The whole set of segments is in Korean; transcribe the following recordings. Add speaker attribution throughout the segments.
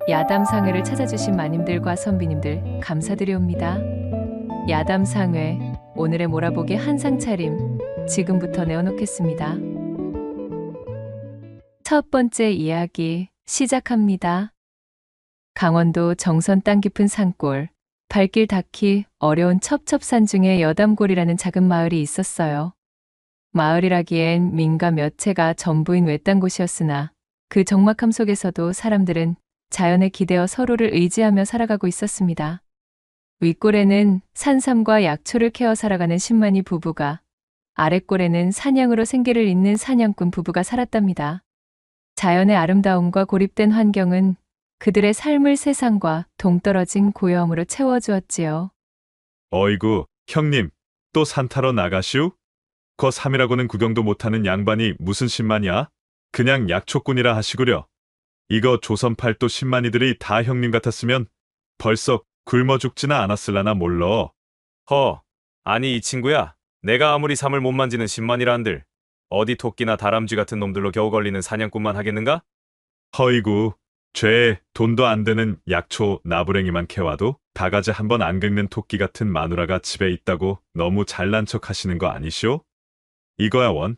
Speaker 1: 야담상회를 찾아주신 마님들과 선비님들 감사드리옵니다. 야담상회, 오늘의 몰아보기 한상 차림 지금부터 내어놓겠습니다. 첫 번째 이야기 시작합니다. 강원도 정선 땅 깊은 산골, 발길 닿기 어려운 첩첩산 중에 여담골이라는 작은 마을이 있었어요. 마을이라기엔 민가 몇 채가 전부인 외딴 곳이었으나 그 적막함 속에서도 사람들은 자연에 기대어 서로를 의지하며 살아가고 있었습니다. 윗골에는 산삼과 약초를 캐어 살아가는 신만이 부부가, 아랫골에는 사냥으로 생계를 잇는 사냥꾼 부부가 살았답니다. 자연의 아름다움과 고립된 환경은 그들의 삶을 세상과 동떨어진 고요함으로 채워주었지요.
Speaker 2: 어이구, 형님, 또 산 타러 나가시오? 거 삼이라고는 구경도 못하는 양반이 무슨 신만이야? 그냥 약초꾼이라 하시구려. 이거 조선 팔도 신만이들이 다 형님 같았으면 벌써 굶어 죽지나 않았을라나 몰러.
Speaker 3: 아니 이 친구야. 내가 아무리 삼을 못 만지는 신만이라 한들 어디 토끼나 다람쥐 같은 놈들로 겨우 걸리는 사냥꾼만 하겠는가?
Speaker 2: 허이구, 죄에 돈도 안 되는 약초 나부랭이만 캐와도 바가지 한 번 안 긁는 토끼 같은 마누라가 집에 있다고 너무 잘난 척 하시는 거 아니시오? 이거야 원.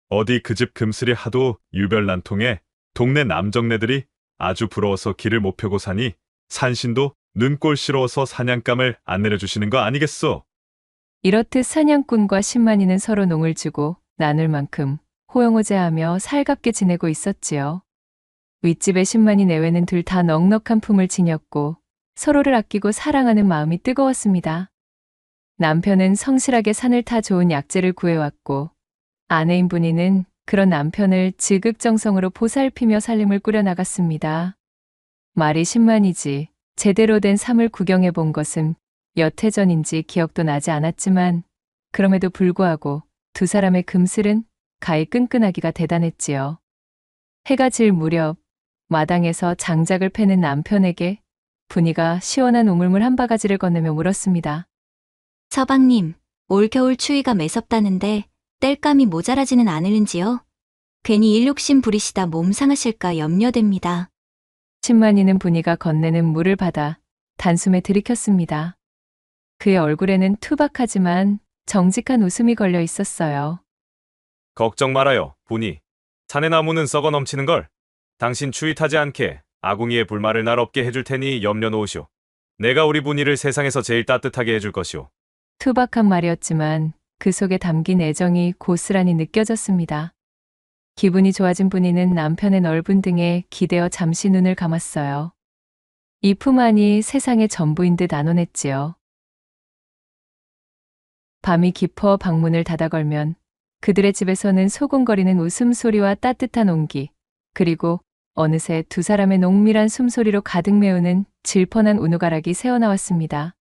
Speaker 2: 어디 그 집 금슬이 하도 유별난통해 동네 남정네들이 아주 부러워서 길을 못 펴고 사니 산신도 눈꼴시러워서 사냥감을 안 내려주시는 거 아니겠소?
Speaker 1: 이렇듯 사냥꾼과 신만이는 서로 농을 주고 나눌 만큼 호영호재하며 살갑게 지내고 있었지요. 윗집의 신만이 내외는 둘 다 넉넉한 품을 지녔고 서로를 아끼고 사랑하는 마음이 뜨거웠습니다. 남편은 성실하게 산을 타 좋은 약재를 구해왔고 아내인 분이는 그런 남편을 지극정성으로 보살피며 살림을 꾸려나갔습니다. 말이 신만이지 제대로 된 삶을 구경해 본 것은 몇 해 전인지 기억도 나지 않았지만 그럼에도 불구하고 두 사람의 금슬은 가히 끈끈하기가 대단했지요. 해가 질 무렵 마당에서 장작을 패는 남편에게 분이가 시원한 우물물 한 바가지를 건네며 물었습니다.
Speaker 4: 서방님, 올겨울 추위가 매섭다는데 땔감이 모자라지는 않을는지요? 괜히 일욕심 부리시다 몸 상하실까 염려됩니다.
Speaker 1: 신만이는 분이가 건네는 물을 받아 단숨에 들이켰습니다. 그의 얼굴에는 투박하지만 정직한 웃음이 걸려 있었어요.
Speaker 3: 걱정 말아요, 분이. 산의 나무는 썩어 넘치는걸. 당신 추위 타지 않게 아궁이에 불말을 날 없게 해줄 테니 염려 놓으시오. 내가 우리 분이를 세상에서 제일 따뜻하게 해줄 것이오.
Speaker 1: 투박한 말이었지만 그 속에 담긴 애정이 고스란히 느껴졌습니다. 기분이 좋아진 분이는 남편의 넓은 등에 기대어 잠시 눈을 감았어요. 이 품 안이 세상의 전부인 듯 안온했지요. 밤이 깊어 방문을 닫아 걸면 그들의 집에서는 소곤거리는 웃음소리와 따뜻한 온기, 그리고 어느새 두 사람의 농밀한 숨소리로 가득 메우는 질펀한 운우가락이 새어나왔습니다.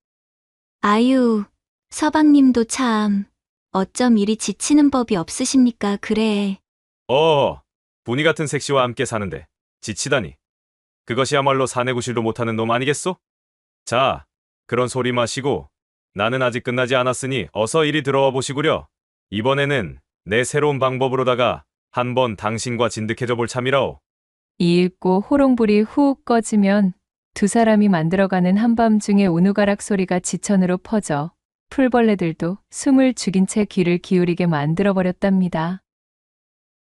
Speaker 4: 아유, 서방님도 참, 어쩜 이리 지치는 법이 없으십니까, 그래.
Speaker 3: 분이 같은 색시와 함께 사는데 지치다니. 그것이야말로 사내구실도 못하는 놈 아니겠소? 자, 그런 소리 마시고 나는 아직 끝나지 않았으니 어서 이리 들어와 보시구려. 이번에는 내 새로운 방법으로다가 한번 당신과 진득해져 볼 참이라오.
Speaker 1: 이윽고 호롱불이 후욱 꺼지면 두 사람이 만들어가는 한밤중의 운우가락 소리가 지천으로 퍼져 풀벌레들도 숨을 죽인 채 귀를 기울이게 만들어버렸답니다.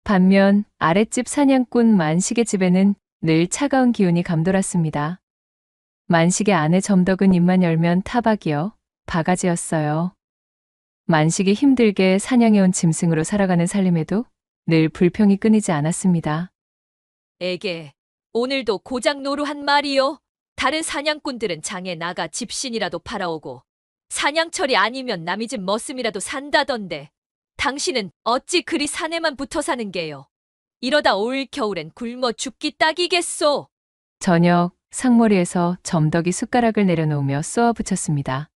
Speaker 1: 반면 아랫집 사냥꾼 만식의 집에는 늘 차가운 기운이 감돌았습니다. 만식의 아내 점덕은 입만 열면 타박이요, 바가지였어요. 만식이 힘들게 사냥해온 짐승으로 살아가는 살림에도 늘 불평이 끊이지 않았습니다.
Speaker 5: 에게, 오늘도 고작 노루한 마리요. 다른 사냥꾼들은 장에 나가 집신이라도 팔아오고 사냥철이 아니면 남의 집 머슴이라도 산다던데 당신은 어찌 그리 산에만 붙어 사는 게요. 이러다 올 겨울엔 굶어 죽기 딱이겠소.
Speaker 1: 저녁 상머리에서 점덕이 숟가락을 내려놓으며 쏘아 붙였습니다.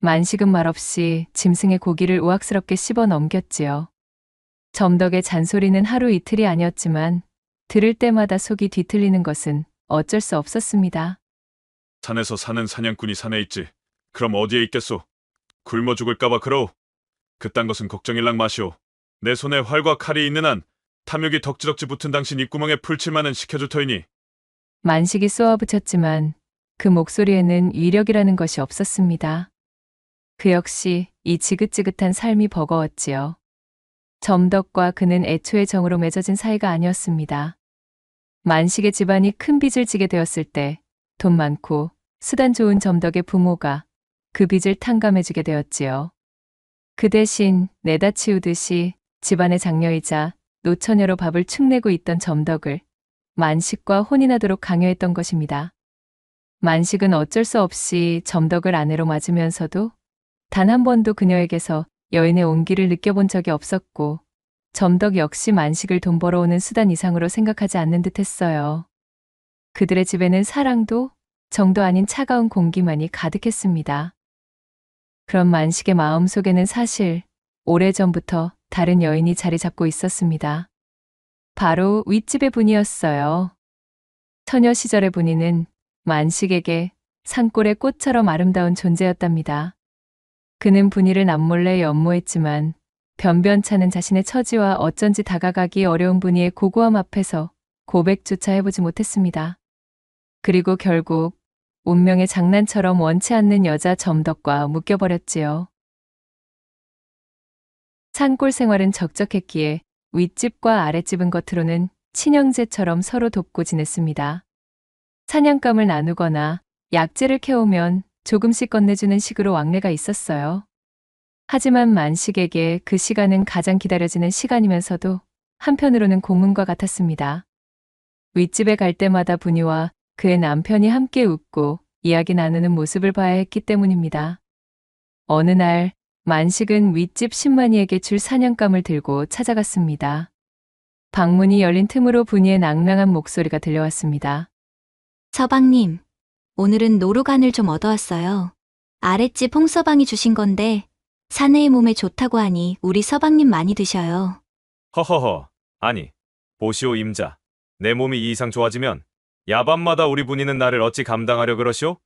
Speaker 1: 만식은 말없이 짐승의 고기를 우악스럽게 씹어 넘겼지요. 점덕의 잔소리는 하루 이틀이 아니었지만 들을 때마다 속이 뒤틀리는 것은 어쩔 수 없었습니다.
Speaker 2: 산에서 사는 사냥꾼이 산에 있지. 그럼 어디에 있겠소? 굶어 죽을까봐 그러오. 그딴 것은 걱정일랑 마시오. 내 손에 활과 칼이 있는 한 탐욕이 덕지덕지 붙은 당신 입구멍에 풀칠만은 시켜줄 터이니
Speaker 1: 만식이 쏘아붙였지만 그 목소리에는 위력이라는 것이 없었습니다. 그 역시 이 지긋지긋한 삶이 버거웠지요. 점덕과 그는 애초에 정으로 맺어진 사이가 아니었습니다. 만식의 집안이 큰 빚을 지게 되었을 때 돈 많고 수단 좋은 점덕의 부모가 그 빚을 탕감해주게 되었지요. 그 대신 내다 치우듯이 집안의 장녀이자 노처녀로 밥을 축내고 있던 점덕을 만식과 혼인하도록 강요했던 것입니다. 만식은 어쩔 수 없이 점덕을 아내로 맞으면서도 단 한 번도 그녀에게서 여인의 온기를 느껴본 적이 없었고 점덕 역시 만식을 돈 벌어오는 수단 이상으로 생각하지 않는 듯 했어요. 그들의 집에는 사랑도 정도 아닌 차가운 공기만이 가득했습니다. 그런 만식의 마음 속에는 사실 오래전부터 다른 여인이 자리 잡고 있었습니다. 바로 윗집의 분이었어요. 처녀 시절의 분이는 만식에게 산골의 꽃처럼 아름다운 존재였답니다. 그는 분이를 남몰래 연모했지만 변변찮은 자신의 처지와 어쩐지 다가가기 어려운 분이의 고고함 앞에서 고백조차 해보지 못했습니다. 그리고 결국 운명의 장난처럼 원치 않는 여자 점덕과 묶여버렸지요. 산골 생활은 적적했기에 윗집과 아랫집은 겉으로는 친형제처럼 서로 돕고 지냈습니다. 사냥감을 나누거나 약재를 캐오면 조금씩 건네주는 식으로 왕래가 있었어요. 하지만 만식에게 그 시간은 가장 기다려지는 시간이면서도 한편으로는 고문과 같았습니다. 윗집에 갈 때마다 분이와 그의 남편이 함께 웃고 이야기 나누는 모습을 봐야 했기 때문입니다. 어느 날 만식은 윗집 신만이에게 줄 사냥감을 들고 찾아갔습니다. 방문이 열린 틈으로 분이의 낭랑한 목소리가 들려왔습니다.
Speaker 4: 서방님, 오늘은 노루간을 좀 얻어왔어요. 아랫집 홍서방이 주신 건데 사내의 몸에 좋다고 하니 우리 서방님 많이 드셔요.
Speaker 3: 허허허. 아니, 보시오 임자. 내 몸이 이 이상 좋아지면 야밤마다 우리 분이는 나를 어찌 감당하려 그러시오?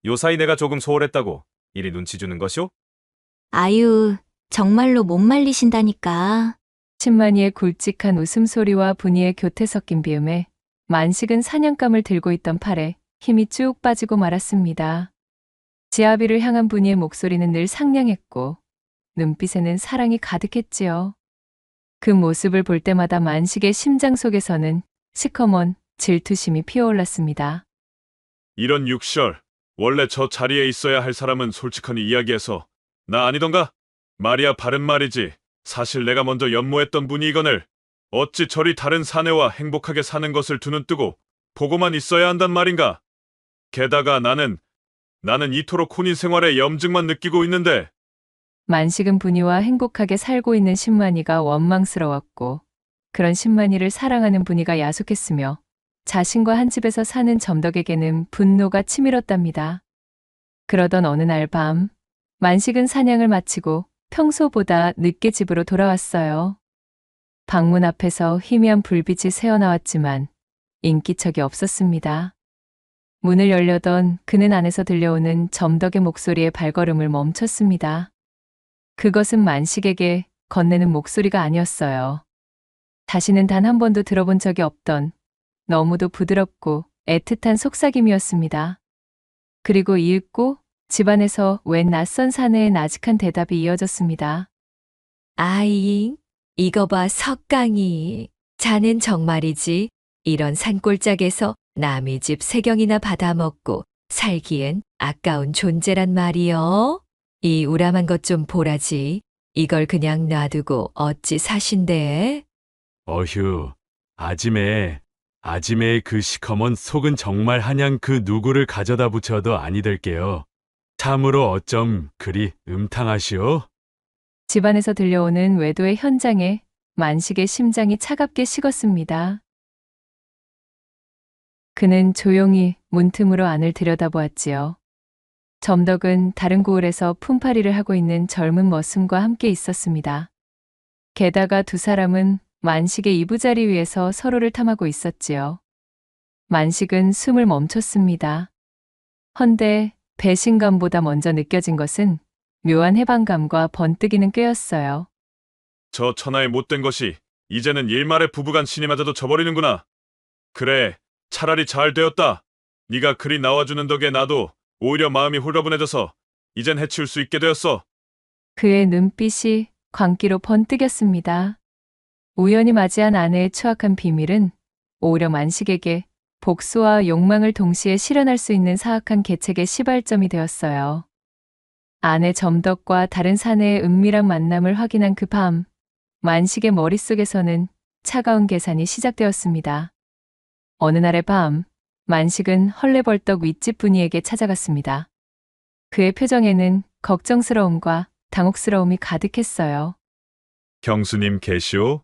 Speaker 3: 요사이 내가 조금 소홀했다고 이리 눈치 주는 것이오?
Speaker 4: 아유, 정말로 못 말리신다니까.
Speaker 1: 신만이의 굵직한 웃음소리와 분이의 교태 섞인 비음에 만식은 사냥감을 들고 있던 팔에 힘이 쭉 빠지고 말았습니다. 지아비를 향한 분이의 목소리는 늘 상냥했고 눈빛에는 사랑이 가득했지요. 그 모습을 볼 때마다 만식의 심장 속에서는 시커먼 질투심이 피어올랐습니다.
Speaker 2: 이런 육설, 원래 저 자리에 있어야 할 사람은 솔직하니 이야기해서 나 아니던가? 말이야 바른 말이지. 사실 내가 먼저 연모했던 분이 이거늘 어찌 저리 다른 사내와 행복하게 사는 것을 두 눈 뜨고 보고만 있어야 한단 말인가? 게다가 나는 이토록 혼인 생활의 염증만 느끼고 있는데.
Speaker 1: 만식은 분이와 행복하게 살고 있는 신만이가 원망스러웠고 그런 신만이를 사랑하는 분이가 야속했으며 자신과 한 집에서 사는 점덕에게는 분노가 치밀었답니다. 그러던 어느 날 밤, 만식은 사냥을 마치고 평소보다 늦게 집으로 돌아왔어요. 방문 앞에서 희미한 불빛이 새어나왔지만 인기척이 없었습니다. 문을 열려던 그는 안에서 들려오는 점덕의 목소리에 발걸음을 멈췄습니다. 그것은 만식에게 건네는 목소리가 아니었어요. 자신은 단 한 번도 들어본 적이 없던 너무도 부드럽고 애틋한 속삭임이었습니다. 그리고 이윽고 집안에서 웬 낯선 사내의 나직한 대답이 이어졌습니다.
Speaker 5: 아잉, 이거 봐 석강이. 자넨 정말이지. 이런 산골짜기에서 남의 집 세경이나 받아먹고 살기엔 아까운 존재란 말이여. 이 우람한 것 좀 보라지. 이걸 그냥 놔두고 어찌 사신대?
Speaker 6: 어휴, 아지매의 그 시커먼 속은 정말 한양 그 누구를 가져다 붙여도 아니 될게요. 참으로 어쩜 그리 음탕하시오?
Speaker 1: 집안에서 들려오는 외도의 현장에 만식의 심장이 차갑게 식었습니다. 그는 조용히 문틈으로 안을 들여다보았지요. 점덕은 다른 고을에서 품팔이를 하고 있는 젊은 머슴과 함께 있었습니다. 게다가 두 사람은 만식의 이부자리 위에서 서로를 탐하고 있었지요. 만식은 숨을 멈췄습니다. 헌데 배신감보다 먼저 느껴진 것은 묘한 해방감과 번뜩이는 꾀였어요.
Speaker 2: 저 천하의 못된 것이 이제는 일말의 부부간 신임마저도 져버리는구나. 그래, 차라리 잘 되었다. 네가 그리 나와주는 덕에 나도 오히려 마음이 홀가분해져서 이젠 해치울 수 있게 되었어.
Speaker 1: 그의 눈빛이 광기로 번뜩였습니다. 우연히 맞이한 아내의 추악한 비밀은 오히려 만식에게 복수와 욕망을 동시에 실현할 수 있는 사악한 계책의 시발점이 되었어요. 아내 점덕과 다른 사내의 은밀한 만남을 확인한 그 밤, 만식의 머릿속에서는 차가운 계산이 시작되었습니다. 어느 날의 밤, 만식은 헐레벌떡 윗집 분이에게 찾아갔습니다. 그의 표정에는 걱정스러움과 당혹스러움이 가득했어요.
Speaker 2: 형수님 계시오?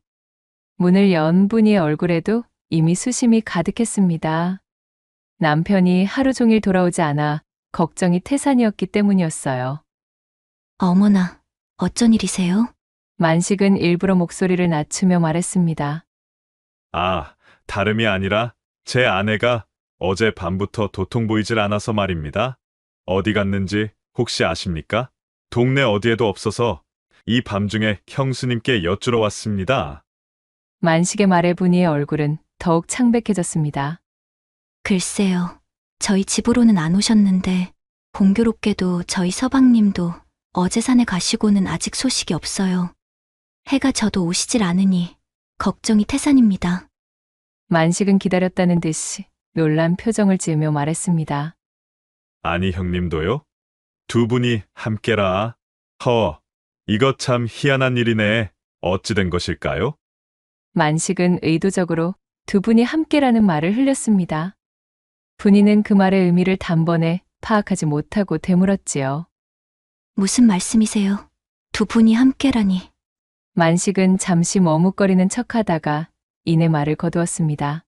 Speaker 1: 문을 연 분이의 얼굴에도 이미 수심이 가득했습니다. 남편이 하루 종일 돌아오지 않아 걱정이 태산이었기 때문이었어요.
Speaker 4: 어머나, 어쩐 일이세요?
Speaker 1: 만식은 일부러 목소리를 낮추며 말했습니다.
Speaker 2: 아, 다름이 아니라 제 아내가 어제 밤부터 도통 보이질 않아서 말입니다. 어디 갔는지 혹시 아십니까? 동네 어디에도 없어서 이 밤중에 형수님께 여쭈러 왔습니다.
Speaker 1: 만식의 말에 분이의 얼굴은 더욱 창백해졌습니다.
Speaker 4: 글쎄요. 저희 집으로는 안 오셨는데 공교롭게도 저희 서방님도 어제 산에 가시고는 아직 소식이 없어요. 해가 져도 오시질 않으니 걱정이 태산입니다.
Speaker 1: 만식은 기다렸다는 듯이 놀란 표정을 지으며 말했습니다.
Speaker 2: 아니 형님도요? 두 분이 함께라. 이거 참 희한한 일이네. 어찌 된 것일까요?
Speaker 1: 만식은 의도적으로 두 분이 함께라는 말을 흘렸습니다. 분이는 그 말의 의미를 단번에 파악하지 못하고 되물었지요.
Speaker 4: 무슨 말씀이세요? 두 분이 함께라니.
Speaker 1: 만식은 잠시 머뭇거리는 척하다가 이내 말을 거두었습니다.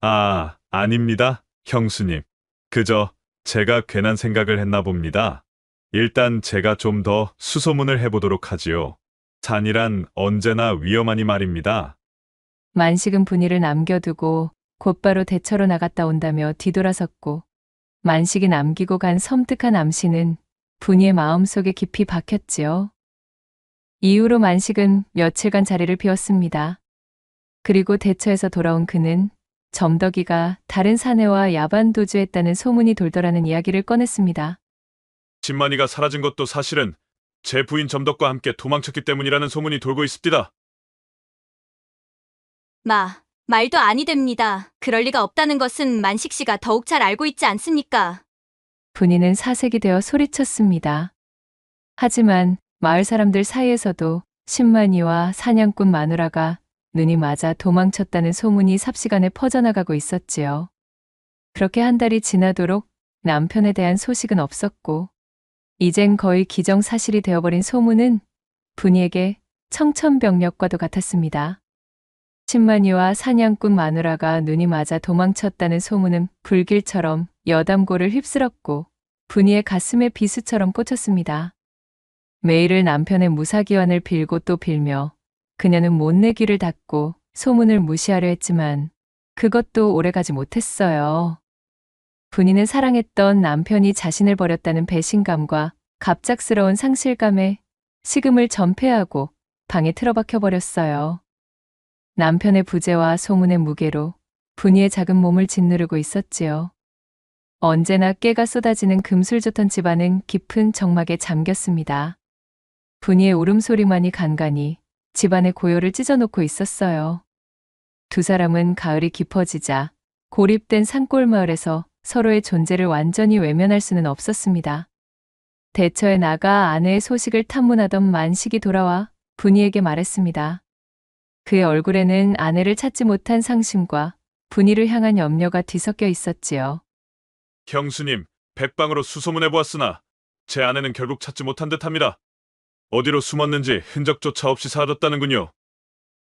Speaker 2: 아, 아닙니다, 형수님. 그저 제가 괜한 생각을 했나 봅니다. 일단 제가 좀 더 수소문을 해보도록 하지요. 산이란 언제나 위험하니 말입니다.
Speaker 1: 만식은 분이를 남겨두고 곧바로 대처로 나갔다 온다며 뒤돌아섰고, 만식이 남기고 간 섬뜩한 암시는 분이의 마음속에 깊이 박혔지요. 이후로 만식은 며칠간 자리를 비웠습니다. 그리고 대처에서 돌아온 그는 점덕이가 다른 사내와 야반 도주했다는 소문이 돌더라는 이야기를 꺼냈습니다.
Speaker 2: 진만이가 사라진 것도 사실은 제 부인 점덕과 함께 도망쳤기 때문이라는 소문이 돌고 있습니다.
Speaker 4: 말도 아니 됩니다. 그럴 리가 없다는 것은 만식 씨가 더욱 잘 알고 있지 않습니까?
Speaker 1: 분이는 사색이 되어 소리쳤습니다. 하지만 마을 사람들 사이에서도 신만이와 사냥꾼 마누라가 눈이 맞아 도망쳤다는 소문이 삽시간에 퍼져나가고 있었지요. 그렇게 한 달이 지나도록 남편에 대한 소식은 없었고, 이젠 거의 기정사실이 되어버린 소문은 분이에게 청천벽력과도 같았습니다. 신만이와 사냥꾼 마누라가 눈이 맞아 도망쳤다는 소문은 불길처럼 여담고를 휩쓸었고 분이의 가슴에 비수처럼 꽂혔습니다. 매일을 남편의 무사기원을 빌고 또 빌며 그녀는 못내 귀를 닫고 소문을 무시하려 했지만 그것도 오래가지 못했어요. 분이는 사랑했던 남편이 자신을 버렸다는 배신감과 갑작스러운 상실감에 식음을 전폐하고 방에 틀어박혀 버렸어요. 남편의 부재와 소문의 무게로 분이의 작은 몸을 짓누르고 있었지요. 언제나 깨가 쏟아지는 금술좋던 집안은 깊은 정막에 잠겼습니다. 분이의 울음소리만이 간간히 집안의 고요를 찢어놓고 있었어요. 두 사람은 가을이 깊어지자 고립된 산골마을에서 서로의 존재를 완전히 외면할 수는 없었습니다. 대처에 나가 아내의 소식을 탐문하던 만식이 돌아와 분이에게 말했습니다. 그의 얼굴에는 아내를 찾지 못한 상심과 분이를 향한 염려가 뒤섞여 있었지요.
Speaker 2: 형수님, 백방으로 수소문해보았으나 제 아내는 결국 찾지 못한 듯합니다. 어디로 숨었는지 흔적조차 없이 사라졌다는군요.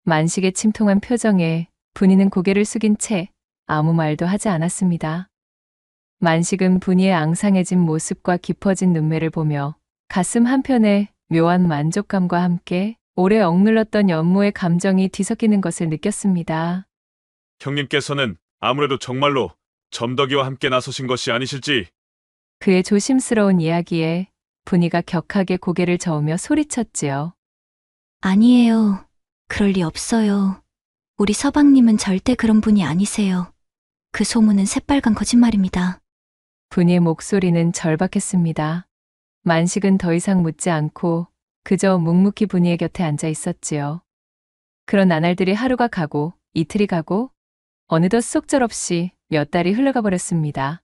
Speaker 1: 만식의 침통한 표정에 분이는 고개를 숙인 채 아무 말도 하지 않았습니다. 만식은 분이의 앙상해진 모습과 깊어진 눈매를 보며 가슴 한편에 묘한 만족감과 함께 오래 억눌렀던 연모의 감정이 뒤섞이는 것을 느꼈습니다.
Speaker 2: 형님께서는 아무래도 정말로 점덕이와 함께 나서신 것이 아니실지.
Speaker 1: 그의 조심스러운 이야기에 분이가 격하게 고개를 저으며 소리쳤지요.
Speaker 4: 아니에요. 그럴 리 없어요. 우리 서방님은 절대 그런 분이 아니세요. 그 소문은 새빨간 거짓말입니다.
Speaker 1: 분이의 목소리는 절박했습니다. 만식은 더 이상 묻지 않고 그저 묵묵히 분이의 곁에 앉아 있었지요. 그런 나날들이 하루가 가고 이틀이 가고 어느덧 속절없이 몇 달이 흘러가 버렸습니다.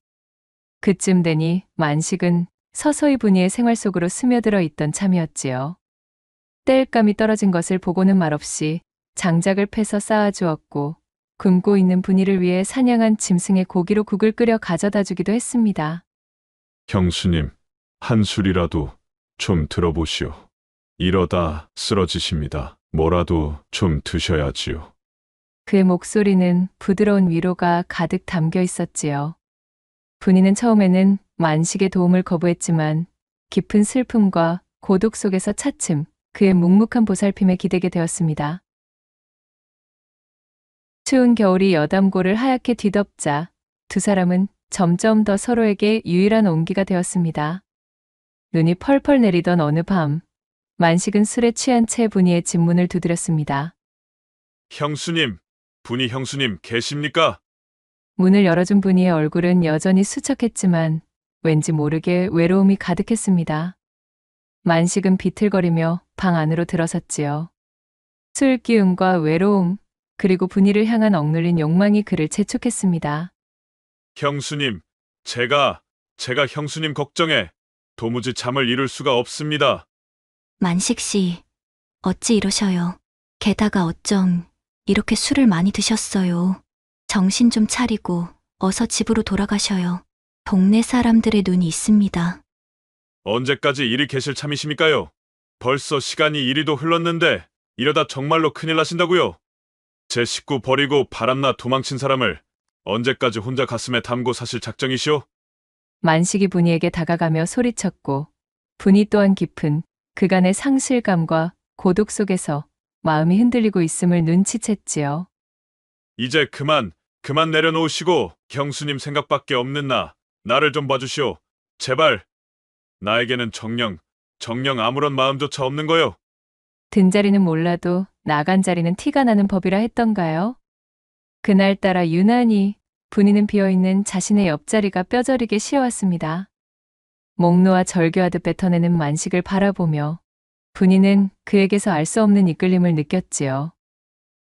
Speaker 1: 그쯤 되니 만식은 서서히 분이의 생활 속으로 스며들어 있던 참이었지요. 땔감이 떨어진 것을 보고는 말없이 장작을 패서 쌓아주었고 굶고 있는 분이를 위해 사냥한 짐승의 고기로 국을 끓여 가져다 주기도 했습니다.
Speaker 2: 형수님, 한 술이라도 좀 들어보시오. 이러다 쓰러지십니다. 뭐라도 좀 드셔야지요.
Speaker 1: 그의 목소리는 부드러운 위로가 가득 담겨 있었지요. 분이는 처음에는 만식의 도움을 거부했지만 깊은 슬픔과 고독 속에서 차츰 그의 묵묵한 보살핌에 기대게 되었습니다. 추운 겨울이 여담고를 하얗게 뒤덮자 두 사람은 점점 더 서로에게 유일한 온기가 되었습니다. 눈이 펄펄 내리던 어느 밤, 만식은 술에 취한 채 분이의 집문을 두드렸습니다.
Speaker 2: 형수님, 분이 형수님 계십니까?
Speaker 1: 문을 열어준 분이의 얼굴은 여전히 수척했지만 왠지 모르게 외로움이 가득했습니다. 만식은 비틀거리며 방 안으로 들어섰지요. 술 기운과 외로움, 그리고 분이를 향한 억눌린 욕망이 그를 재촉했습니다.
Speaker 2: 형수님, 제가 형수님 걱정에 도무지 잠을 이룰 수가 없습니다.
Speaker 4: 만식 씨, 어찌 이러셔요? 게다가 어쩜 이렇게 술을 많이 드셨어요. 정신 좀 차리고 어서 집으로 돌아가셔요. 동네 사람들의 눈이 있습니다.
Speaker 2: 언제까지 이리 계실 참이십니까요? 벌써 시간이 이리도 흘렀는데 이러다 정말로 큰일 나신다고요? 제 식구 버리고 바람나 도망친 사람을 언제까지 혼자 가슴에 담고 사실 작정이시오?
Speaker 1: 만식이 분이에게 다가가며 소리쳤고 분이 또한 깊은 그간의 상실감과 고독 속에서 마음이 흔들리고 있음을 눈치챘지요.
Speaker 2: 이제 그만 내려놓으시고 형수님 생각밖에 없는 나를 좀 봐주시오. 제발. 나에게는 정녕 아무런 마음조차 없는 거요.
Speaker 1: 든 자리는 몰라도 나간 자리는 티가 나는 법이라 했던가요? 그날따라 유난히 분이는 비어있는 자신의 옆자리가 뼈저리게 시려왔습니다. 목 놓아 절규하듯 뱉어내는 만식을 바라보며 분이는 그에게서 알 수 없는 이끌림을 느꼈지요.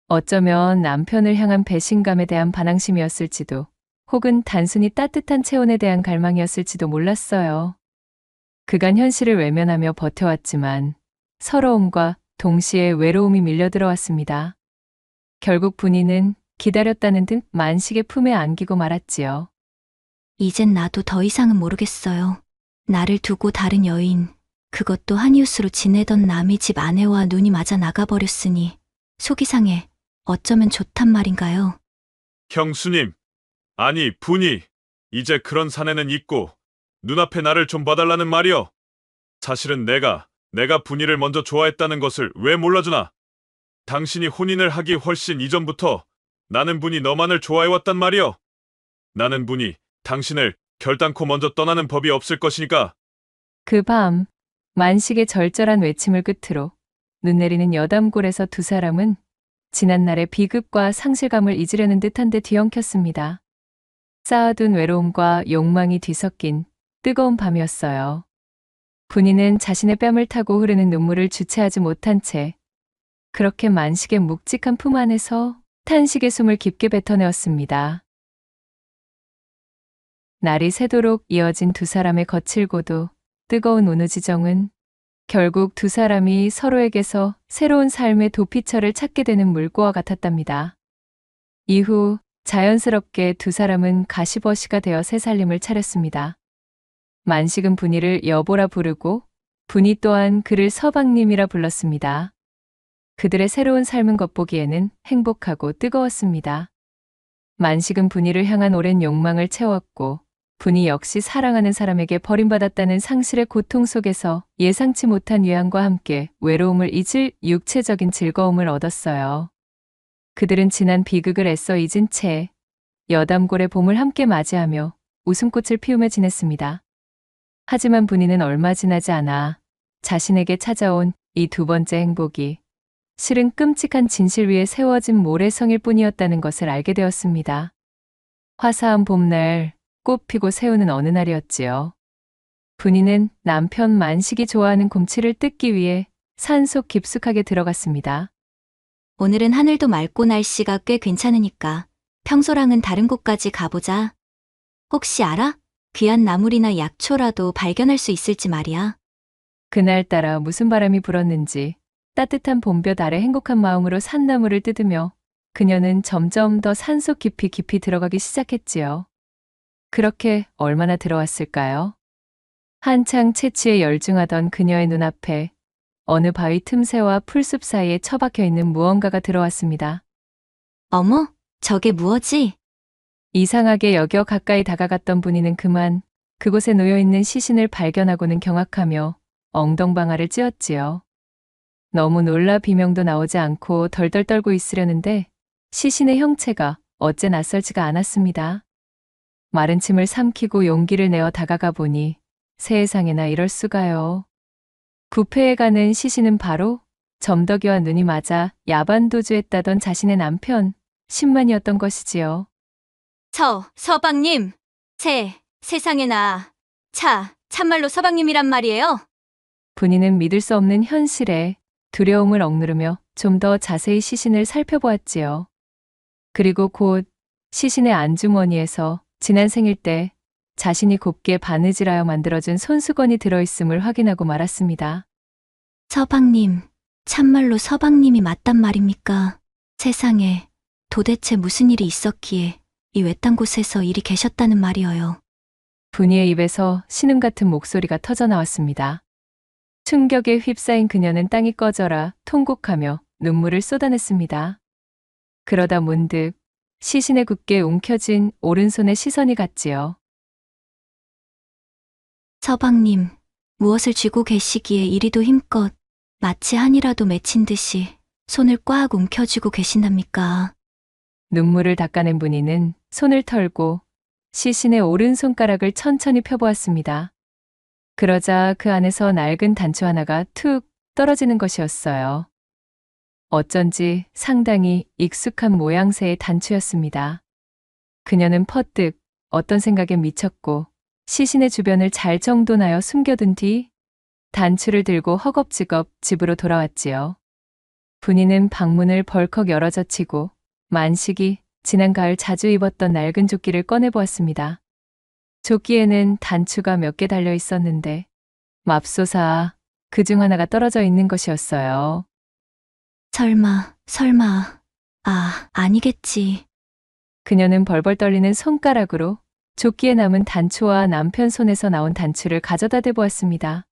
Speaker 1: 어쩌면 남편을 향한 배신감에 대한 반항심이었을지도 혹은 단순히 따뜻한 체온에 대한 갈망이었을지도 몰랐어요. 그간 현실을 외면하며 버텨왔지만 서러움과 동시에 외로움이 밀려들어왔습니다. 결국 분이는 기다렸다는 듯 만식의 품에 안기고 말았지요.
Speaker 4: 이젠 나도 더 이상은 모르겠어요. 나를 두고 다른 여인, 그것도 한이웃으로 지내던 남의 집 아내와 눈이 맞아 나가버렸으니 속이 상해 어쩌면 좋단 말인가요?
Speaker 2: 형수님, 아니 분이 이제 그런 사내는 있고 눈앞에 나를 좀 봐달라는 말이여. 사실은 내가 분이를 먼저 좋아했다는 것을 왜 몰라주나? 당신이 혼인을 하기 훨씬 이전부터 나는 분이 너만을 좋아해왔단 말이여. 나는 분이 당신을 결단코 먼저 떠나는 법이 없을 것이니까.
Speaker 1: 그 밤 만식의 절절한 외침을 끝으로 눈 내리는 여담골에서 두 사람은 지난날의 비극과 상실감을 잊으려는 듯한데 뒤엉켰습니다. 쌓아둔 외로움과 욕망이 뒤섞인 뜨거운 밤이었어요. 분이는 자신의 뺨을 타고 흐르는 눈물을 주체하지 못한 채 그렇게 만식의 묵직한 품 안에서 탄식의 숨을 깊게 뱉어내었습니다. 날이 새도록 이어진 두 사람의 거칠고도 뜨거운 운우지정은 결국 두 사람이 서로에게서 새로운 삶의 도피처를 찾게 되는 물고와 같았답니다. 이후 자연스럽게 두 사람은 가시버시가 되어 새 살림을 차렸습니다. 만식은 분이를 여보라 부르고 분이 또한 그를 서방님이라 불렀습니다. 그들의 새로운 삶은 겉보기에는 행복하고 뜨거웠습니다. 만식은 분이를 향한 오랜 욕망을 채웠고 분이 역시 사랑하는 사람에게 버림받았다는 상실의 고통 속에서 예상치 못한 위안과 함께 외로움을 잊을 육체적인 즐거움을 얻었어요. 그들은 지난 비극을 애써 잊은 채 여담골의 봄을 함께 맞이하며 웃음꽃을 피우며 지냈습니다. 하지만 분이는 얼마 지나지 않아 자신에게 찾아온 이 두 번째 행복이 실은 끔찍한 진실 위에 세워진 모래성일 뿐이었다는 것을 알게 되었습니다. 화사한 봄날 꽃 피고 새우는 어느 날이었지요. 분이는 남편 만식이 좋아하는 곰치를 뜯기 위해 산속 깊숙하게 들어갔습니다.
Speaker 4: 오늘은 하늘도 맑고 날씨가 꽤 괜찮으니까 평소랑은 다른 곳까지 가보자. 혹시 알아? 귀한 나물이나 약초라도 발견할 수 있을지 말이야.
Speaker 1: 그날따라 무슨 바람이 불었는지 따뜻한 봄볕 아래 행복한 마음으로 산나물을 뜯으며 그녀는 점점 더 산속 깊이 들어가기 시작했지요. 그렇게 얼마나 들어왔을까요? 한창 채취에 열중하던 그녀의 눈앞에 어느 바위 틈새와 풀숲 사이에 처박혀 있는 무언가가 들어왔습니다.
Speaker 4: 어머, 저게 무엇이?
Speaker 1: 이상하게 여겨 가까이 다가갔던 분이는 그만 그곳에 놓여있는 시신을 발견하고는 경악하며 엉덩방아를 찧었지요. 너무 놀라 비명도 나오지 않고 덜덜 떨고 있으려는데 시신의 형체가 어째 낯설지가 않았습니다. 마른 침을 삼키고 용기를 내어 다가가 보니 세상에나 이럴 수가요. 부패해 가는 시신은 바로 점덕이와 눈이 맞아 야반도주했다던 자신의 남편 신만이었던 것이지요.
Speaker 4: 서방님. 세상에나. 참말로 서방님이란 말이에요?
Speaker 1: 분이는 믿을 수 없는 현실에 두려움을 억누르며 좀 더 자세히 시신을 살펴보았지요. 그리고 곧 시신의 안주머니에서 지난 생일 때 자신이 곱게 바느질하여 만들어준 손수건이 들어있음을 확인하고 말았습니다.
Speaker 4: 서방님, 참말로 서방님이 맞단 말입니까? 세상에, 도대체 무슨 일이 있었기에 이 외딴 곳에서 이리 계셨다는 말이어요.
Speaker 1: 분이의 입에서 신음 같은 목소리가 터져 나왔습니다. 충격에 휩싸인 그녀는 땅이 꺼져라 통곡하며 눈물을 쏟아냈습니다. 그러다 문득 시신의 굳게 움켜진 오른손에 시선이 갔지요.
Speaker 4: 서방님, 무엇을 쥐고 계시기에 이리도 힘껏 마치 한이라도 맺힌 듯이 손을 꽉 움켜쥐고 계신답니까?
Speaker 1: 눈물을 닦아낸 분이는 손을 털고 시신의 오른손가락을 천천히 펴보았습니다. 그러자 그 안에서 낡은 단추 하나가 툭 떨어지는 것이었어요. 어쩐지 상당히 익숙한 모양새의 단추였습니다. 그녀는 퍼뜩 어떤 생각에 미쳤고 시신의 주변을 잘 정돈하여 숨겨둔 뒤 단추를 들고 허겁지겁 집으로 돌아왔지요. 분이는 방문을 벌컥 열어젖히고 만식이 지난 가을 자주 입었던 낡은 조끼를 꺼내보았습니다. 조끼에는 단추가 몇 개 달려 있었는데 맙소사 그중 하나가 떨어져 있는 것이었어요.
Speaker 4: 설마. 아니겠지.
Speaker 1: 그녀는 벌벌 떨리는 손가락으로 조끼에 남은 단추와 남편 손에서 나온 단추를 가져다 대보았습니다.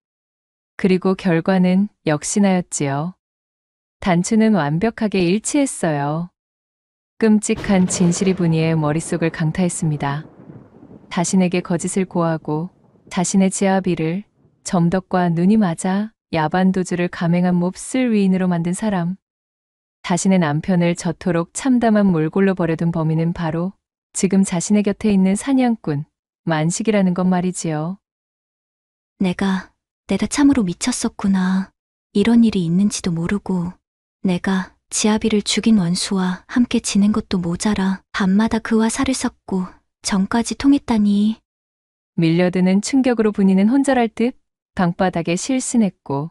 Speaker 1: 그리고 결과는 역시나였지요. 단추는 완벽하게 일치했어요. 끔찍한 진실이 분이의 머릿속을 강타했습니다. 자신에게 거짓을 고하고 자신의 지아비를 점덕과 눈이 맞아 야반도주를 감행한 몹쓸 위인으로 만든 사람. 자신의 남편을 저토록 참담한 몰골로 버려둔 범인은 바로 지금 자신의 곁에 있는 사냥꾼 만식이라는 것 말이지요.
Speaker 4: 내가 참으로 미쳤었구나. 이런 일이 있는지도 모르고 내가 지아비를 죽인 원수와 함께 지낸 것도 모자라 밤마다 그와 살을 섞고 정까지 통했다니.
Speaker 1: 밀려드는 충격으로 분이는 혼절할 듯 방바닥에 실신했고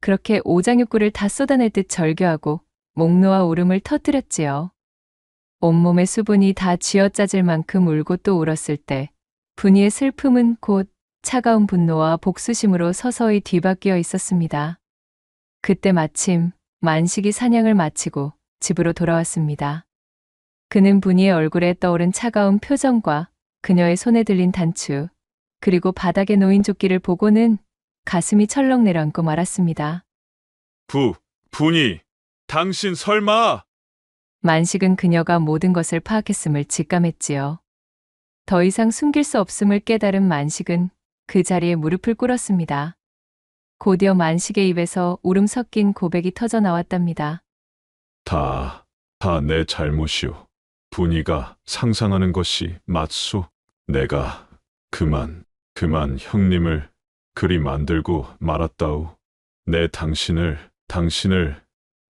Speaker 1: 그렇게 오장육부를 다 쏟아낼 듯 절규하고 목 놓아 울음을 터뜨렸지요. 온몸의 수분이 다 쥐어짜질 만큼 울고 또 울었을 때 분이의 슬픔은 곧 차가운 분노와 복수심으로 서서히 뒤바뀌어 있었습니다. 그때 마침 만식이 사냥을 마치고 집으로 돌아왔습니다. 그는 분이의 얼굴에 떠오른 차가운 표정과 그녀의 손에 들린 단추, 그리고 바닥에 놓인 조끼를 보고는 가슴이 철렁 내려앉고 말았습니다.
Speaker 2: 분이, 당신 설마?
Speaker 1: 만식은 그녀가 모든 것을 파악했음을 직감했지요. 더 이상 숨길 수 없음을 깨달은 만식은 그 자리에 무릎을 꿇었습니다. 곧이어 만식의 입에서 울음 섞인 고백이 터져 나왔답니다.
Speaker 2: 다 내 잘못이오. 분이가 상상하는 것이 맞소. 내가 그만 형님을 그리 만들고 말았다오. 내 당신을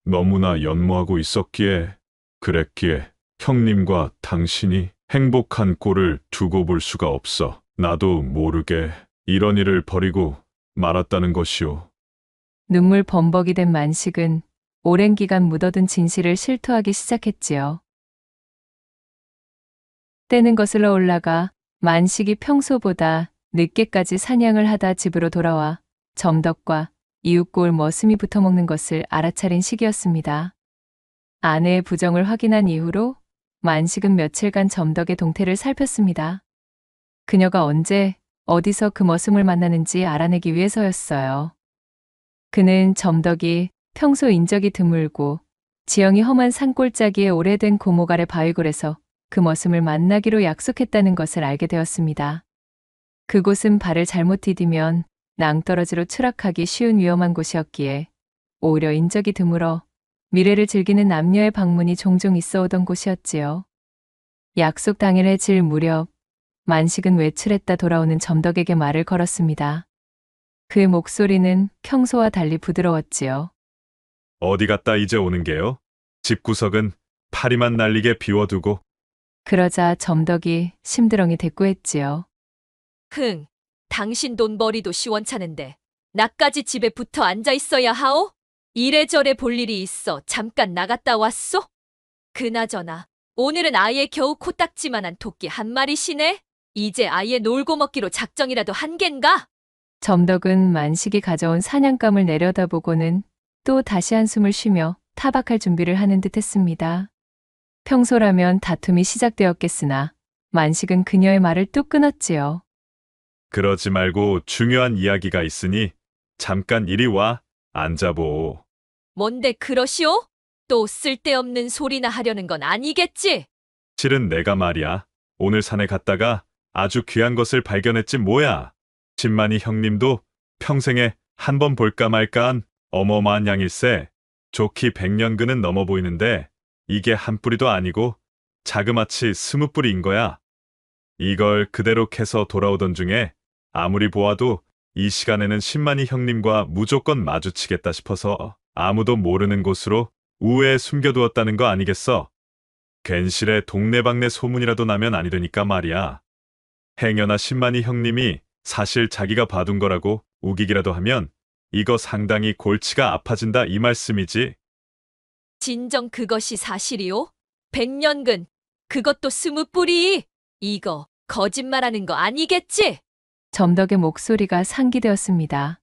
Speaker 2: 너무나 연모하고 있었기에, 그랬기에 형님과 당신이 행복한 꼴을 두고 볼 수가 없어. 나도 모르게 이런 일을 벌이고 말았다는 것이오.
Speaker 1: 눈물 범벅이 된 만식은 오랜 기간 묻어둔 진실을 실토하기 시작했지요. 때는 거슬러 올라가 만식이 평소보다 늦게까지 사냥을 하다 집으로 돌아와 점덕과 이웃고을 머슴이 붙어먹는 것을 알아차린 시기였습니다. 아내의 부정을 확인한 이후로 만식은 며칠간 점덕의 동태를 살폈습니다. 그녀가 언제 어디서 그 머슴을 만나는지 알아내기 위해서였어요. 그는 점덕이 평소 인적이 드물고 지형이 험한 산골짜기에 오래된 고목 아래 바위굴에서 그 머슴을 만나기로 약속했다는 것을 알게 되었습니다. 그곳은 발을 잘못 디디면 낭떠러지로 추락하기 쉬운 위험한 곳이었기에 오히려 인적이 드물어 미래를 즐기는 남녀의 방문이 종종 있어 오던 곳이었지요. 약속 당일 해질 무렵 만식은 외출했다 돌아오는 점덕에게 말을 걸었습니다. 그의 목소리는 평소와 달리 부드러웠지요.
Speaker 2: 어디 갔다 이제 오는 게요? 집구석은 파리만 날리게 비워두고.
Speaker 1: 그러자 점덕이 심드렁이 대꾸했지요.
Speaker 5: 흥, 당신 돈벌이도 시원찮은데 나까지 집에 붙어 앉아 있어야 하오? 이래저래 볼 일이 있어 잠깐 나갔다 왔소? 그나저나 오늘은 아예 겨우 코딱지만한 토끼 한 마리시네? 이제 아예 놀고 먹기로 작정이라도 한 겐가?
Speaker 1: 점덕은 만식이 가져온 사냥감을 내려다보고는 또 다시 한숨을 쉬며 타박할 준비를 하는 듯 했습니다. 평소라면 다툼이 시작되었겠으나 만식은 그녀의 말을 뚝 끊었지요.
Speaker 2: 그러지 말고 중요한 이야기가 있으니 잠깐 이리 와 앉아보.
Speaker 5: 뭔데 그러시오? 또 쓸데없는 소리나 하려는 건 아니겠지?
Speaker 2: 실은 내가 말이야. 오늘 산에 갔다가 아주 귀한 것을 발견했지 뭐야. 신만이 형님도 평생에 한 번 볼까 말까한 어마어마한 양일세. 좋기 100년근은 넘어 보이는데 이게 한 뿌리도 아니고 자그마치 20뿌리인 거야. 이걸 그대로 캐서 돌아오던 중에 아무리 보아도 이 시간에는 신만이 형님과 무조건 마주치겠다 싶어서 아무도 모르는 곳으로 우회에 숨겨두었다는 거 아니겠어? 괜시레 동네방네 소문이라도 나면 아니 되니까 말이야. 행여나 신만이 형님이 사실 자기가 봐둔 거라고 우기기라도 하면 이거 상당히 골치가 아파진다 이 말씀이지.
Speaker 5: 진정 그것이 사실이오? 100년근, 그것도 20뿌리! 이거 거짓말하는 거 아니겠지?
Speaker 1: 점덕의 목소리가 상기되었습니다.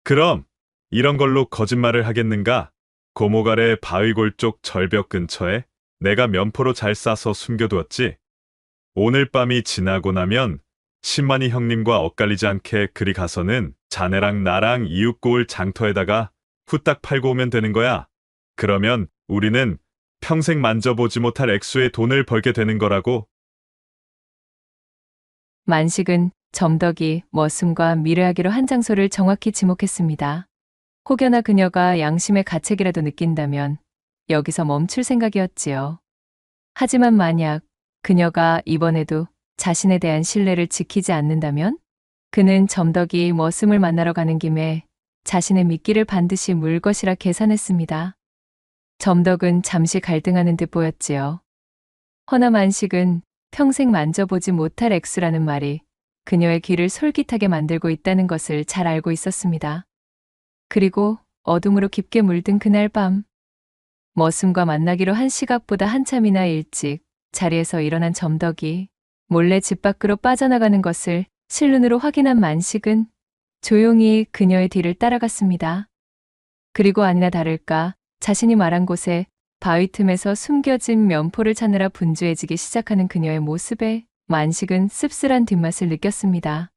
Speaker 2: 그럼 이런 걸로 거짓말을 하겠는가? 고목 아래 바위골 쪽 절벽 근처에 내가 면포로 잘 싸서 숨겨두었지. 오늘 밤이 지나고 나면 신만이 형님과 엇갈리지 않게 그리 가서는 자네랑 나랑 이웃고을 장터에다가 후딱 팔고 오면 되는 거야. 그러면 우리는 평생 만져보지 못할 액수의 돈을 벌게 되는 거라고.
Speaker 1: 만식은 점덕이 머슴과 미래하기로 한 장소를 정확히 지목했습니다. 혹여나 그녀가 양심의 가책이라도 느낀다면 여기서 멈출 생각이었지요. 하지만 만약 그녀가 이번에도 자신에 대한 신뢰를 지키지 않는다면 그는 점덕이 머슴을 만나러 가는 김에 자신의 미끼를 반드시 물 것이라 계산했습니다. 점덕은 잠시 갈등하는 듯 보였지요. 허나 만식은 평생 만져보지 못할 액수라는 말이 그녀의 귀를 솔깃하게 만들고 있다는 것을 잘 알고 있었습니다. 그리고 어둠으로 깊게 물든 그날 밤, 머슴과 만나기로 한 시각보다 한참이나 일찍 자리에서 일어난 점덕이 몰래 집 밖으로 빠져나가는 것을 실눈으로 확인한 만식은 조용히 그녀의 뒤를 따라갔습니다. 그리고 아니나 다를까 자신이 말한 곳에 바위 틈에서 숨겨진 면포를 찾느라 분주해지기 시작하는 그녀의 모습에 만식은 씁쓸한 뒷맛을 느꼈습니다.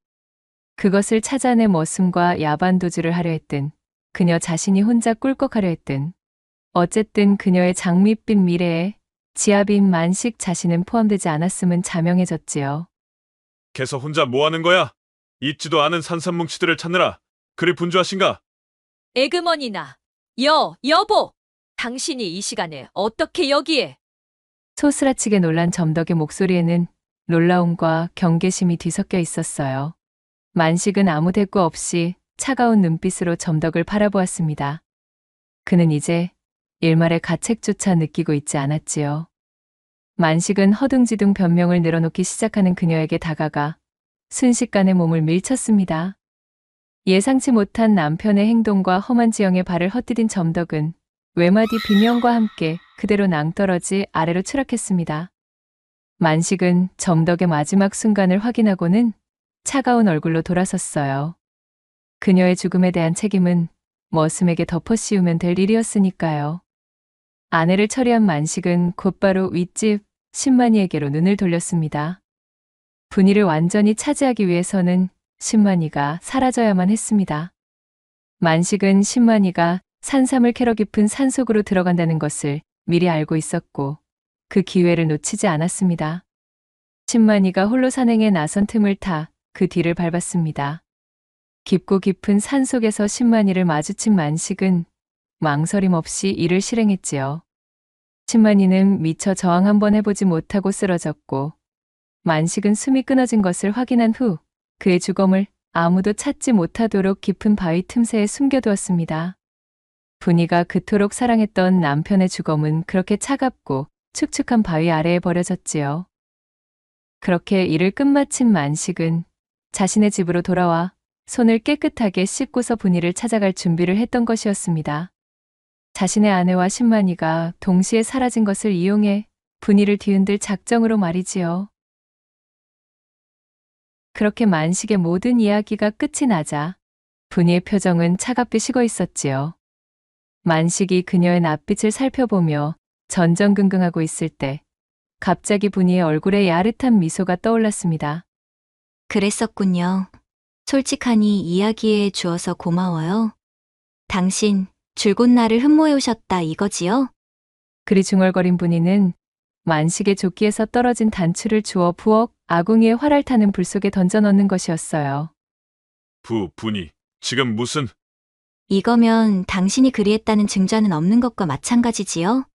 Speaker 1: 그것을 찾아내 머슴과 야반도주를 하려 했든 그녀 자신이 혼자 꿀꺽하려 했든 어쨌든 그녀의 장밋빛 미래에 지아비인 만식 자신은 포함되지 않았음은 자명해졌지요.
Speaker 2: 걔서 혼자 뭐하는 거야? 있지도 않은 산산뭉치들을 찾느라 그리 분주하신가?
Speaker 5: 에그머니나, 여보! 당신이 이 시간에 어떻게 여기에?
Speaker 1: 소스라치게 놀란 점덕의 목소리에는 놀라움과 경계심이 뒤섞여 있었어요. 만식은 아무 대꾸 없이 차가운 눈빛으로 점덕을 바라보았습니다. 그는 이제 일말의 가책조차 느끼고 있지 않았지요. 만식은 허둥지둥 변명을 늘어놓기 시작하는 그녀에게 다가가 순식간에 몸을 밀쳤습니다. 예상치 못한 남편의 행동과 험한 지형에 발을 헛디딘 점덕은 외마디 비명과 함께 그대로 낭떠러지 아래로 추락했습니다. 만식은 점덕의 마지막 순간을 확인하고는 차가운 얼굴로 돌아섰어요. 그녀의 죽음에 대한 책임은 머슴에게 덮어씌우면 될 일이었으니까요. 아내를 처리한 만식은 곧바로 윗집 신만이에게로 눈을 돌렸습니다. 분위를 완전히 차지하기 위해서는 신만이가 사라져야만 했습니다. 만식은 신만이가 산삼을 캐러 깊은 산속으로 들어간다는 것을 미리 알고 있었고 그 기회를 놓치지 않았습니다. 신만이가 홀로 산행에 나선 틈을 타 그 뒤를 밟았습니다. 깊고 깊은 산속에서 신만이를 마주친 만식은 망설임 없이 이를 실행했지요. 신만이는 미처 저항 한번 해보지 못하고 쓰러졌고 만식은 숨이 끊어진 것을 확인한 후 그의 주검을 아무도 찾지 못하도록 깊은 바위 틈새에 숨겨두었습니다. 분이가 그토록 사랑했던 남편의 주검은 그렇게 차갑고 축축한 바위 아래에 버려졌지요. 그렇게 일을 끝마친 만식은 자신의 집으로 돌아와 손을 깨끗하게 씻고서 분이를 찾아갈 준비를 했던 것이었습니다. 자신의 아내와 신만이가 동시에 사라진 것을 이용해 분이를 뒤흔들 작정으로 말이지요. 그렇게 만식의 모든 이야기가 끝이 나자 분이의 표정은 차갑게 식어 있었지요. 만식이 그녀의 낯빛을 살펴보며 전전긍긍하고 있을 때 갑자기 분이의 얼굴에 야릇한 미소가 떠올랐습니다.
Speaker 4: 그랬었군요. 솔직하니 이야기해 주어서 고마워요. 당신 줄곧 나를 흠모해 오셨다 이거지요?
Speaker 1: 그리 중얼거린 분이는 만식의 조끼에서 떨어진 단추를 주워 부엌 아궁이에 활알 타는 불 속에 던져 넣는 것이었어요.
Speaker 2: 분이 지금 무슨...
Speaker 4: 이거면 당신이 그리했다는 증거는 없는 것과 마찬가지지요?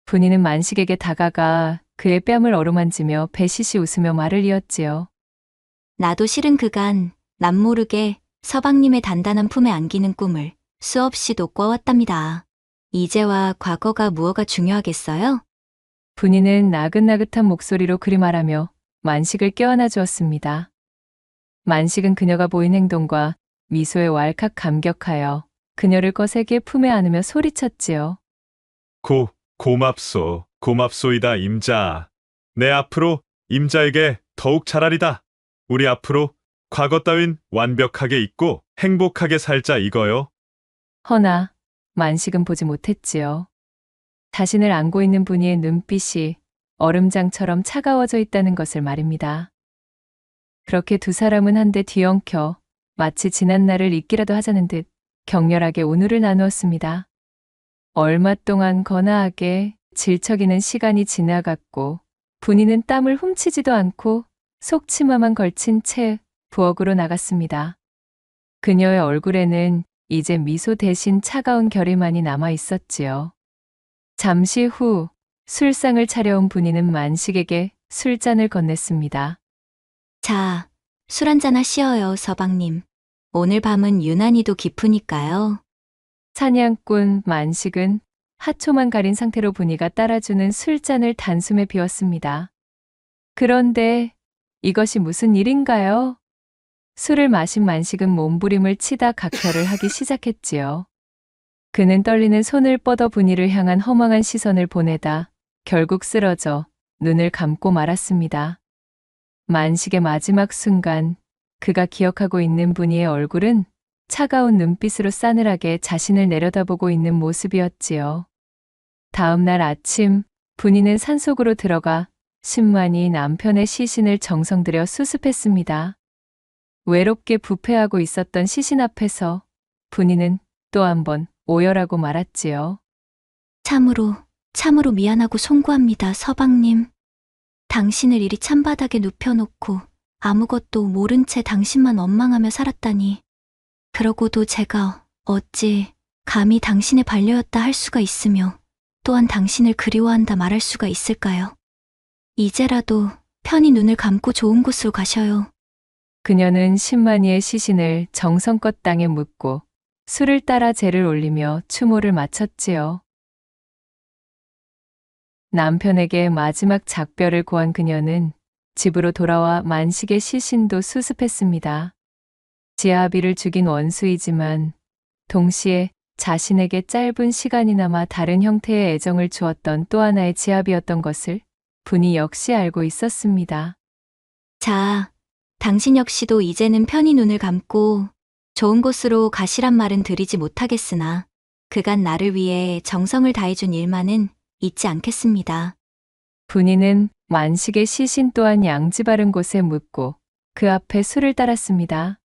Speaker 1: 분이는 만식에게 다가가 그의 뺨을 어루만지며 배시시 웃으며 말을 이었지요.
Speaker 4: 나도 실은 그간 남모르게 서방님의 단단한 품에 안기는 꿈을 수없이도 꿔왔답니다. 이제와 과거가 무엇가 중요하겠어요?
Speaker 1: 분이는 나긋나긋한 목소리로 그리 말하며 만식을 껴안아 주었습니다. 만식은 그녀가 보인 행동과 미소에 왈칵 감격하여 그녀를 거세게 품에 안으며 소리쳤지요.
Speaker 2: 고맙소이다 임자. 내 앞으로 임자에게 더욱 잘하리다. 우리 앞으로 과거 따윈 완벽하게 잊고 행복하게 살자 이거요.
Speaker 1: 허나 만식은 보지 못했지요. 자신을 안고 있는 분이의 눈빛이 얼음장처럼 차가워져 있다는 것을 말입니다. 그렇게 두 사람은 한데 뒤엉켜 마치 지난 날을 잊기라도 하자는 듯 격렬하게 오늘을 나누었습니다. 얼마 동안 거나하게 질척이는 시간이 지나갔고 분이는 땀을 훔치지도 않고 속치마만 걸친 채 부엌으로 나갔습니다. 그녀의 얼굴에는 이제 미소 대신 차가운 결의만이 남아 있었지요. 잠시 후 술상을 차려온 분이는 만식에게 술잔을 건넸습니다.
Speaker 4: 자, 술 한잔 하시어요, 서방님. 오늘 밤은 유난히도 깊으니까요.
Speaker 1: 사냥꾼 만식은 하초만 가린 상태로 분이가 따라주는 술잔을 단숨에 비웠습니다. 그런데 이것이 무슨 일인가요? 술을 마신 만식은 몸부림을 치다 각혈을 하기 시작했지요. 그는 떨리는 손을 뻗어 분이를 향한 허망한 시선을 보내다 결국 쓰러져 눈을 감고 말았습니다. 만식의 마지막 순간 그가 기억하고 있는 분이의 얼굴은 차가운 눈빛으로 싸늘하게 자신을 내려다보고 있는 모습이었지요. 다음 날 아침 분이는 산속으로 들어가 신만이 남편의 시신을 정성들여 수습했습니다. 외롭게 부패하고 있었던 시신 앞에서 분이는 또 한 번 오열하고 말았지요.
Speaker 4: 참으로 미안하고 송구합니다, 서방님. 당신을 이리 찬바닥에 눕혀놓고 아무것도 모른 채 당신만 원망하며 살았다니. 그러고도 제가 어찌 감히 당신의 반려였다 할 수가 있으며 또한 당신을 그리워한다 말할 수가 있을까요? 이제라도 편히 눈을 감고 좋은 곳으로 가셔요.
Speaker 1: 그녀는 신만이의 시신을 정성껏 땅에 묻고 술을 따라 재를 올리며 추모를 마쳤지요. 남편에게 마지막 작별을 고한 그녀는 집으로 돌아와 만식의 시신도 수습했습니다. 지아비를 죽인 원수이지만 동시에 자신에게 짧은 시간이나마 다른 형태의 애정을 주었던 또 하나의 지아비였던 것을 분이 역시 알고 있었습니다.
Speaker 4: 자, 당신 역시도 이제는 편히 눈을 감고 좋은 곳으로 가시란 말은 드리지 못하겠으나 그간 나를 위해 정성을 다해준 일만은 잊지 않겠습니다.
Speaker 1: 분이는 만식의 시신 또한 양지 바른 곳에 묻고 그 앞에 술을 따랐습니다.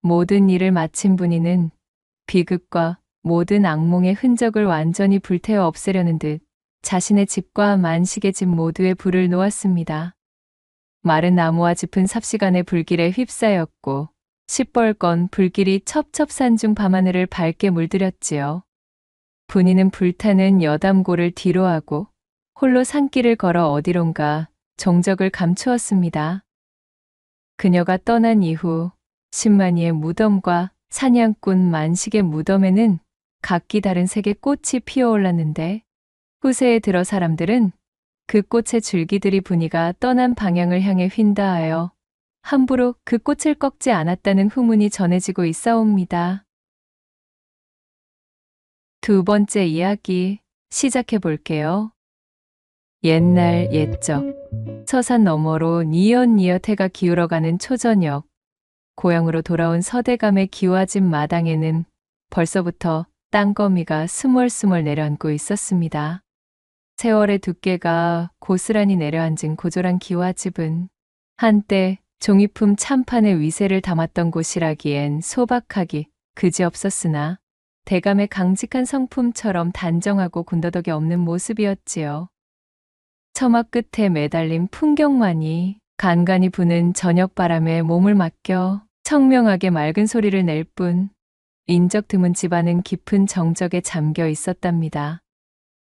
Speaker 1: 모든 일을 마친 분이는 비극과 모든 악몽의 흔적을 완전히 불태워 없애려는 듯 자신의 집과 만식의 집 모두에 불을 놓았습니다. 마른 나무와 짚은 삽시간의 불길에 휩싸였고 시뻘건 불길이 첩첩산중 밤하늘을 밝게 물들였지요. 분이는 불타는 여담고를 뒤로하고 홀로 산길을 걸어 어디론가 종적을 감추었습니다. 그녀가 떠난 이후 신만이의 무덤과 사냥꾼 만식의 무덤에는 각기 다른 색의 꽃이 피어올랐는데 후세에 들어 사람들은 그 꽃의 줄기들이 분이가 떠난 방향을 향해 휜다하여 함부로 그 꽃을 꺾지 않았다는 후문이 전해지고 있사옵니다. 두 번째 이야기 시작해 볼게요. 옛날 옛적 서산 너머로 니엇니엇 해가 기울어가는 초저녁 고향으로 돌아온 서대감의 기와집 마당에는 벌써부터 땅거미가 스멀스멀 내려앉고 있었습니다. 세월의 두께가 고스란히 내려앉은 고졸한 기와집은 한때 종이품 참판의 위세를 담았던 곳이라기엔 소박하기 그지없었으나 대감의 강직한 성품처럼 단정하고 군더더기 없는 모습이었지요. 처마 끝에 매달린 풍경만이 간간히 부는 저녁바람에 몸을 맡겨 청명하게 맑은 소리를 낼 뿐 인적 드문 집안은 깊은 정적에 잠겨 있었답니다.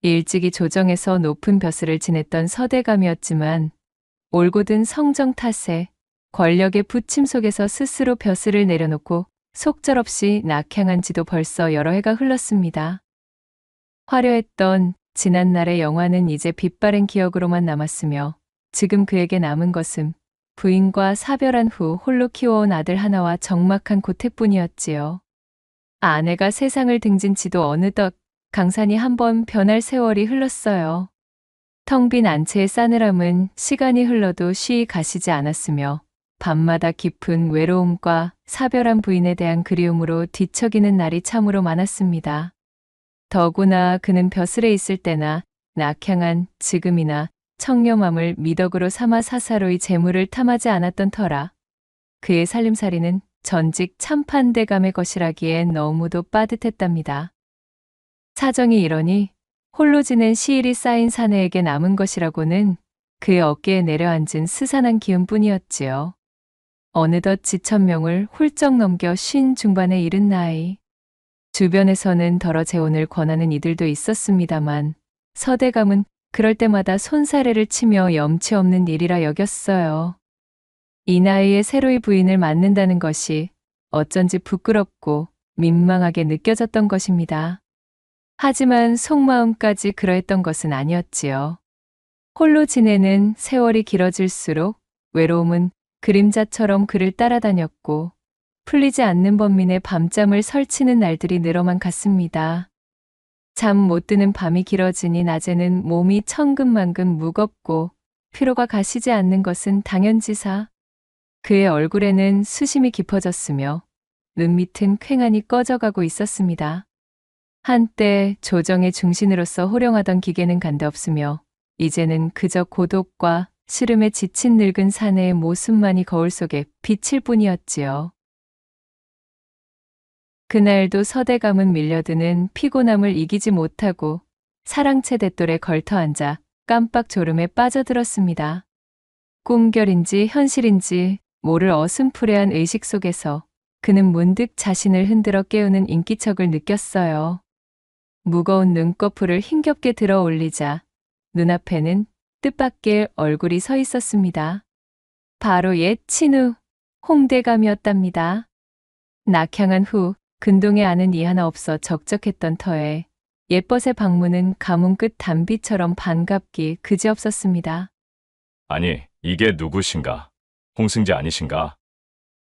Speaker 1: 일찍이 조정에서 높은 벼슬을 지냈던 서대감이었지만 올곧은 성정 탓에 권력의 부침 속에서 스스로 벼슬을 내려놓고 속절없이 낙향한 지도 벌써 여러 해가 흘렀습니다. 화려했던 지난날의 영화는 이제 빛바랜 기억으로만 남았으며 지금 그에게 남은 것은 부인과 사별한 후 홀로 키워온 아들 하나와 적막한 고택뿐이었지요. 아내가 세상을 등진 지도 어느덧 강산이 한번 변할 세월이 흘렀어요. 텅 빈 안채의 싸늘함은 시간이 흘러도 쉬이 가시지 않았으며 밤마다 깊은 외로움과 사별한 부인에 대한 그리움으로 뒤척이는 날이 참으로 많았습니다. 더구나 그는 벼슬에 있을 때나 낙향한 지금이나 청렴함을 미덕으로 삼아 사사로이 재물을 탐하지 않았던 터라 그의 살림살이는 전직 참판대감의 것이라기엔 너무도 빠듯했답니다. 사정이 이러니 홀로 지낸 시일이 쌓인 사내에게 남은 것이라고는 그의 어깨에 내려앉은 스산한 기운뿐이었지요. 어느덧 지천명을 훌쩍 넘겨 50 중반에 이른 나이. 주변에서는 덜어 재혼을 권하는 이들도 있었습니다만 서대감은 그럴 때마다 손사래를 치며 염치 없는 일이라 여겼어요. 이 나이에 새로이 부인을 맞는다는 것이 어쩐지 부끄럽고 민망하게 느껴졌던 것입니다. 하지만 속마음까지 그러했던 것은 아니었지요. 홀로 지내는 세월이 길어질수록 외로움은 그림자처럼 그를 따라다녔고 풀리지 않는 번민의 밤잠을 설치는 날들이 늘어만 갔습니다. 잠 못 드는 밤이 길어지니 낮에는 몸이 천근만근 무겁고 피로가 가시지 않는 것은 당연지사. 그의 얼굴에는 수심이 깊어졌으며 눈밑은 퀭하니 꺼져가고 있었습니다. 한때 조정의 중신으로서 호령하던 기계는 간데없으며 이제는 그저 고독과 시름에 지친 늙은 사내의 모습만이 거울 속에 비칠 뿐이었지요. 그날도 서대감은 밀려드는 피곤함을 이기지 못하고 사랑채 돛돌에 걸터앉아 깜빡 졸음에 빠져들었습니다. 꿈결인지 현실인지 모를 어슴푸레한 의식 속에서 그는 문득 자신을 흔들어 깨우는 인기척을 느꼈어요. 무거운 눈꺼풀을 힘겹게 들어 올리자 눈앞에는 뜻밖의 얼굴이 서 있었습니다. 바로 옛 친우 홍대감이었답니다. 낙향한 후 근동에 아는 이 하나 없어 적적했던 터에 옛벗의 방문은 가문 끝 단비처럼 반갑기 그지없었습니다.
Speaker 7: 아니, 이게 누구신가? 홍승지 아니신가?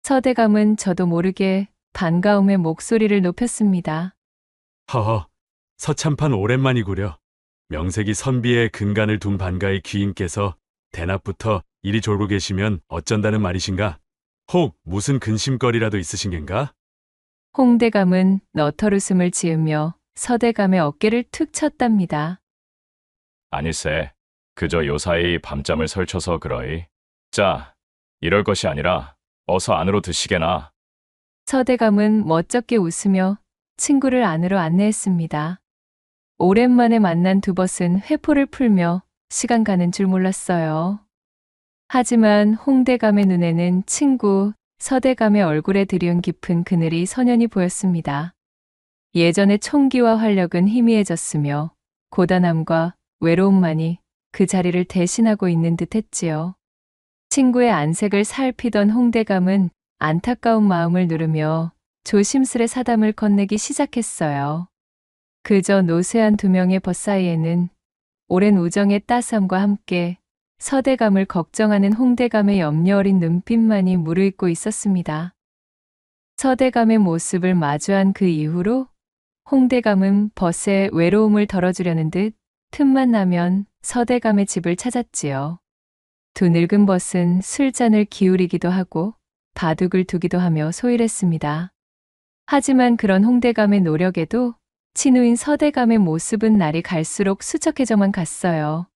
Speaker 1: 서대감은 저도 모르게 반가움에 목소리를 높였습니다.
Speaker 6: 허허, 서참판 오랜만이구려. 명색이 선비의 근간을 둔 반가의 귀인께서 대낮부터 이리 졸고 계시면 어쩐다는 말이신가? 혹 무슨 근심거리라도 있으신 겐가?
Speaker 1: 홍대감은 너털웃음을 지으며 서대감의 어깨를 툭 쳤답니다.
Speaker 7: 아니세. 그저 요사이 밤잠을 설쳐서 그러이. 자, 이럴 것이 아니라 어서 안으로 드시게나.
Speaker 1: 서대감은 멋쩍게 웃으며 친구를 안으로 안내했습니다. 오랜만에 만난 두 벗은 회포를 풀며 시간 가는 줄 몰랐어요. 하지만 홍대감의 눈에는 친구 서대감의 얼굴에 들이운 깊은 그늘이 선연히 보였습니다. 예전의 총기와 활력은 희미해졌으며 고단함과 외로움만이 그 자리를 대신하고 있는 듯 했지요. 친구의 안색을 살피던 홍대감은 안타까운 마음을 누르며 조심스레 사담을 건네기 시작했어요. 그저 노쇠한 두 명의 벗 사이에는 오랜 우정의 따스함과 함께 서대감을 걱정하는 홍대감의 염려 어린 눈빛만이 무르익고 있었습니다. 서대감의 모습을 마주한 그 이후로 홍대감은 벗의 외로움을 덜어주려는 듯 틈만 나면 서대감의 집을 찾았지요. 두 늙은 벗은 술잔을 기울이기도 하고 바둑을 두기도 하며 소일했습니다. 하지만 그런 홍대감의 노력에도 친우인 서대감의 모습은 날이 갈수록 수척해져만 갔어요.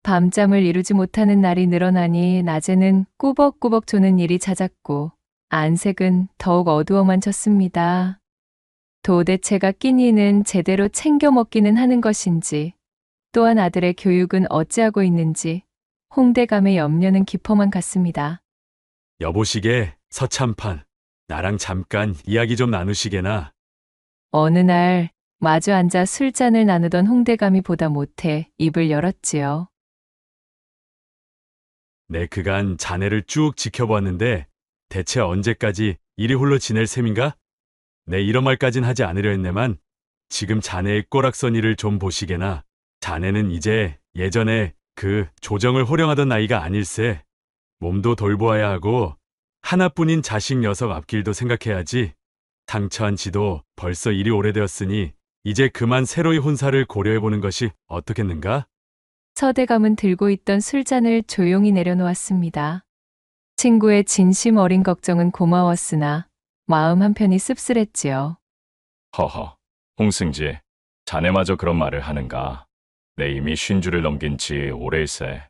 Speaker 1: 밤잠을 이루지 못하는 날이 늘어나니 낮에는 꾸벅꾸벅 조는 일이 잦았고 안색은 더욱 어두워만 졌습니다. 도대체가 끼니는 제대로 챙겨 먹기는 하는 것인지 또한 아들의 교육은 어찌하고 있는지 홍대감의 염려는 깊어만 갔습니다.
Speaker 6: 여보시게, 서참판. 나랑 잠깐 이야기 좀 나누시게나.
Speaker 1: 어느 날 마주 앉아 술잔을 나누던 홍대감이 보다 못해 입을 열었지요.
Speaker 6: 내 그간 자네를 쭉 지켜보았는데 대체 언제까지 이리 홀로 지낼 셈인가? 내 이런 말까진 하지 않으려 했네만 지금 자네의 꼬락서니를 좀 보시게나. 자네는 이제 예전에 그 조정을 호령하던 나이가 아닐세. 몸도 돌보아야 하고 하나뿐인 자식 녀석 앞길도 생각해야지. 상처한 지도 벌써 이리 오래되었으니 이제 그만 새로이 혼사를 고려해보는 것이 어떻겠는가?
Speaker 1: 서대감은 들고 있던 술잔을 조용히 내려놓았습니다. 친구의 진심 어린 걱정은 고마웠으나 마음 한편이 씁쓸했지요.
Speaker 7: 허허, 홍승지. 자네마저 그런 말을 하는가? 내 이미 50를 넘긴 지 오래일세.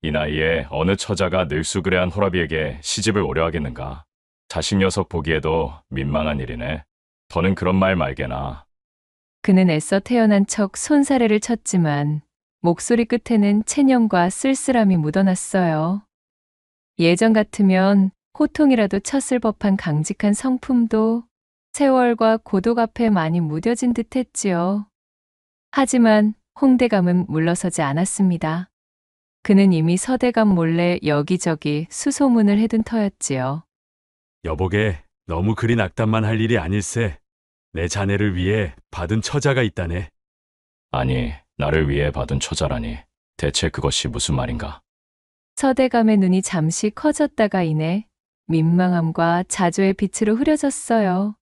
Speaker 7: 이 나이에 어느 처자가 늙수그레한 호라비에게 시집을 오려 하겠는가? 자식 녀석 보기에도 민망한 일이네. 더는 그런 말 말게나.
Speaker 1: 그는 애써 태어난 척 손사래를 쳤지만 목소리 끝에는 체념과 쓸쓸함이 묻어났어요. 예전 같으면 호통이라도 쳤을 법한 강직한 성품도 세월과 고독 앞에 많이 무뎌진 듯 했지요. 하지만 홍대감은 물러서지 않았습니다. 그는 이미 서대감 몰래 여기저기 수소문을 해둔 터였지요.
Speaker 6: 여보게, 너무 그리 낙담만 할 일이 아닐세. 내 자네를 위해 받은 처자가 있다네.
Speaker 7: 아니, 나를 위해 받은 처자라니. 대체 그것이 무슨 말인가?
Speaker 1: 서대감의 눈이 잠시 커졌다가 이내 민망함과 자조의 빛으로 흐려졌어요.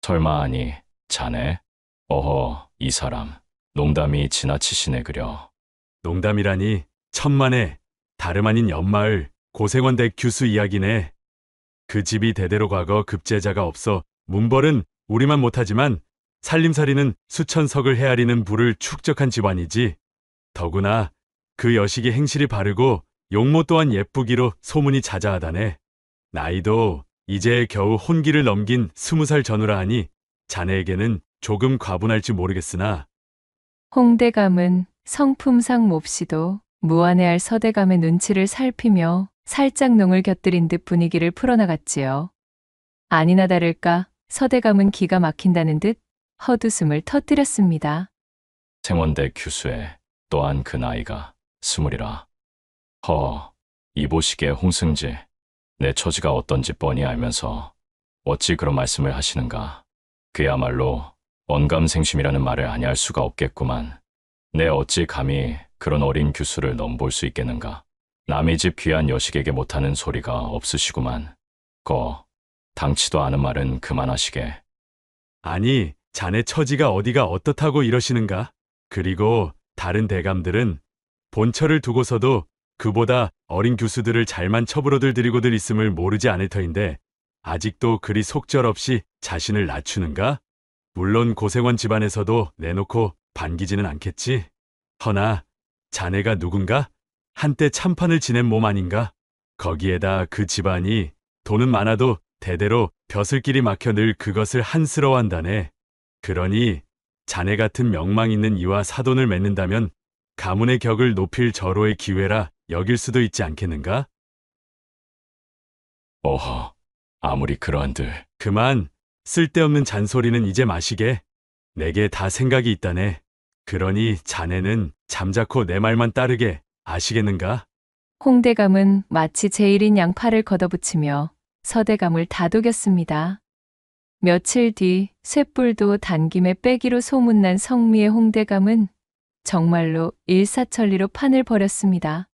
Speaker 7: 설마 아니, 자네? 어허, 이 사람. 농담이 지나치시네 그려.
Speaker 6: 농담이라니 천만에 다름 아닌 옆마을 고생원대 규수 이야기네. 그 집이 대대로 과거 급제자가 없어 문벌은 우리만 못하지만 살림살이는 수천 석을 헤아리는 부를 축적한 집안이지. 더구나 그 여식이 행실이 바르고 용모 또한 예쁘기로 소문이 자자하다네. 나이도 이제 겨우 혼기를 넘긴 20살 전후라 하니 자네에게는 조금 과분할지 모르겠으나.
Speaker 1: 홍대감은 성품상 몹시도 무안해할 서대감의 눈치를 살피며 살짝 농을 곁들인 듯 분위기를 풀어나갔지요. 아니나 다를까 서대감은 기가 막힌다는 듯 헛웃음을 터뜨렸습니다.
Speaker 7: 생원대 규수에 또한 그 나이가 20이라. 허, 이보시게 홍승지. 내 처지가 어떤지 뻔히 알면서 어찌 그런 말씀을 하시는가. 그야말로 언감생심이라는 말을 아니할 수가 없겠구만. 내 어찌 감히 그런 어린 규수를 넘볼 수 있겠는가. 남의 집 귀한 여식에게 못하는 소리가 없으시구만. 당치도 않은 말은 그만하시게.
Speaker 6: 아니, 자네 처지가 어디가 어떻다고 이러시는가? 그리고 다른 대감들은 본처를 두고서도 그보다 어린 교수들을 잘만 첩으로들 들이고들 있음을 모르지 않을 터인데 아직도 그리 속절없이 자신을 낮추는가? 물론 고생원 집안에서도 내놓고 반기지는 않겠지. 허나 자네가 누군가? 한때 참판을 지낸 몸 아닌가? 거기에다 그 집안이 돈은 많아도 대대로 벼슬길이 막혀 늘 그것을 한스러워한다네. 그러니 자네 같은 명망 있는 이와 사돈을 맺는다면 가문의 격을 높일 절호의 기회라 여길 수도 있지 않겠는가?
Speaker 7: 어허, 아무리 그러한들.
Speaker 6: 그만, 쓸데없는 잔소리는 이제 마시게. 내게 다 생각이 있다네. 그러니 자네는 잠자코 내 말만 따르게 아시겠는가?
Speaker 1: 홍대감은 마치 제일인 양 팔을 걷어붙이며 서대감을 다독였습니다. 며칠 뒤 쇳불도 단김에 빼기로 소문난 성미의 홍대감은 정말로 일사천리로 판을 벌였습니다.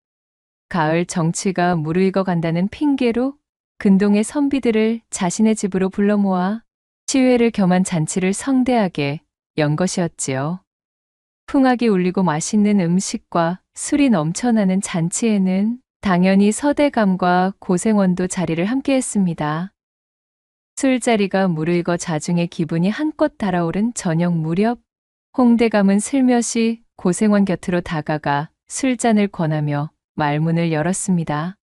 Speaker 1: 가을 정취가 무르익어 간다는 핑계로 근동의 선비들을 자신의 집으로 불러 모아 시회를 겸한 잔치를 성대하게 연 것이었지요. 풍악이 울리고 맛있는 음식과 술이 넘쳐나는 잔치에는 당연히 서대감과 고생원도 자리를 함께했습니다. 술자리가 무르익어 자중의 기분이 한껏 달아오른 저녁 무렵 홍대감은 슬며시 고생원 곁으로 다가가 술잔을 권하며 말문을 열었습니다.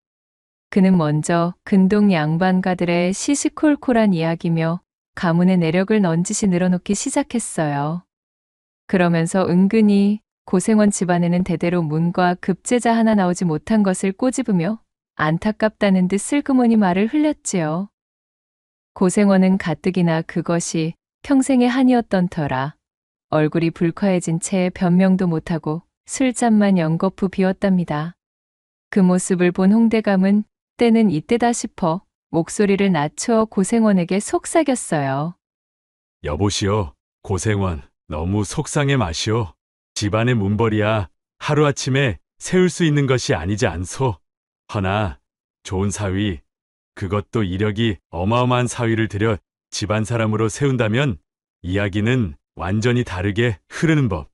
Speaker 1: 그는 먼저 근동 양반가들의 시시콜콜한 이야기며 가문의 내력을 넌지시 늘어놓기 시작했어요. 그러면서 은근히 고생원 집안에는 대대로 문과 급제자 하나 나오지 못한 것을 꼬집으며 안타깝다는 듯 슬그머니 말을 흘렸지요. 고생원은 가뜩이나 그것이 평생의 한이었던 터라 얼굴이 불쾌해진 채 변명도 못하고 술잔만 연거푸 비웠답니다. 그 모습을 본 홍대감은 때는 이때다 싶어 목소리를 낮추어 고생원에게 속삭였어요.
Speaker 6: 여보시오, 고생원, 너무 속상해 마시오. 집안의 문벌이야 하루아침에 세울 수 있는 것이 아니지 않소. 허나 좋은 사위, 그것도 이력이 어마어마한 사위를 들여 집안 사람으로 세운다면 이야기는 완전히 다르게 흐르는 법.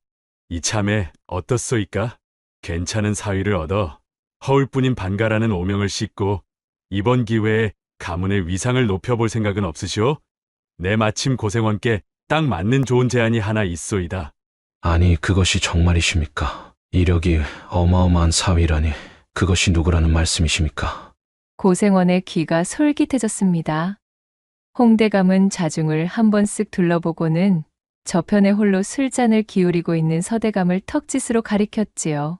Speaker 6: 이참에 어떻소이까? 괜찮은 사위를 얻어 허울뿐인 반가라는 오명을 싣고 이번 기회에 가문의 위상을 높여볼 생각은 없으시오? 내 마침 고생원께 딱 맞는 좋은 제안이 하나 있소이다.
Speaker 8: 아니, 그것이 정말이십니까? 이력이 어마어마한 사위라니 그것이 누구라는 말씀이십니까?
Speaker 1: 고생원의 귀가 솔깃해졌습니다. 홍대감은 자중을 한번 쓱 둘러보고는 저편에 홀로 술잔을 기울이고 있는 서대감을 턱짓으로 가리켰지요.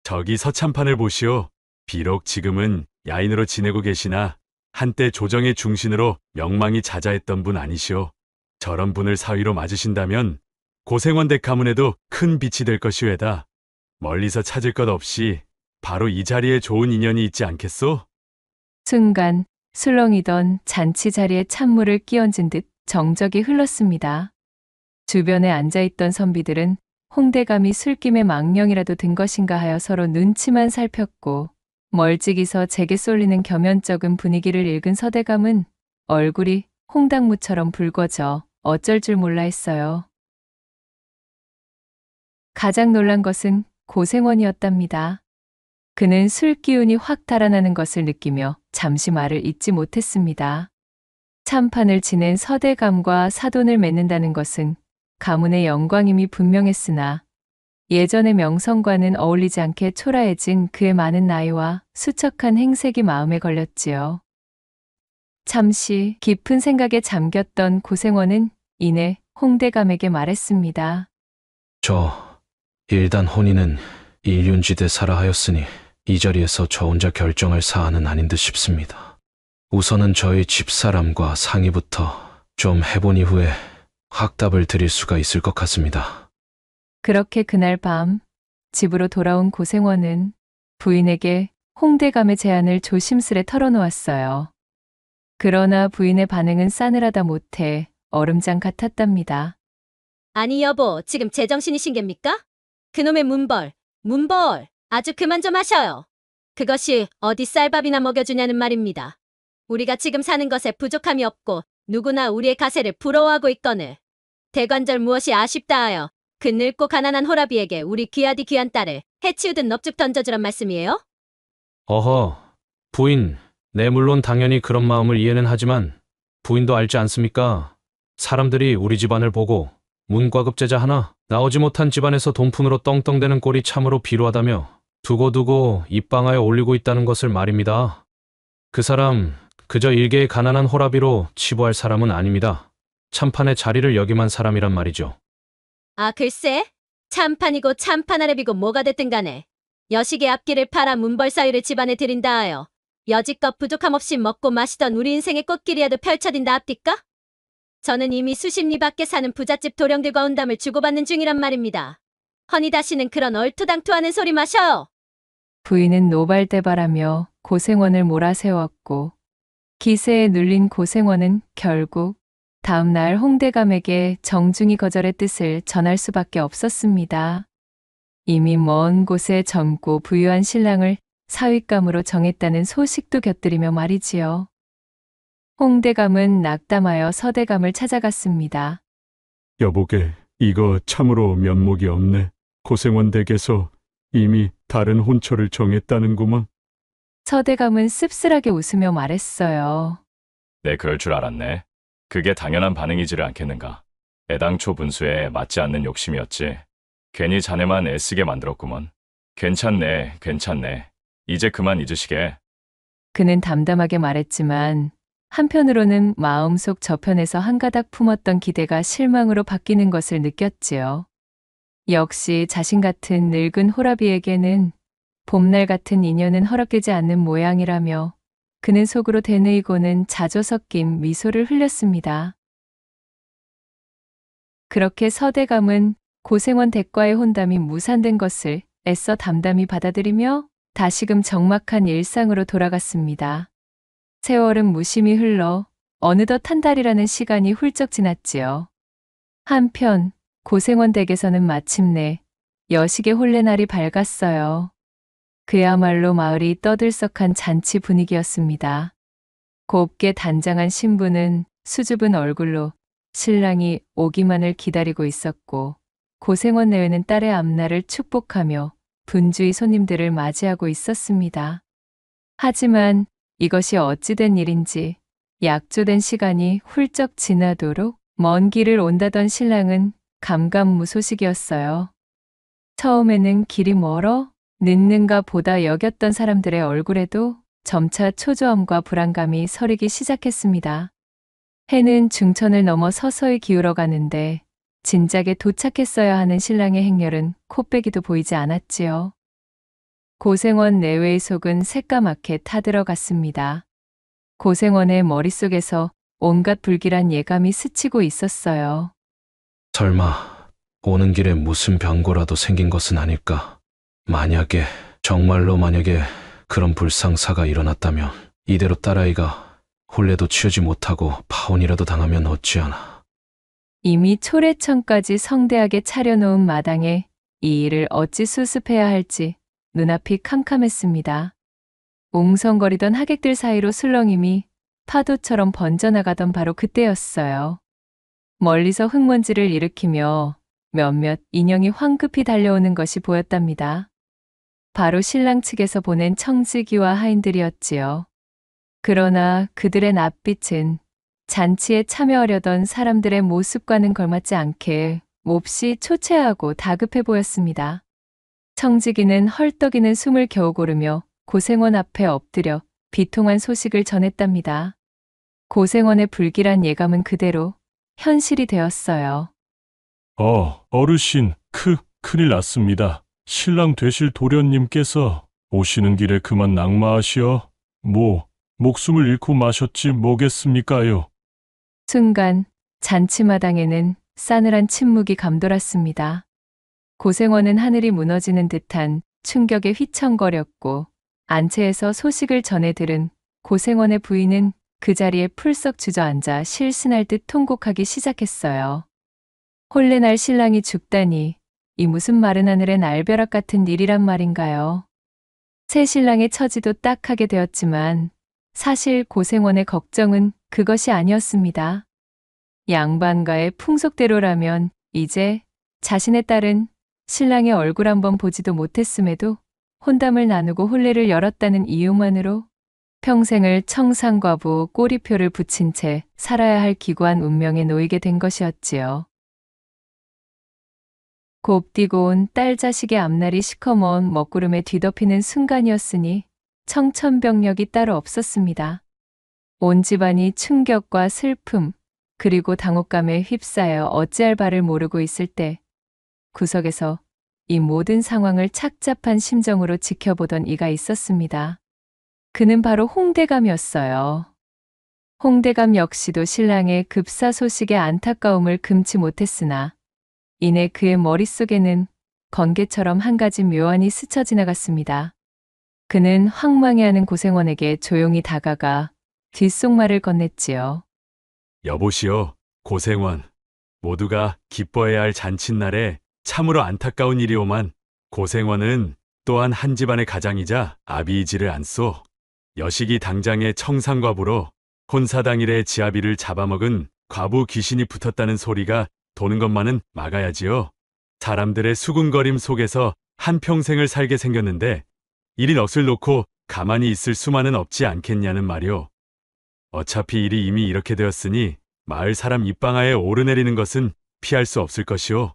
Speaker 6: 저기 서참판을 보시오. 비록 지금은 야인으로 지내고 계시나 한때 조정의 중신으로 명망이 자자했던 분 아니시오. 저런 분을 사위로 맞으신다면 고생원 댁 가문에도 큰 빛이 될 것이외다. 멀리서 찾을 것 없이 바로 이 자리에 좋은 인연이 있지 않겠소?
Speaker 1: 순간 술렁이던 잔치 자리에 찬물을 끼얹은 듯 정적이 흘렀습니다. 주변에 앉아있던 선비들은 홍대감이 술김에 망령이라도 든 것인가 하여 서로 눈치만 살폈고 멀찍이서 제게 쏠리는 겸연쩍은 분위기를 읽은 서대감은 얼굴이 홍당무처럼 붉어져 어쩔 줄 몰라 했어요. 가장 놀란 것은 고생원이었답니다. 그는 술 기운이 확 달아나는 것을 느끼며 잠시 말을 잇지 못했습니다. 참판을 지낸 서대감과 사돈을 맺는다는 것은 가문의 영광임이 분명했으나 예전의 명성과는 어울리지 않게 초라해진 그의 많은 나이와 수척한 행색이 마음에 걸렸지요. 잠시 깊은 생각에 잠겼던 고생원은 이내 홍대감에게 말했습니다.
Speaker 8: 저 일단 혼인은 일륜지대 사라 하였으니 이 자리에서 저 혼자 결정할 사안은 아닌 듯 싶습니다. 우선은 저희 집사람과 상의부터 좀 해본 이후에 확답을 드릴 수가 있을 것 같습니다.
Speaker 1: 그렇게 그날 밤 집으로 돌아온 고생원은 부인에게 홍대감의 제안을 조심스레 털어놓았어요. 그러나 부인의 반응은 싸늘하다 못해 얼음장 같았답니다.
Speaker 9: 아니 여보, 지금 제정신이신 geb니까? 그놈의 문벌, 아주 그만 좀 하셔요. 그것이 어디 쌀밥이나 먹여주냐는 말입니다. 우리가 지금 사는 것에 부족함이 없고 누구나 우리의 가세를 부러워하고 있거늘 대관절 무엇이 아쉽다 하여 그 늙고 가난한 호라비에게 우리 귀하디 귀한 딸을 해치우듯 넙죽 던져주란 말씀이에요?
Speaker 8: 어허, 부인, 네 물론 당연히 그런 마음을 이해는 하지만 부인도 알지 않습니까? 사람들이 우리 집안을 보고 문과급제자 하나 나오지 못한 집안에서 돈푼으로 떵떵대는 꼴이 참으로 비루하다며 두고두고 입방하여 올리고 있다는 것을 말입니다. 그 사람 그저 일개의 가난한 호라비로 치부할 사람은 아닙니다. 참판의 자리를 역임한 사람이란 말이죠.
Speaker 9: 아 글쎄, 참판이고 참판 아래비고 뭐가 됐든 간에 여식의 앞길을 팔아 문벌 사유를 집안에 들인다 하여 여지껏 부족함 없이 먹고 마시던 우리 인생의 꽃길이라도 펼쳐진다 합디까? 저는 이미 수십 리 밖에 사는 부잣집 도령들과 혼담을 주고받는 중이란 말입니다. 허니 다시는 그런 얼토당토하는 소리 마셔요.
Speaker 1: 부인은 노발대발하며 고생원을 몰아세웠고 기세에 눌린 고생원은 결국 다음 날 홍대감에게 정중히 거절의 뜻을 전할 수밖에 없었습니다. 이미 먼 곳에 젊고 부유한 신랑을 사윗감으로 정했다는 소식도 곁들이며 말이지요. 홍대감은 낙담하여 서대감을 찾아갔습니다.
Speaker 6: 여보게, 이거 참으로 면목이 없네. 고생원 댁에서 이미 다른 혼처를 정했다는구먼.
Speaker 1: 서대감은 씁쓸하게 웃으며 말했어요.
Speaker 7: 내 그럴 줄 알았네. 그게 당연한 반응이지를 않겠는가. 애당초 분수에 맞지 않는 욕심이었지. 괜히 자네만 애쓰게 만들었구먼. 괜찮네. 이제 그만 잊으시게.
Speaker 1: 그는 담담하게 말했지만 한편으로는 마음속 저편에서 한가닥 품었던 기대가 실망으로 바뀌는 것을 느꼈지요. 역시 자신 같은 늙은 호라비에게는 봄날 같은 인연은 허락되지 않는 모양이라며 그는 속으로 되뇌이고는 자조 섞인 미소를 흘렸습니다. 그렇게 서대감은 고생원 댁과의 혼담이 무산된 것을 애써 담담히 받아들이며 다시금 적막한 일상으로 돌아갔습니다. 세월은 무심히 흘러 어느덧 한 달이라는 시간이 훌쩍 지났지요. 한편 고생원 댁에서는 마침내 여식의 혼례날이 밝았어요. 그야말로 마을이 떠들썩한 잔치 분위기였습니다. 곱게 단장한 신부는 수줍은 얼굴로 신랑이 오기만을 기다리고 있었고 고생원 내외는 딸의 앞날을 축복하며 분주히 손님들을 맞이하고 있었습니다. 하지만 이것이 어찌된 일인지 약조된 시간이 훌쩍 지나도록 먼 길을 온다던 신랑은 감감무소식이었어요. 처음에는 길이 멀어 늦는가 보다 여겼던 사람들의 얼굴에도 점차 초조함과 불안감이 서리기 시작했습니다. 해는 중천을 넘어 서서히 기울어 가는데 진작에 도착했어야 하는 신랑의 행렬은 코빼기도 보이지 않았지요. 고생원 내외의 속은 새까맣게 타들어갔습니다. 고생원의 머릿속에서 온갖 불길한 예감이 스치고 있었어요.
Speaker 8: 설마 오는 길에 무슨 변고라도 생긴 것은 아닐까? 정말로 만약에 그런 불상사가 일어났다면 이대로 딸아이가 혼례도 치우지 못하고 파혼이라도 당하면 어찌하나.
Speaker 1: 이미 초래천까지 성대하게 차려놓은 마당에 이 일을 어찌 수습해야 할지 눈앞이 캄캄했습니다. 웅성거리던 하객들 사이로 술렁임이 파도처럼 번져나가던 바로 그때였어요. 멀리서 흙먼지를 일으키며 몇몇 인형이 황급히 달려오는 것이 보였답니다. 바로 신랑 측에서 보낸 청지기와 하인들이었지요. 그러나 그들의 낯빛은 잔치에 참여하려던 사람들의 모습과는 걸맞지 않게 몹시 초췌하고 다급해 보였습니다. 청지기는 헐떡이는 숨을 겨우 고르며 고생원 앞에 엎드려 비통한 소식을 전했답니다. 고생원의 불길한 예감은 그대로 현실이 되었어요.
Speaker 10: 어르신, 큰일 났습니다. 신랑 되실 도련님께서 오시는 길에 그만 낙마하시어 목숨을 잃고 마셨지 뭐겠습니까요.
Speaker 1: 순간 잔치마당에는 싸늘한 침묵이 감돌았습니다. 고생원은 하늘이 무너지는 듯한 충격에 휘청거렸고 안채에서 소식을 전해 들은 고생원의 부인은 그 자리에 풀썩 주저앉아 실신할 듯 통곡하기 시작했어요. 홀레날 신랑이 죽다니 이 무슨 마른 하늘의 날벼락 같은 일이란 말인가요? 새 신랑의 처지도 딱하게 되었지만 사실 고생원의 걱정은 그것이 아니었습니다. 양반가의 풍속대로라면 이제 자신의 딸은 신랑의 얼굴 한번 보지도 못했음에도 혼담을 나누고 혼례를 열었다는 이유만으로 평생을 청산과부 꼬리표를 붙인 채 살아야 할 기구한 운명에 놓이게 된 것이었지요. 곱디고 온 딸 자식의 앞날이 시커먼 먹구름에 뒤덮이는 순간이었으니 청천벽력이 따로 없었습니다. 온 집안이 충격과 슬픔, 그리고 당혹감에 휩싸여 어찌할 바를 모르고 있을 때 구석에서 이 모든 상황을 착잡한 심정으로 지켜보던 이가 있었습니다. 그는 바로 홍대감이었어요. 홍대감 역시도 신랑의 급사 소식에 안타까움을 금치 못했으나 이내 그의 머릿속에는 번개처럼 한 가지 묘안이 스쳐 지나갔습니다. 그는 황망해하는 고생원에게 조용히 다가가 뒷속말을 건넸지요.
Speaker 6: 여보시오, 고생원. 모두가 기뻐해야 할 잔칫날에 참으로 안타까운 일이오만 고생원은 또한 한 집안의 가장이자 아비이지를 않소. 여식이 당장의 청산과부로 혼사당일에 지아비를 잡아먹은 과부 귀신이 붙었다는 소리가 도는 것만은 막아야지요. 사람들의 수군거림 속에서 한평생을 살게 생겼는데 일이 넋을 놓고 가만히 있을 수만은 없지 않겠냐는 말이오. 어차피 일이 이미 이렇게 되었으니 마을 사람 입방아에 오르내리는 것은 피할 수 없을 것이오.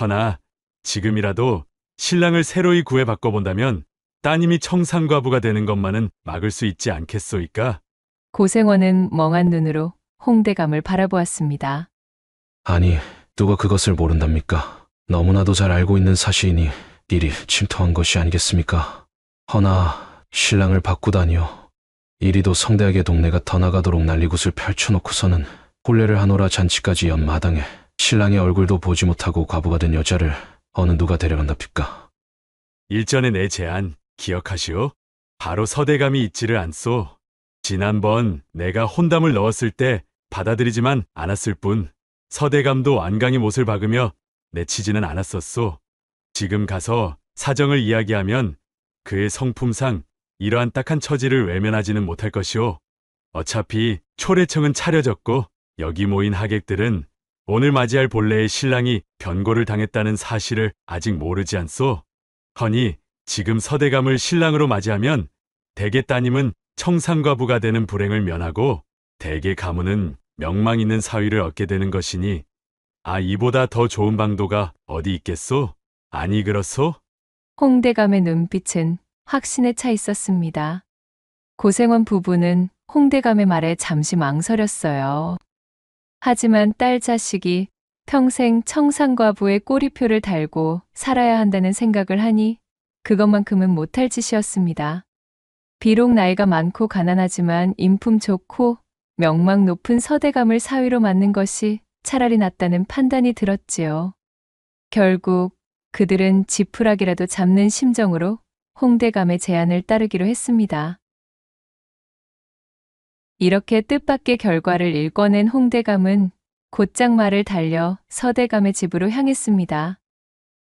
Speaker 6: 허나 지금이라도 신랑을 새로이 구해 바꿔본다면 따님이 청산과부가 되는 것만은 막을 수 있지 않겠소이까?
Speaker 1: 고생원은 멍한 눈으로 홍대감을 바라보았습니다.
Speaker 8: 아니, 누가 그것을 모른답니까? 너무나도 잘 알고 있는 사실이니 일이 침통한 것이 아니겠습니까? 허나 신랑을 바꾸다니요. 이리도 성대하게 동네가 더 나가도록 난리굿을 펼쳐놓고서는 혼례를 하노라 잔치까지 연 마당에 신랑의 얼굴도 보지 못하고 과부가 된 여자를 어느 누가 데려간답니까?
Speaker 6: 일전에 내 제안 기억하시오? 바로 서대감이 있지를 않소. 지난번 내가 혼담을 넣었을 때 받아들이지만 않았을 뿐 서대감도 안강이 못을 박으며 내치지는 않았었소. 지금 가서 사정을 이야기하면 그의 성품상 이러한 딱한 처지를 외면하지는 못할 것이오. 어차피 초래청은 차려졌고 여기 모인 하객들은 오늘 맞이할 본래의 신랑이 변고를 당했다는 사실을 아직 모르지 않소. 허니 지금 서대감을 신랑으로 맞이하면 대개 따님은 청산과부가 되는 불행을 면하고 대개 가문은 명망 있는 사위를 얻게 되는 것이니 이보다 더 좋은 방도가 어디 있겠소? 아니 그렇소?
Speaker 1: 홍대감의 눈빛은 확신에 차 있었습니다. 고생원 부부는 홍대감의 말에 잠시 망설였어요. 하지만 딸 자식이 평생 청산과부의 꼬리표를 달고 살아야 한다는 생각을 하니 그것만큼은 못할 짓이었습니다. 비록 나이가 많고 가난하지만 인품 좋고 명망 높은 서대감을 사위로 맡는 것이 차라리 낫다는 판단이 들었지요. 결국 그들은 지푸라기라도 잡는 심정으로 홍대감의 제안을 따르기로 했습니다. 이렇게 뜻밖의 결과를 일궈낸 홍대감은 곧장 말을 달려 서대감의 집으로 향했습니다.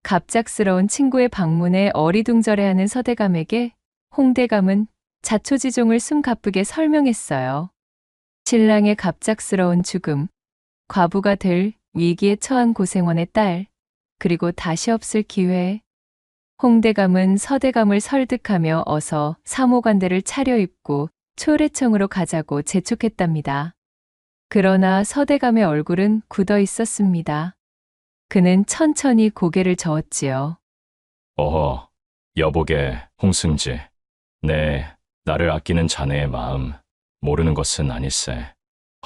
Speaker 1: 갑작스러운 친구의 방문에 어리둥절해하는 서대감에게 홍대감은 자초지종을 숨가쁘게 설명했어요. 신랑의 갑작스러운 죽음, 과부가 될 위기에 처한 고생원의 딸, 그리고 다시 없을 기회. 홍대감은 서대감을 설득하며 어서 사모관대를 차려입고 초래청으로 가자고 재촉했답니다. 그러나 서대감의 얼굴은 굳어 있었습니다. 그는 천천히 고개를 저었지요.
Speaker 7: 어허, 여보게 홍승지. 네, 나를 아끼는 자네의 마음 모르는 것은 아닐세.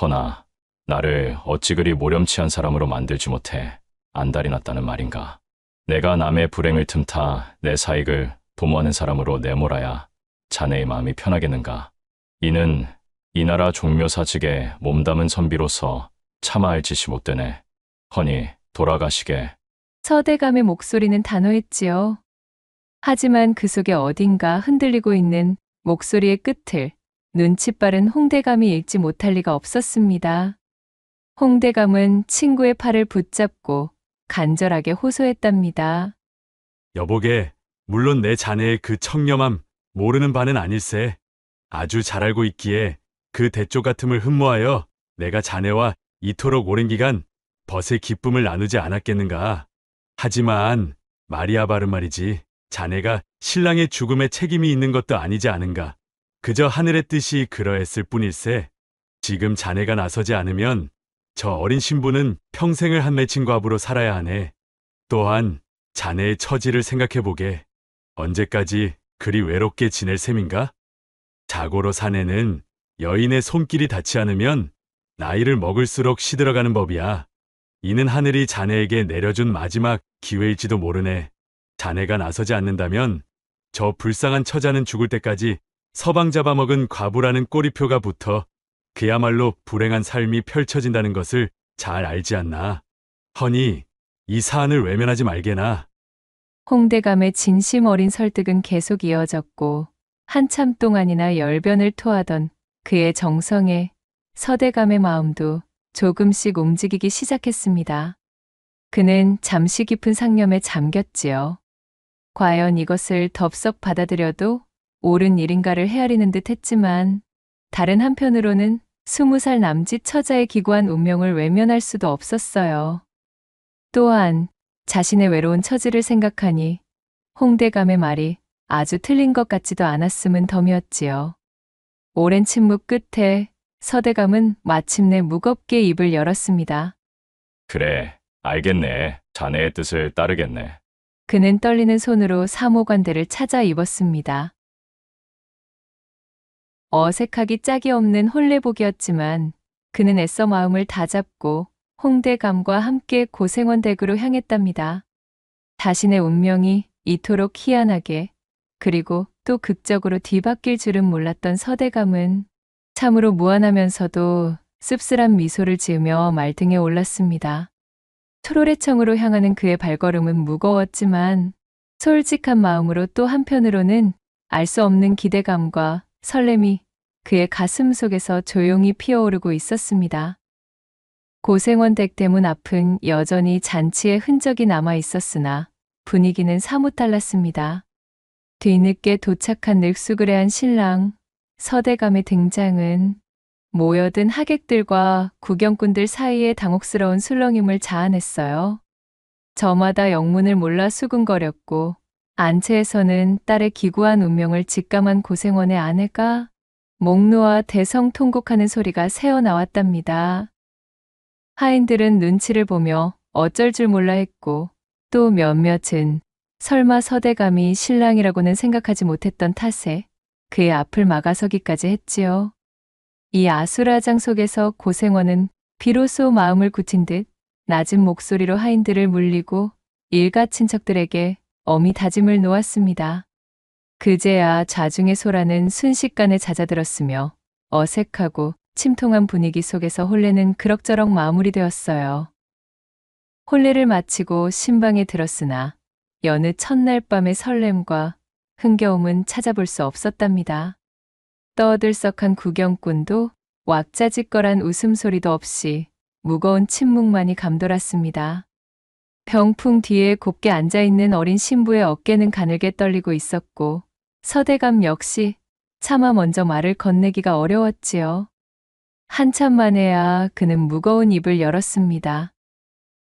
Speaker 7: 허나 나를 어찌 그리 모렴치한 사람으로 만들지 못해 안달이 났다는 말인가. 내가 남의 불행을 틈타 내 사익을 도모하는 사람으로 내몰아야 자네의 마음이 편하겠는가. 이는 이 나라 종묘사직에 몸담은 선비로서 차마 할 짓이 못되네. 허니 돌아가시게.
Speaker 1: 서대감의 목소리는 단호했지요. 하지만 그 속에 어딘가 흔들리고 있는 목소리의 끝을 눈치 빠른 홍대감이 읽지 못할 리가 없었습니다. 홍대감은 친구의 팔을 붙잡고 간절하게 호소했답니다.
Speaker 6: 여보게, 물론 내 자네의 그 청렴함 모르는 바는 아닐세. 아주 잘 알고 있기에 그 대쪽 같음을 흠모하여 내가 자네와 이토록 오랜 기간 벗의 기쁨을 나누지 않았겠는가. 하지만 마리아 바른 말이지. 자네가 신랑의 죽음에 책임이 있는 것도 아니지 않은가. 그저 하늘의 뜻이 그러했을 뿐일세. 지금 자네가 나서지 않으면 저 어린 신부는 평생을 한 맺힌 과부로 살아야 하네. 또한 자네의 처지를 생각해보게. 언제까지 그리 외롭게 지낼 셈인가? 자고로 사내는 여인의 손길이 닿지 않으면 나이를 먹을수록 시들어가는 법이야. 이는 하늘이 자네에게 내려준 마지막 기회일지도 모르네. 자네가 나서지 않는다면 저 불쌍한 처자는 죽을 때까지 서방 잡아먹은 과부라는 꼬리표가 붙어 그야말로 불행한 삶이 펼쳐진다는 것을 잘 알지 않나. 허니 이 사안을 외면하지 말게나.
Speaker 1: 홍대감의 진심 어린 설득은 계속 이어졌고 한참 동안이나 열변을 토하던 그의 정성에 서대감의 마음도 조금씩 움직이기 시작했습니다. 그는 잠시 깊은 상념에 잠겼지요. 과연 이것을 덥석 받아들여도 옳은 일인가를 헤아리는 듯 했지만 다른 한편으로는 20살 남짓 처자의 기구한 운명을 외면할 수도 없었어요. 또한 자신의 외로운 처지를 생각하니 홍대감의 말이 아주 틀린 것 같지도 않았음은 덤이었지요. 오랜 침묵 끝에 서대감은 마침내 무겁게 입을 열었습니다.
Speaker 7: 그래, 알겠네. 자네의 뜻을 따르겠네.
Speaker 1: 그는 떨리는 손으로 사모관대를 찾아 입었습니다. 어색하기 짝이 없는 혼례복이었지만 그는 애써 마음을 다잡고 홍대감과 함께 고생원 댁으로 향했답니다. 자신의 운명이 이토록 희한하게 그리고 또 극적으로 뒤바뀔 줄은 몰랐던 서대감은 참으로 무안하면서도 씁쓸한 미소를 지으며 말등에 올랐습니다. 트로레청으로 향하는 그의 발걸음은 무거웠지만 솔직한 마음으로 또 한편으로는 알 수 없는 기대감과 설렘이 그의 가슴 속에서 조용히 피어오르고 있었습니다. 고생원 댁 대문 앞은 여전히 잔치의 흔적이 남아 있었으나 분위기는 사뭇 달랐습니다. 뒤늦게 도착한 늙수그레한 신랑 서대감의 등장은 모여든 하객들과 구경꾼들 사이에 당혹스러운 술렁임을 자아냈어요. 저마다 영문을 몰라 수군거렸고 안채에서는 딸의 기구한 운명을 직감한 고생원의 아내가 목 놓아 대성통곡하는 소리가 새어나왔답니다. 하인들은 눈치를 보며 어쩔 줄 몰라 했고 또 몇몇은 설마 서대감이 신랑이라고는 생각하지 못했던 탓에 그의 앞을 막아서기까지 했지요. 이 아수라장 속에서 고생원은 비로소 마음을 굳힌 듯 낮은 목소리로 하인들을 물리고 일가 친척들에게 엄히 다짐을 놓았습니다. 그제야 좌중의 소라는 순식간에 잦아들었으며 어색하고 침통한 분위기 속에서 혼례는 그럭저럭 마무리되었어요. 혼례를 마치고 신방에 들었으나 여느 첫날 밤의 설렘과 흥겨움은 찾아볼 수 없었답니다. 떠들썩한 구경꾼도 왁자지껄한 웃음소리도 없이 무거운 침묵만이 감돌았습니다. 병풍 뒤에 곱게 앉아있는 어린 신부의 어깨는 가늘게 떨리고 있었고 서대감 역시 차마 먼저 말을 건네기가 어려웠지요. 한참 만에야 그는 무거운 입을 열었습니다.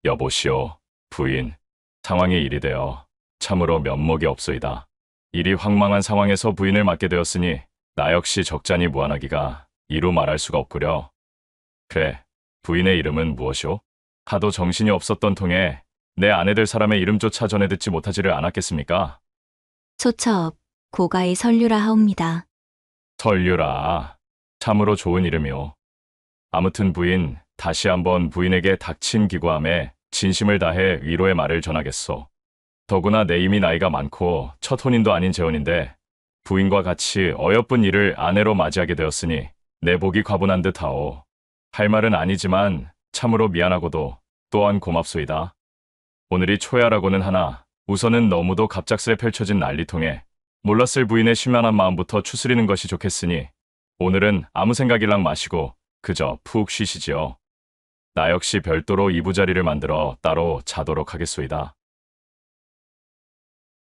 Speaker 7: 여보시오, 부인. 상황이 이리 되어 참으로 면목이 없소이다. 일이 황망한 상황에서 부인을 맡게 되었으니 나 역시 적잖이 무안하기가 이루 말할 수가 없구려. 그래, 부인의 이름은 무엇이오? 하도 정신이 없었던 통에 내 아내들 사람의 이름조차 전해 듣지 못하지를 않았겠습니까?
Speaker 4: 소첩, 고가의 설류라 하옵니다.
Speaker 7: 설유라, 참으로 좋은 이름이오. 아무튼 부인, 다시 한번 부인에게 닥친 기구함에 진심을 다해 위로의 말을 전하겠소. 더구나 내 이미 나이가 많고 첫 혼인도 아닌 재혼인데 부인과 같이 어여쁜 일을 아내로 맞이하게 되었으니 내 복이 과분한 듯하오. 할 말은 아니지만 참으로 미안하고도 또한 고맙소이다. 오늘이 초야라고는 하나 우선은 너무도 갑작스레 펼쳐진 난리통에 몰랐을 부인의 심란한 마음부터 추스리는 것이 좋겠으니 오늘은 아무 생각일랑 마시고 그저 푹 쉬시지요. 나 역시 별도로 이부자리를 만들어 따로 자도록 하겠소이다.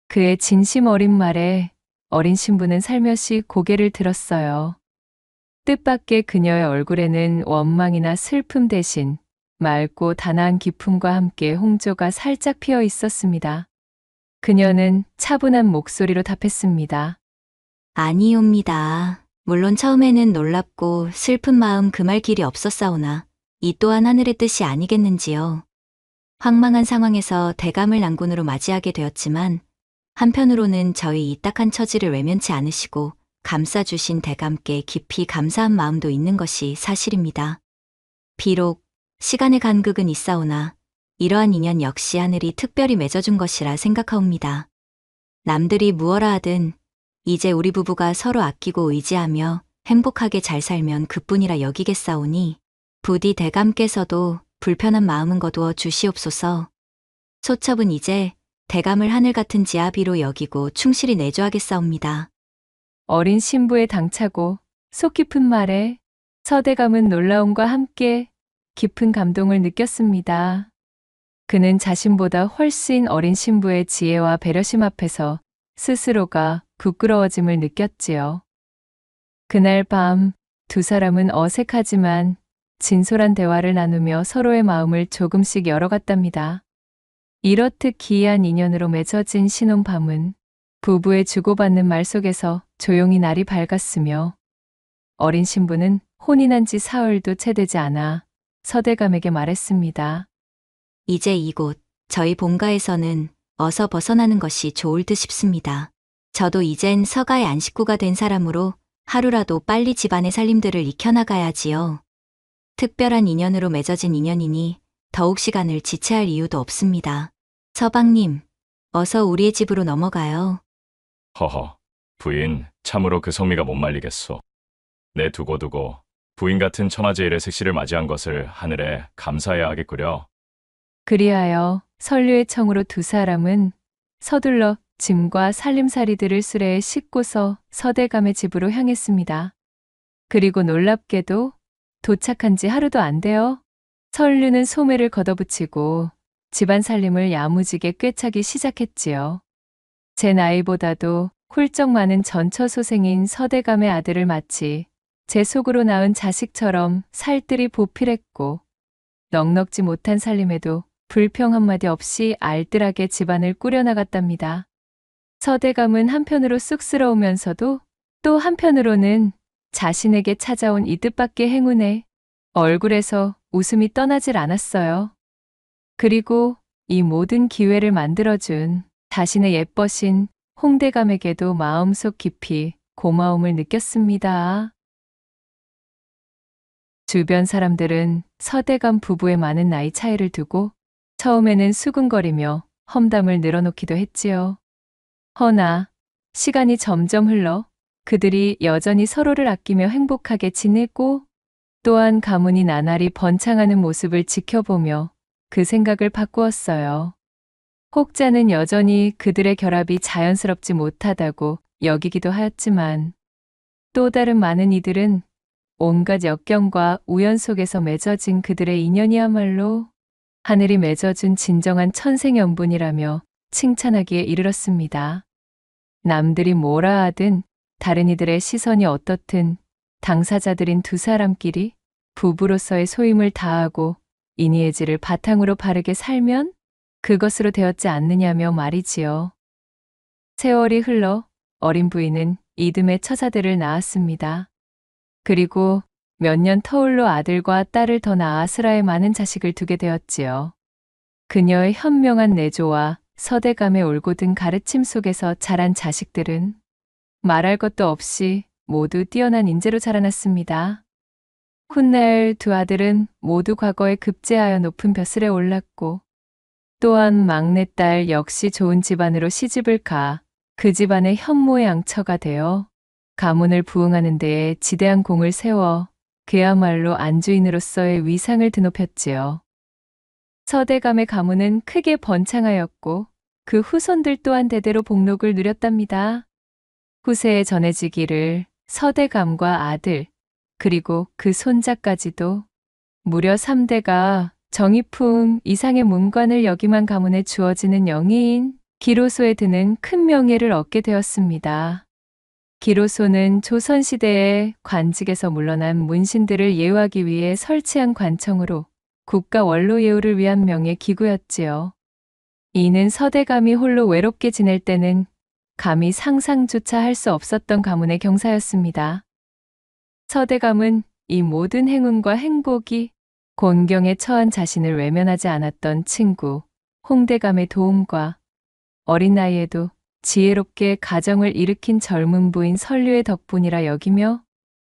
Speaker 1: 그의 진심 어린 말에 어린 신부는 살며시 고개를 들었어요. 뜻밖의 그녀의 얼굴에는 원망이나 슬픔 대신 맑고 단아한 기품과 함께 홍조가 살짝 피어 있었습니다. 그녀는 차분한 목소리로 답했습니다.
Speaker 4: 아니옵니다. 물론 처음에는 놀랍고 슬픈 마음 금할 길이 없었사오나 이 또한 하늘의 뜻이 아니겠는지요. 황망한 상황에서 대감을 난군으로 맞이하게 되었지만 한편으로는 저희 이 딱한 처지를 외면치 않으시고 감싸주신 대감께 깊이 감사한 마음도 있는 것이 사실입니다. 비록 시간의 간극은 있사오나 이러한 인연 역시 하늘이 특별히 맺어준 것이라 생각하옵니다. 남들이 무엇라 하든 이제 우리 부부가 서로 아끼고 의지하며 행복하게 잘 살면 그뿐이라 여기겠사오니 부디 대감께서도 불편한 마음은 거두어 주시옵소서. 소첩은 이제 대감을 하늘 같은 지아비로 여기고 충실히 내조하겠사옵니다.
Speaker 1: 어린 신부의 당차고 속 깊은 말에 서대감은 놀라움과 함께 깊은 감동을 느꼈습니다. 그는 자신보다 훨씬 어린 신부의 지혜와 배려심 앞에서 스스로가 부끄러워짐을 느꼈지요. 그날 밤 두 사람은 어색하지만 진솔한 대화를 나누며 서로의 마음을 조금씩 열어갔답니다. 이렇듯 기이한 인연으로 맺어진 신혼밤은 부부의 주고받는 말 속에서 조용히 날이 밝았으며 어린 신부는 혼인한 지 사흘도 채 되지 않아 서대감에게 말했습니다.
Speaker 4: 이제 이곳 저희 본가에서는 어서 벗어나는 것이 좋을 듯 싶습니다. 저도 이젠 서가의 안식구가 된 사람으로 하루라도 빨리 집안의 살림들을 익혀나가야지요. 특별한 인연으로 맺어진 인연이니 더욱 시간을 지체할 이유도 없습니다. 서방님, 어서 우리의 집으로 넘어가요.
Speaker 7: 허허, 부인, 참으로 그 성미가 못 말리겠소. 내 두고두고 부인 같은 천하제일의 색시를 맞이한 것을 하늘에 감사해야 하겠구려.
Speaker 1: 그리하여 설류의 청으로 두 사람은 서둘러 짐과 살림살이들을 수레에 싣고서 서대감의 집으로 향했습니다. 그리고 놀랍게도 도착한 지 하루도 안 되어 설류는 소매를 걷어붙이고 집안 살림을 야무지게 꿰차기 시작했지요. 제 나이보다도 훌쩍 많은 전처소생인 서대감의 아들을 마치 제 속으로 낳은 자식처럼 살뜰히 보필했고 넉넉지 못한 살림에도 불평 한마디 없이 알뜰하게 집안을 꾸려나갔답니다. 서대감은 한편으로 쑥스러우면서도 또 한편으로는 자신에게 찾아온 이 뜻밖의 행운에 얼굴에서 웃음이 떠나질 않았어요. 그리고 이 모든 기회를 만들어준 자신의 예뻐신 홍대감에게도 마음속 깊이 고마움을 느꼈습니다. 주변 사람들은 서대감 부부의 많은 나이 차이를 두고 처음에는 수군거리며 험담을 늘어놓기도 했지요. 허나 시간이 점점 흘러 그들이 여전히 서로를 아끼며 행복하게 지내고 또한 가문이 나날이 번창하는 모습을 지켜보며 그 생각을 바꾸었어요. 혹자는 여전히 그들의 결합이 자연스럽지 못하다고 여기기도 하였지만 또 다른 많은 이들은 온갖 역경과 우연 속에서 맺어진 그들의 인연이야말로 하늘이 맺어준 진정한 천생연분이라며 칭찬하기에 이르렀습니다. 남들이 뭐라 하든 다른 이들의 시선이 어떻든 당사자들인 두 사람끼리 부부로서의 소임을 다하고 인의의 질을 바탕으로 바르게 살면 그것으로 되었지 않느냐며 말이지요. 세월이 흘러 어린 부인은 이듬해 처자들을 낳았습니다. 그리고 몇 년 터울로 아들과 딸을 더 낳아 스라에 많은 자식을 두게 되었지요. 그녀의 현명한 내조와 서대감의 올곧은 가르침 속에서 자란 자식들은 말할 것도 없이 모두 뛰어난 인재로 자라났습니다. 훗날 두 아들은 모두 과거에 급제하여 높은 벼슬에 올랐고 또한 막내딸 역시 좋은 집안으로 시집을 가 그 집안의 현모의 앙처가 되어 가문을 부흥하는 데에 지대한 공을 세워 그야말로 안주인으로서의 위상을 드높였지요. 서대감의 가문은 크게 번창하였고 그 후손들 또한 대대로 복록을 누렸답니다. 후세에 전해지기를 서대감과 아들 그리고 그 손자까지도 무려 3대가 정의품 이상의 문관을 여기만 가문에 주어지는 영예인 기로소에 드는 큰 명예를 얻게 되었습니다. 기로소는 조선시대에 관직에서 물러난 문신들을 예우하기 위해 설치한 관청으로 국가 원로 예우를 위한 명예 기구였지요. 이는 서대감이 홀로 외롭게 지낼 때는 감히 상상조차 할 수 없었던 가문의 경사였습니다. 서대감은 이 모든 행운과 행복이 곤경에 처한 자신을 외면하지 않았던 친구 홍대감의 도움과 어린 나이에도 지혜롭게 가정을 일으킨 젊은 부인 설류의 덕분이라 여기며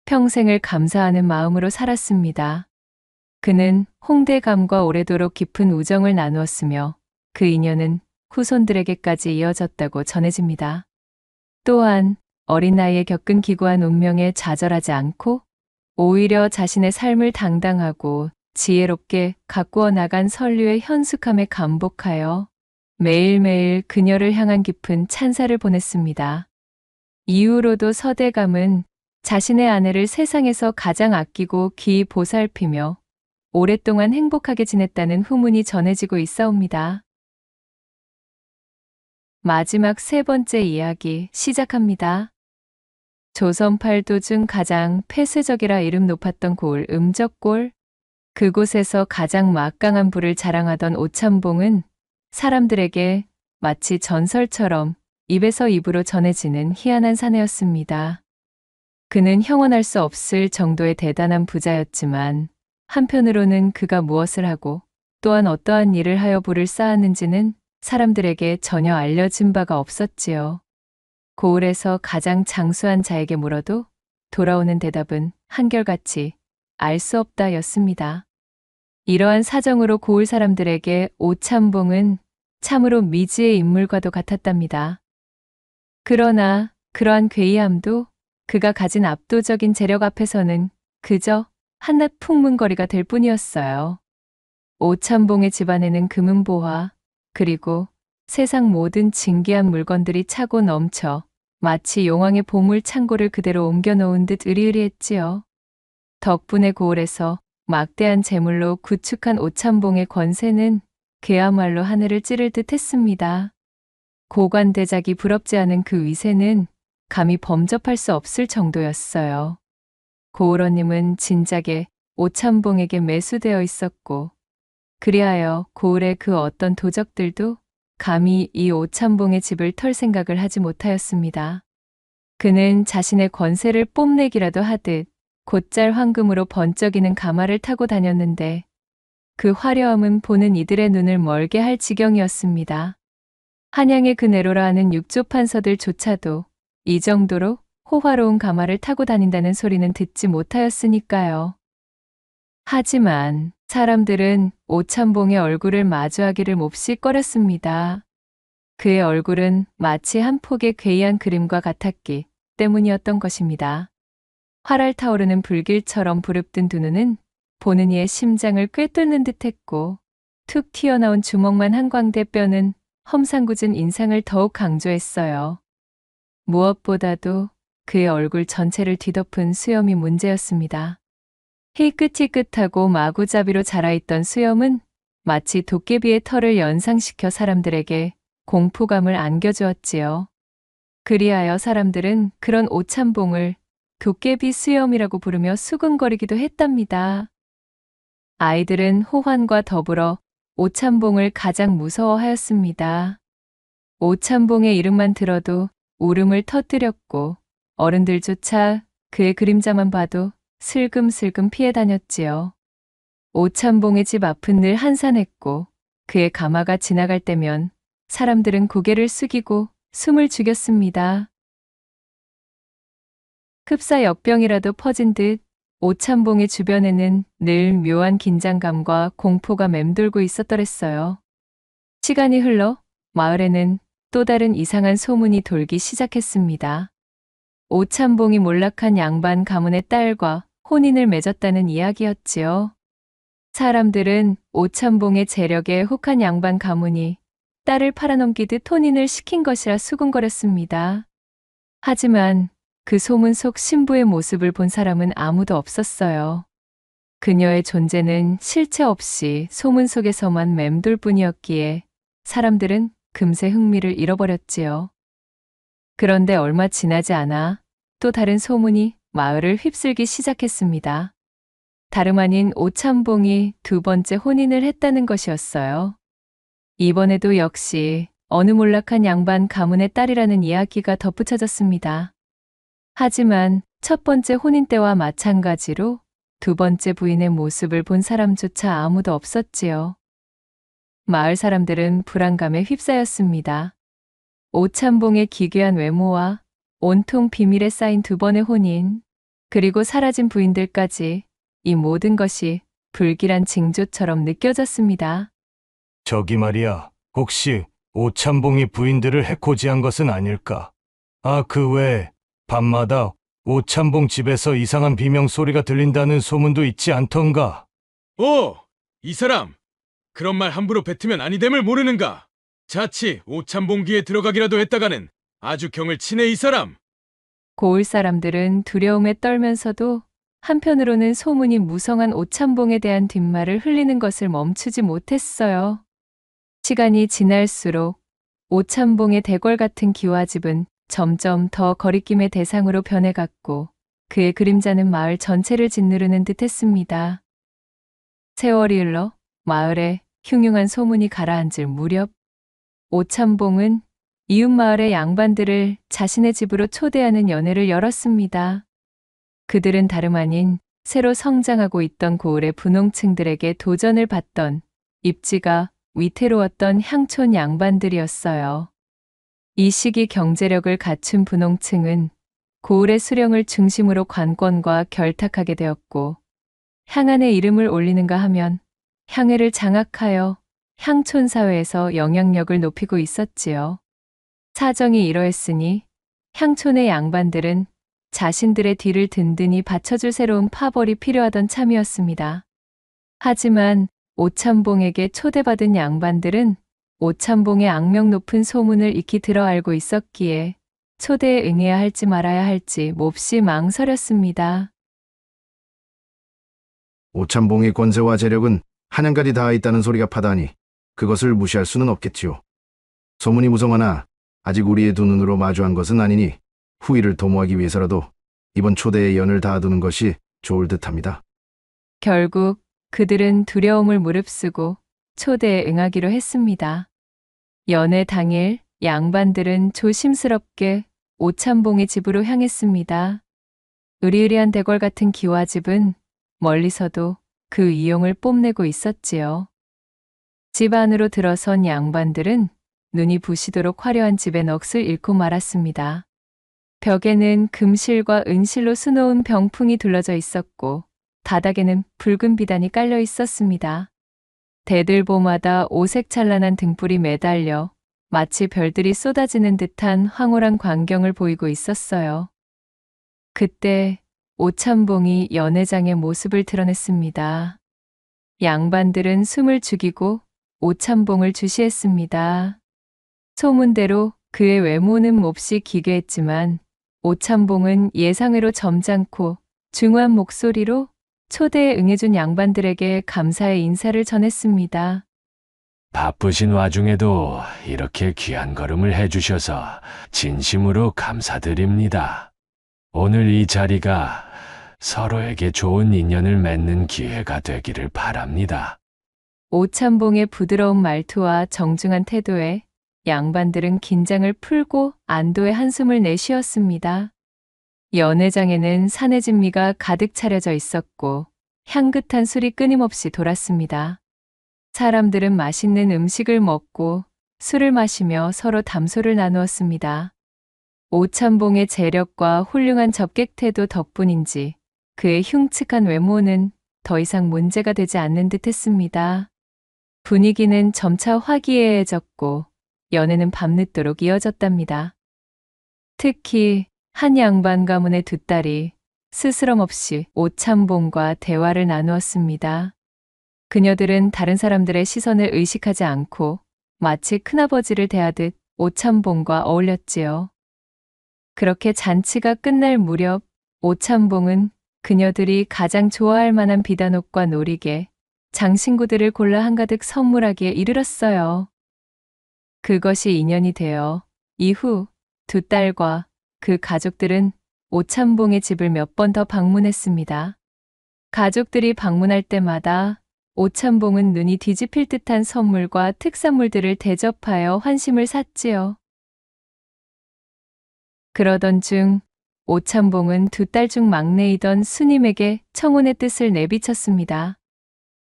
Speaker 1: 평생을 감사하는 마음으로 살았습니다. 그는 홍대감과 오래도록 깊은 우정을 나누었으며 그 인연은 후손들에게까지 이어졌다고 전해집니다. 또한 어린 나이에 겪은 기구한 운명에 좌절하지 않고 오히려 자신의 삶을 당당하고 지혜롭게 가꾸어 나간 설류의 현숙함에 감복하여 매일매일 그녀를 향한 깊은 찬사를 보냈습니다. 이후로도 서대감은 자신의 아내를 세상에서 가장 아끼고 귀히 보살피며 오랫동안 행복하게 지냈다는 후문이 전해지고 있사옵니다. 마지막 3번째 이야기 시작합니다. 조선 팔도 중 가장 폐쇄적이라 이름 높았던 고을 음적골, 그곳에서 가장 막강한 부를 자랑하던 오참봉은 사람들에게 마치 전설처럼 입에서 입으로 전해지는 희한한 사내였습니다. 그는 형언할 수 없을 정도의 대단한 부자였지만 한편으로는 그가 무엇을 하고 또한 어떠한 일을 하여 부를 쌓았는지는 사람들에게 전혀 알려진 바가 없었지요. 고을에서 가장 장수한 자에게 물어도 돌아오는 대답은 한결같이 알 수 없다 였습니다. 이러한 사정으로 고을 사람들에게 오참봉은 참으로 미지의 인물과도 같았답니다. 그러나 그러한 괴이함도 그가 가진 압도적인 재력 앞에서는 그저 한낱 풍문거리가 될 뿐이었어요. 오참봉의 집안에는 금은보화 그리고 세상 모든 진귀한 물건들이 차고 넘쳐 마치 용왕의 보물 창고를 그대로 옮겨놓은 듯 으리으리했지요. 덕분에 고을에서 막대한 재물로 구축한 오참봉의 권세는 그야말로 하늘을 찌를 듯 했습니다. 고관대작이 부럽지 않은 그 위세는 감히 범접할 수 없을 정도였어요. 고을원님은 진작에 오참봉에게 매수되어 있었고 그리하여 고을의 그 어떤 도적들도 감히 이 오참봉의 집을 털 생각을 하지 못하였습니다. 그는 자신의 권세를 뽐내기라도 하듯 곧잘 황금으로 번쩍이는 가마를 타고 다녔는데 그 화려함은 보는 이들의 눈을 멀게 할 지경이었습니다. 한양의 그 내로라 하는 육조판서들조차도 이 정도로 호화로운 가마를 타고 다닌다는 소리는 듣지 못하였으니까요. 하지만 사람들은 오참봉의 얼굴을 마주하기를 몹시 꺼렸습니다. 그의 얼굴은 마치 한 폭의 괴이한 그림과 같았기 때문이었던 것입니다. 활알 타오르는 불길처럼 부릅뜬 두 눈은 보는 이의 심장을 꿰뚫는 듯했고 툭 튀어나온 주먹만 한 광대 뼈는 험상궂은 인상을 더욱 강조했어요. 무엇보다도 그의 얼굴 전체를 뒤덮은 수염이 문제였습니다. 희끗희끗하고 마구잡이로 자라있던 수염은 마치 도깨비의 털을 연상시켜 사람들에게 공포감을 안겨주었지요. 그리하여 사람들은 그런 오참봉을 도깨비 수염이라고 부르며 수근거리기도 했답니다. 아이들은 호환과 더불어 오참봉을 가장 무서워하였습니다. 오참봉의 이름만 들어도 울음을 터뜨렸고 어른들조차 그의 그림자만 봐도 슬금슬금 피해 다녔지요. 오참봉의 집 앞은 늘 한산했고 그의 가마가 지나갈 때면 사람들은 고개를 숙이고 숨을 죽였습니다. 흡사 역병이라도 퍼진 듯 오참봉의 주변에는 늘 묘한 긴장감과 공포가 맴돌고 있었더랬어요. 시간이 흘러 마을에는 또 다른 이상한 소문이 돌기 시작했습니다. 오참봉이 몰락한 양반 가문의 딸과 혼인을 맺었다는 이야기였지요. 사람들은 오참봉의 재력에 혹한 양반 가문이 딸을 팔아넘기듯 혼인을 시킨 것이라 수군거렸습니다. 하지만 그 소문 속 신부의 모습을 본 사람은 아무도 없었어요. 그녀의 존재는 실체 없이 소문 속에서만 맴돌 뿐이었기에 사람들은 금세 흥미를 잃어버렸지요. 그런데 얼마 지나지 않아 또 다른 소문이 마을을 휩쓸기 시작했습니다. 다름 아닌 오참봉이 두 번째 혼인을 했다는 것이었어요. 이번에도 역시 어느 몰락한 양반 가문의 딸이라는 이야기가 덧붙여졌습니다. 하지만 첫 번째 혼인 때와 마찬가지로 두 번째 부인의 모습을 본 사람조차 아무도 없었지요. 마을 사람들은 불안감에 휩싸였습니다. 오참봉의 기괴한 외모와 온통 비밀에 쌓인 두 번의 혼인, 그리고 사라진 부인들까지 이 모든 것이 불길한 징조처럼 느껴졌습니다.
Speaker 11: 저기 말이야, 혹시 오참봉이 부인들을 해코지한 것은 아닐까? 아, 그 외에 밤마다 오참봉 집에서 이상한 비명 소리가 들린다는 소문도 있지 않던가?
Speaker 12: 이 사람! 그런 말 함부로 뱉으면 아니됨을 모르는가? 자칫 오참봉 귀에 들어가기라도 했다가는 아주 경을 치네 이 사람!
Speaker 1: 고을 사람들은 두려움에 떨면서도 한편으로는 소문이 무성한 오참봉에 대한 뒷말을 흘리는 것을 멈추지 못했어요. 시간이 지날수록 오참봉의 대궐 같은 기와집은 점점 더 거리낌의 대상으로 변해갔고 그의 그림자는 마을 전체를 짓누르는 듯했습니다. 세월이 흘러 마을에 흉흉한 소문이 가라앉을 무렵 오참봉은 이웃 마을의 양반들을 자신의 집으로 초대하는 연회를 열었습니다. 그들은 다름 아닌 새로 성장하고 있던 고을의 분홍층들에게 도전을 받던 입지가 위태로웠던 향촌 양반들이었어요. 이 시기 경제력을 갖춘 분홍층은 고을의 수령을 중심으로 관권과 결탁하게 되었고 향안의 이름을 올리는가 하면 향회를 장악하여 향촌 사회에서 영향력을 높이고 있었지요. 사정이 이러했으니 향촌의 양반들은 자신들의 뒤를 든든히 받쳐줄 새로운 파벌이 필요하던 참이었습니다. 하지만 오참봉에게 초대받은 양반들은 오참봉의 악명 높은 소문을 익히 들어 알고 있었기에 초대에 응해야 할지 말아야 할지 몹시 망설였습니다.
Speaker 13: 오참봉의 권세와 재력은 한양까지 닿아 있다는 소리가 파다하니 그것을 무시할 수는 없겠지요. 소문이 무성하나 아직 우리의 두 눈으로 마주한 것은 아니니 후일을 도모하기 위해서라도 이번 초대에 연을 다하두는 것이 좋을 듯합니다.
Speaker 1: 결국 그들은 두려움을 무릅쓰고 초대에 응하기로 했습니다. 연회 당일 양반들은 조심스럽게 오참봉의 집으로 향했습니다. 으리으리한 대궐 같은 기와집은 멀리서도 그 이용을 뽐내고 있었지요. 집 안으로 들어선 양반들은 눈이 부시도록 화려한 집의 넋을 잃고 말았습니다. 벽에는 금실과 은실로 수놓은 병풍이 둘러져 있었고 바닥에는 붉은 비단이 깔려 있었습니다. 대들보마다 오색찬란한 등불이 매달려 마치 별들이 쏟아지는 듯한 황홀한 광경을 보이고 있었어요. 그때 오참봉이 연회장의 모습을 드러냈습니다. 양반들은 숨을 죽이고 오참봉을 주시했습니다. 소문대로 그의 외모는 몹시 기괴했지만 오참봉은 예상외로 점잖고 중후한 목소리로 초대에 응해준 양반들에게 감사의 인사를 전했습니다.
Speaker 6: 바쁘신 와중에도 이렇게 귀한 걸음을 해주셔서 진심으로 감사드립니다. 오늘 이 자리가 서로에게 좋은 인연을 맺는 기회가 되기를 바랍니다.
Speaker 1: 오참봉의 부드러운 말투와 정중한 태도에 양반들은 긴장을 풀고 안도의 한숨을 내쉬었습니다. 연회장에는 산의 진미가 가득 차려져 있었고 향긋한 술이 끊임없이 돌았습니다. 사람들은 맛있는 음식을 먹고 술을 마시며 서로 담소를 나누었습니다. 오참봉의 재력과 훌륭한 접객 태도 덕분인지 그의 흉측한 외모는 더 이상 문제가 되지 않는 듯했습니다. 분위기는 점차 화기애애해졌고 연애는 밤늦도록 이어졌답니다. 특히 한 양반 가문의 두 딸이 스스럼 없이 오참봉과 대화를 나누었습니다. 그녀들은 다른 사람들의 시선을 의식하지 않고 마치 큰아버지를 대하듯 오참봉과 어울렸지요. 그렇게 잔치가 끝날 무렵 오참봉은 그녀들이 가장 좋아할 만한 비단옷과 놀이개, 장신구들을 골라 한가득 선물하기에 이르렀어요. 그것이 인연이 되어 이후 두 딸과 그 가족들은 오찬봉의 집을 몇 번 더 방문했습니다. 가족들이 방문할 때마다 오찬봉은 눈이 뒤집힐 듯한 선물과 특산물들을 대접하여 환심을 샀지요. 그러던 중 오찬봉은 두 딸 중 막내이던 수님에게 청혼의 뜻을 내비쳤습니다.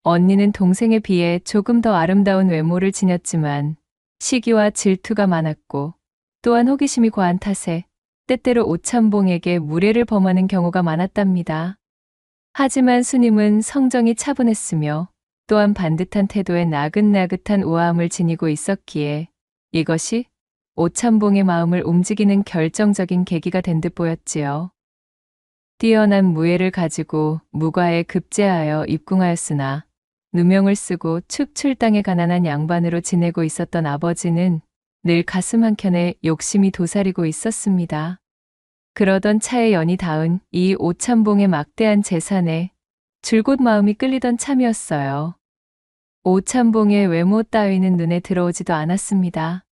Speaker 1: 언니는 동생에 비해 조금 더 아름다운 외모를 지녔지만 시기와 질투가 많았고 또한 호기심이 과한 탓에 때때로 오찬봉에게 무례를 범하는 경우가 많았답니다. 하지만 수님은 성정이 차분했으며 또한 반듯한 태도에 나긋나긋한 우아함을 지니고 있었기에 이것이 오찬봉의 마음을 움직이는 결정적인 계기가 된 듯 보였지요. 뛰어난 무예를 가지고 무과에 급제하여 입궁하였으나 누명을 쓰고 축출당에 가난한 양반으로 지내고 있었던 아버지는 늘 가슴 한켠에 욕심이 도사리고 있었습니다. 그러던 차에 연이 닿은 이 오찬봉의 막대한 재산에 줄곧 마음이 끌리던 참이었어요. 오찬봉의 외모 따위는 눈에 들어오지도 않았습니다.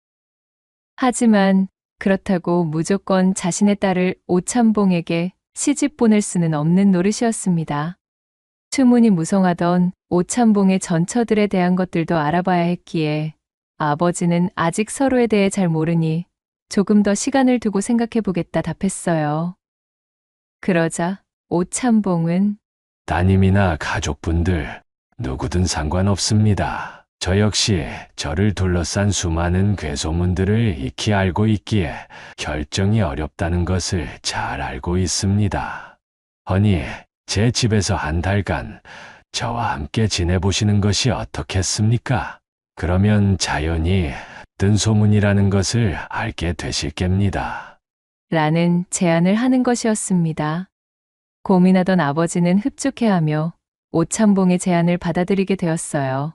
Speaker 1: 하지만 그렇다고 무조건 자신의 딸을 오찬봉에게 시집 보낼 수는 없는 노릇이었습니다. 추문이 무성하던 오찬봉의 전처들에 대한 것들도 알아봐야 했기에 아버지는 아직 서로에 대해 잘 모르니 조금 더 시간을 두고 생각해 보겠다 답했어요. 그러자 오찬봉은
Speaker 6: 따님이나 가족분들 누구든 상관없습니다. 저 역시 저를 둘러싼 수많은 괴소문들을 익히 알고 있기에 결정이 어렵다는 것을 잘 알고 있습니다. 허니 제 집에서 한 달간 저와 함께 지내보시는 것이 어떻겠습니까? 그러면 자연히 뜬 소문이라는 것을 알게 되실 겁니다.
Speaker 1: 라는 제안을 하는 것이었습니다. 고민하던 아버지는 흡족해하며 오찬봉의 제안을 받아들이게 되었어요.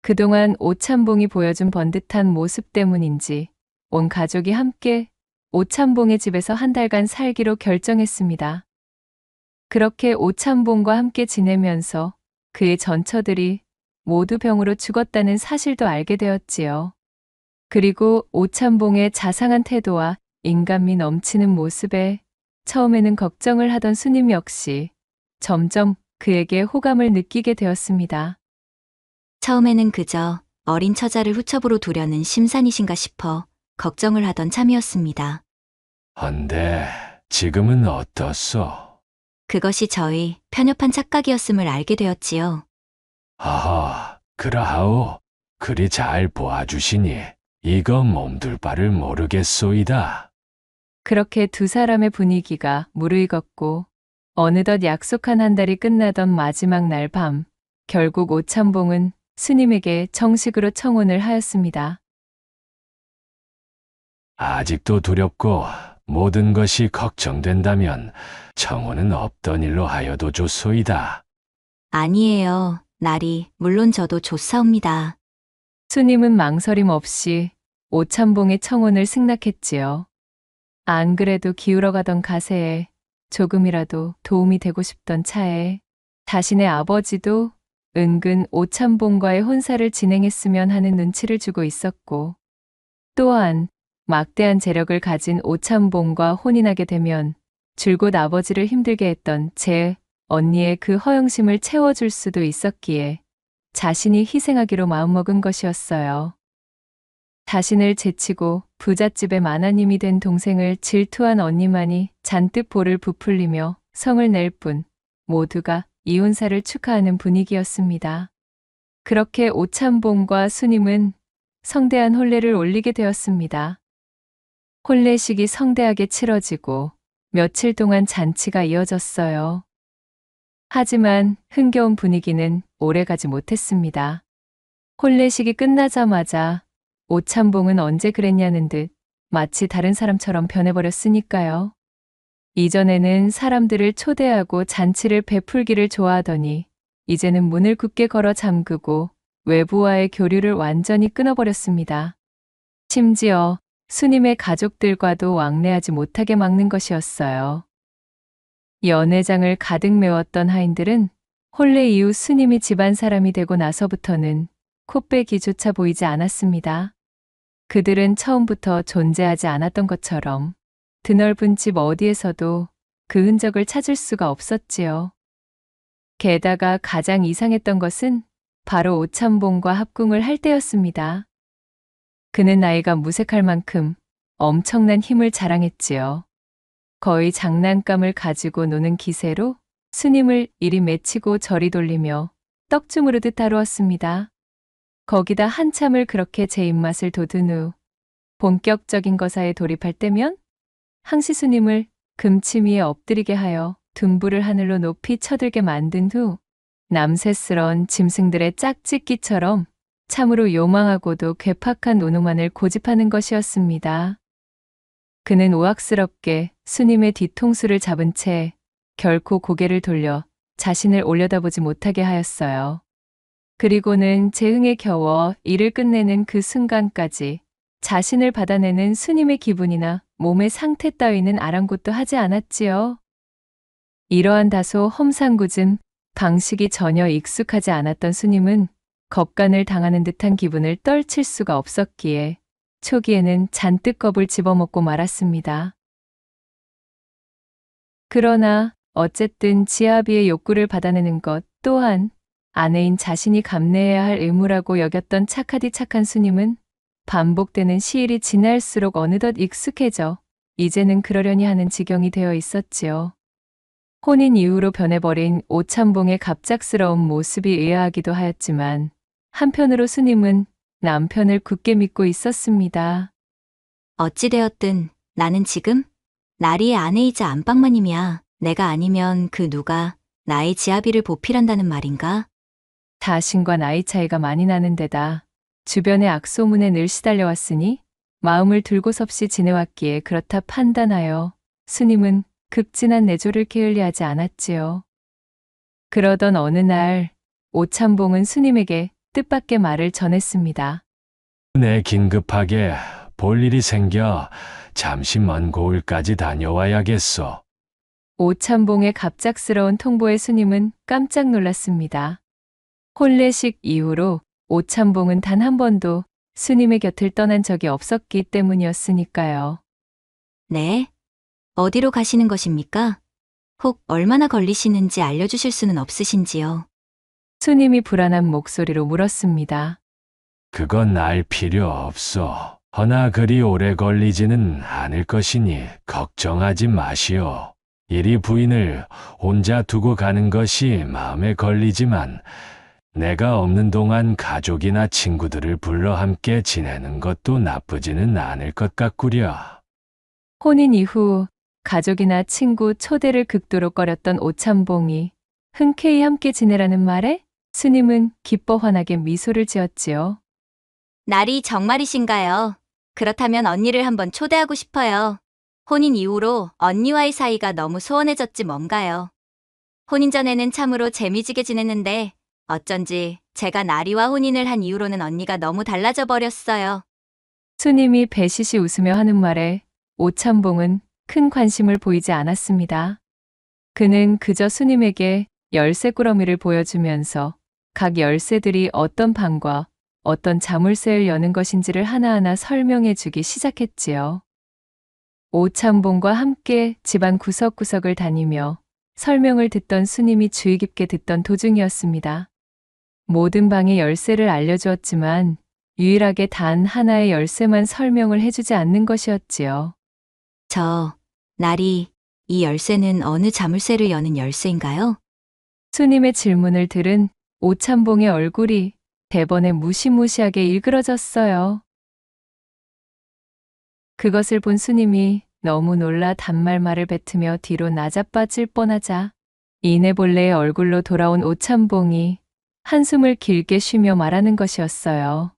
Speaker 1: 그동안 오찬봉이 보여준 번듯한 모습 때문인지 온 가족이 함께 오찬봉의 집에서 한 달간 살기로 결정했습니다. 그렇게 오찬봉과 함께 지내면서 그의 전처들이 모두 병으로 죽었다는 사실도 알게 되었지요. 그리고 오찬봉의 자상한 태도와 인간미 넘치는 모습에 처음에는 걱정을 하던 수님 역시 점점 그에게 호감을 느끼게 되었습니다.
Speaker 4: 처음에는 그저 어린 처자를 후첩으로 두려는 심산이신가 싶어 걱정을 하던 참이었습니다.
Speaker 6: 헌데 지금은 어떻소?
Speaker 4: 그것이 저희 편협한 착각이었음을 알게 되었지요.
Speaker 6: 하하, 그러하오. 그리 잘 보아주시니 이거 몸둘 바를 모르겠소이다.
Speaker 1: 그렇게 두 사람의 분위기가 무르익었고 어느덧 약속한 한 달이 끝나던 마지막 날 밤, 결국 오찬봉은 스님에게 정식으로 청혼을 하였습니다.
Speaker 6: 아직도 두렵고 모든 것이 걱정된다면 청혼은 없던 일로 하여도 좋소이다.
Speaker 4: 아니에요. 날이 물론 저도 좋사옵니다.
Speaker 1: 수님은 망설임 없이 오찬봉의 청혼을 승낙했지요. 안 그래도 기울어가던 가세에 조금이라도 도움이 되고 싶던 차에 자신의 아버지도 은근 오찬봉과의 혼사를 진행했으면 하는 눈치를 주고 있었고 또한 막대한 재력을 가진 오찬봉과 혼인하게 되면 줄곧 아버지를 힘들게 했던 제 언니의 그 허영심을 채워줄 수도 있었기에 자신이 희생하기로 마음먹은 것이었어요. 자신을 제치고 부잣집의 마나님이 된 동생을 질투한 언니만이 잔뜩 볼을 부풀리며 성을 낼 뿐 모두가 이혼사를 축하하는 분위기였습니다. 그렇게 오찬봉과 수님은 성대한 혼례를 올리게 되었습니다. 혼례식이 성대하게 치러지고 며칠 동안 잔치가 이어졌어요. 하지만 흥겨운 분위기는 오래가지 못했습니다. 혼례식이 끝나자마자 오찬봉은 언제 그랬냐는 듯 마치 다른 사람처럼 변해버렸으니까요. 이전에는 사람들을 초대하고 잔치를 베풀기를 좋아하더니 이제는 문을 굳게 걸어 잠그고 외부와의 교류를 완전히 끊어버렸습니다. 심지어 수님의 가족들과도 왕래하지 못하게 막는 것이었어요. 연회장을 가득 메웠던 하인들은 혼례 이후 스님이 집안 사람이 되고 나서부터는 코빼기조차 보이지 않았습니다. 그들은 처음부터 존재하지 않았던 것처럼 드넓은 집 어디에서도 그 흔적을 찾을 수가 없었지요. 게다가 가장 이상했던 것은 바로 오참봉과 합궁을 할 때였습니다. 그는 나이가 무색할 만큼 엄청난 힘을 자랑했지요. 거의 장난감을 가지고 노는 기세로 스님을 이리 맺히고 저리 돌리며 떡주무르듯 다루었습니다. 거기다 한참을 그렇게 제 입맛을 돋은 후 본격적인 거사에 돌입할 때면 항시 스님을 금침 위에 엎드리게 하여 둔부를 하늘로 높이 쳐들게 만든 후 남새스러운 짐승들의 짝짓기처럼 참으로 요망하고도 괴팍한 노노만을 고집하는 것이었습니다. 그는 우악스럽게 스님의 뒤통수를 잡은 채 결코 고개를 돌려 자신을 올려다보지 못하게 하였어요. 그리고는 제 흥에 겨워 일을 끝내는 그 순간까지 자신을 받아내는 스님의 기분이나 몸의 상태 따위는 아랑곳도 하지 않았지요. 이러한 다소 험상궂은 방식이 전혀 익숙하지 않았던 스님은 겁간을 당하는 듯한 기분을 떨칠 수가 없었기에 초기에는 잔뜩 겁을 집어먹고 말았습니다. 그러나 어쨌든 지아비의 욕구를 받아내는 것 또한 아내인 자신이 감내해야 할 의무라고 여겼던 착하디 착한 스님은 반복되는 시일이 지날수록 어느덧 익숙해져 이제는 그러려니 하는 지경이 되어 있었지요. 혼인 이후로 변해버린 오참봉의 갑작스러운 모습이 의아하기도 하였지만 한편으로 스님은 남편을 굳게 믿고 있었습니다.
Speaker 4: 어찌되었든 나는 지금 나리의 아내이자 안방마님이야. 내가 아니면 그 누가 나의 지아비를 보필한다는 말인가?
Speaker 1: 자신과 나이 차이가 많이 나는 데다 주변의 악소문에 늘 시달려왔으니 마음을 들고섭시 지내왔기에 그렇다 판단하여 스님은 극진한 내조를 게을리하지 않았지요. 그러던 어느 날 오참봉은 스님에게 뜻밖의 말을 전했습니다.
Speaker 6: 내 긴급하게 볼 일이 생겨 잠시 먼 고을까지 다녀와야겠어.
Speaker 1: 오참봉의 갑작스러운 통보에 스님은 깜짝 놀랐습니다. 혼례식 이후로 오참봉은 단 한 번도 스님의 곁을 떠난 적이 없었기 때문이었으니까요.
Speaker 4: 네? 어디로 가시는 것입니까? 혹 얼마나 걸리시는지 알려주실 수는 없으신지요?
Speaker 1: 스님이 불안한 목소리로 물었습니다.
Speaker 6: 그건 알 필요 없어. 허나 그리 오래 걸리지는 않을 것이니 걱정하지 마시오. 이리 부인을 혼자 두고 가는 것이 마음에 걸리지만 내가 없는 동안 가족이나 친구들을 불러 함께 지내는 것도 나쁘지는 않을 것 같구려.
Speaker 1: 혼인 이후 가족이나 친구 초대를 극도로 꺼렸던 오참봉이 흔쾌히 함께 지내라는 말에 스님은 기뻐 환하게 미소를 지었지요.
Speaker 4: 날이 정말이신가요? 그렇다면 언니를 한번 초대하고 싶어요. 혼인 이후로 언니와의 사이가 너무 소원해졌지 뭔가요. 혼인 전에는 참으로 재미지게 지냈는데 어쩐지 제가 나리와 혼인을 한 이후로는 언니가 너무 달라져 버렸어요.
Speaker 1: 스님이 배시시 웃으며 하는 말에 오참봉은 큰 관심을 보이지 않았습니다. 그는 그저 스님에게 열쇠 꾸러미를 보여주면서 각 열쇠들이 어떤 방과 어떤 자물쇠를 여는 것인지를 하나하나 설명해 주기 시작했지요. 오참봉과 함께 집안 구석구석을 다니며 설명을 듣던 스님이 주의 깊게 듣던 도중이었습니다. 모든 방의 열쇠를 알려주었지만 유일하게 단 하나의 열쇠만 설명을 해주지 않는 것이었지요.
Speaker 4: 나리, 이 열쇠는 어느 자물쇠를 여는 열쇠인가요?
Speaker 1: 스님의 질문을 들은 오참봉의 얼굴이 대번에 무시무시하게 일그러졌어요. 그것을 본 스님이 너무 놀라 단말말을 뱉으며 뒤로 나자빠질 뻔하자 이내볼레의 얼굴로 돌아온 오참봉이 한숨을 길게 쉬며 말하는 것이었어요.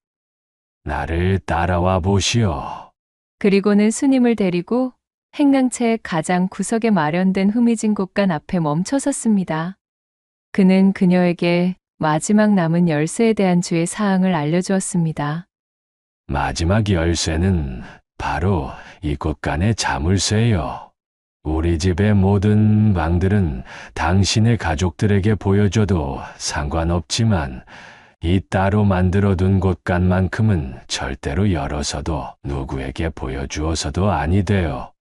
Speaker 6: 나를 따라와 보시오.
Speaker 1: 그리고는 스님을 데리고 행랑채 가장 구석에 마련된 흐미진 곳간 앞에 멈춰 섰습니다. 그는 그녀에게 마지막 남은 열쇠에 대한 주의 사항을 알려주었습니다.
Speaker 6: 마지막 열쇠는 바로 이 곳간의 자물쇠요. 우리 집의 모든 방들은 당신의 가족들에게 보여줘도 상관없지만 이 따로 만들어둔 곳간만큼은 절대로 열어서도 누구에게 보여주어서도 아니 돼요.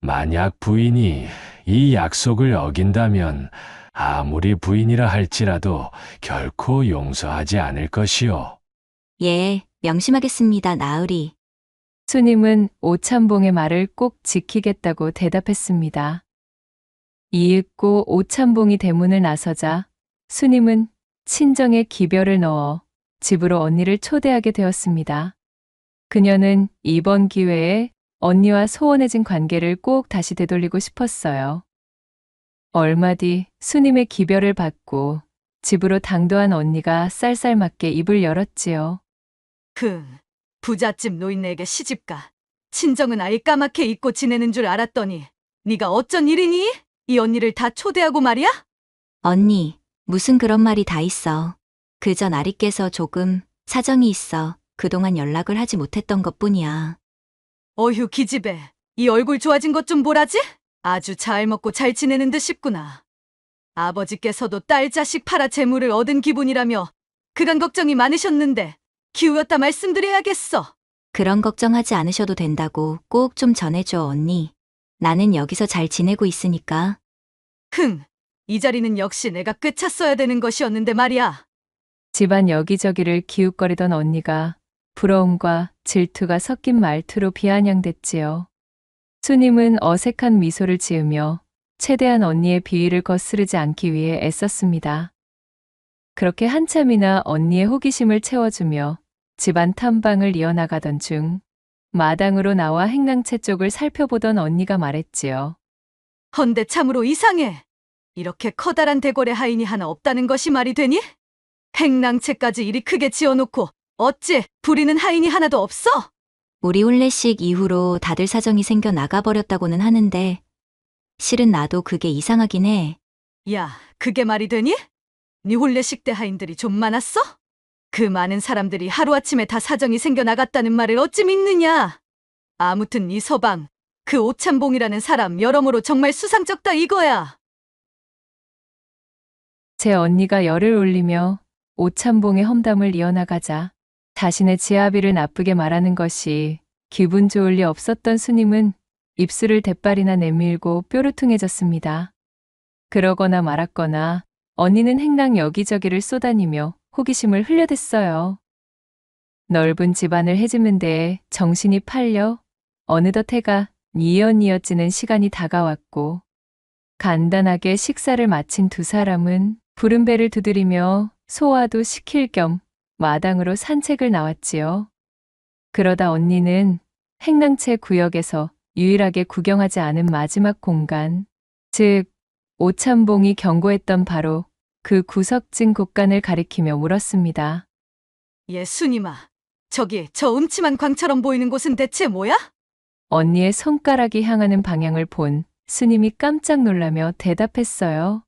Speaker 6: 만약 부인이 이 약속을 어긴다면 아무리 부인이라 할지라도 결코 용서하지 않을 것이요.
Speaker 4: 예, 명심하겠습니다, 나으리.
Speaker 1: 수님은 오참봉의 말을 꼭 지키겠다고 대답했습니다. 이윽고 오참봉이 대문을 나서자 수님은 친정에 기별을 넣어 집으로 언니를 초대하게 되었습니다. 그녀는 이번 기회에 언니와 소원해진 관계를 꼭 다시 되돌리고 싶었어요. 얼마 뒤 수님의 기별을 받고 집으로 당도한 언니가 쌀쌀맞게 입을 열었지요.
Speaker 5: 부잣집 노인네에게 시집가. 친정은 아예 까맣게 잊고 지내는 줄 알았더니 네가 어쩐 일이니? 이 언니를 다 초대하고 말이야?
Speaker 4: 언니, 무슨 그런 말이 다 있어. 그전 아리께서 조금 사정이 있어 그동안 연락을 하지 못했던 것뿐이야.
Speaker 5: 어휴 기집애, 이 얼굴 좋아진 것 좀 보라지? 아주 잘 먹고 잘 지내는 듯 싶구나. 아버지께서도 딸 자식 팔아 재물을 얻은 기분이라며 그간 걱정이 많으셨는데 기우였다 말씀드려야겠어.
Speaker 4: 그런 걱정하지 않으셔도 된다고 꼭 좀 전해줘, 언니. 나는 여기서 잘 지내고 있으니까.
Speaker 5: 이 자리는 역시 내가 꿰찼어야 되는 것이었는데 말이야.
Speaker 1: 집안 여기저기를 기웃거리던 언니가 부러움과 질투가 섞인 말투로 비아냥댔지요. 수님은 어색한 미소를 지으며 최대한 언니의 비위를 거스르지 않기 위해 애썼습니다. 그렇게 한참이나 언니의 호기심을 채워주며 집안 탐방을 이어나가던 중 마당으로 나와 행랑채 쪽을 살펴보던 언니가 말했지요.
Speaker 5: 헌데 참으로 이상해. 이렇게 커다란 대궐에 하인이 하나 없다는 것이 말이 되니? 행랑채까지 이리 크게 지어놓고 어찌 부리는 하인이 하나도 없어?
Speaker 4: 우리 혼례식 이후로 다들 사정이 생겨 나가버렸다고는 하는데 실은 나도 그게 이상하긴 해.
Speaker 5: 야, 그게 말이 되니? 네 혼례식 때 하인들이 좀 많았어? 그 많은 사람들이 하루아침에 다 사정이 생겨 나갔다는 말을 어찌 믿느냐? 아무튼 이 서방, 그 오참봉이라는 사람 여러모로 정말 수상쩍다 이거야.
Speaker 1: 제 언니가 열을 올리며 오참봉의 험담을 이어나가자 자신의 지아비를 나쁘게 말하는 것이 기분 좋을 리 없었던 수님은 입술을 대빨이나 내밀고 뾰루퉁해졌습니다. 그러거나 말았거나 언니는 행랑 여기저기를 쏘다니며 호기심을 흘려댔어요. 넓은 집안을 헤집는 데에 정신이 팔려 어느덧 해가 뉘엿뉘엿지는 시간이 다가왔고 간단하게 식사를 마친 두 사람은 부른 배를 두드리며 소화도 시킬 겸 마당으로 산책을 나왔지요. 그러다 언니는 행랑채 구역에서 유일하게 구경하지 않은 마지막 공간, 즉 오참봉이 경고했던 바로 그 구석진 곳간을 가리키며 물었습니다.
Speaker 5: 예수님아, 저기 저 음침한 광처럼 보이는 곳은 대체 뭐야?
Speaker 1: 언니의 손가락이 향하는 방향을 본 스님이 깜짝 놀라며 대답했어요.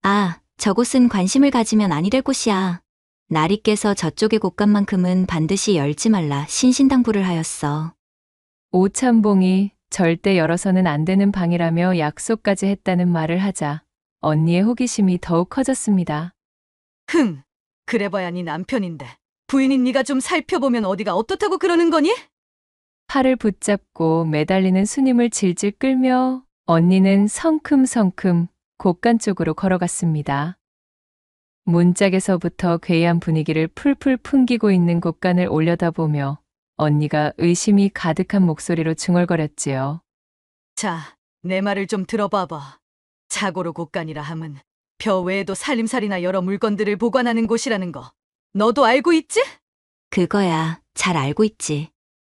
Speaker 4: 아, 저곳은 관심을 가지면 아니 될 곳이야. 나리께서 저쪽의 곳간만큼은 반드시 열지 말라 신신당부를 하였어.
Speaker 1: 오참봉이 절대 열어서는 안 되는 방이라며 약속까지 했다는 말을 하자 언니의 호기심이 더욱 커졌습니다.
Speaker 5: 그래봐야 네 남편인데 부인인 네가 좀 살펴보면 어디가 어떻다고 그러는 거니?
Speaker 1: 팔을 붙잡고 매달리는 수님을 질질 끌며 언니는 성큼성큼 곳간 쪽으로 걸어갔습니다. 문짝에서부터 괴이한 분위기를 풀풀 풍기고 있는 곳간을 올려다보며 언니가 의심이 가득한 목소리로 중얼거렸지요.
Speaker 5: 자, 내 말을 좀 들어봐봐. 자고로 곳간이라 함은 벼 외에도 살림살이나 여러 물건들을 보관하는 곳이라는 거 너도 알고 있지?
Speaker 4: 그거야, 잘 알고 있지.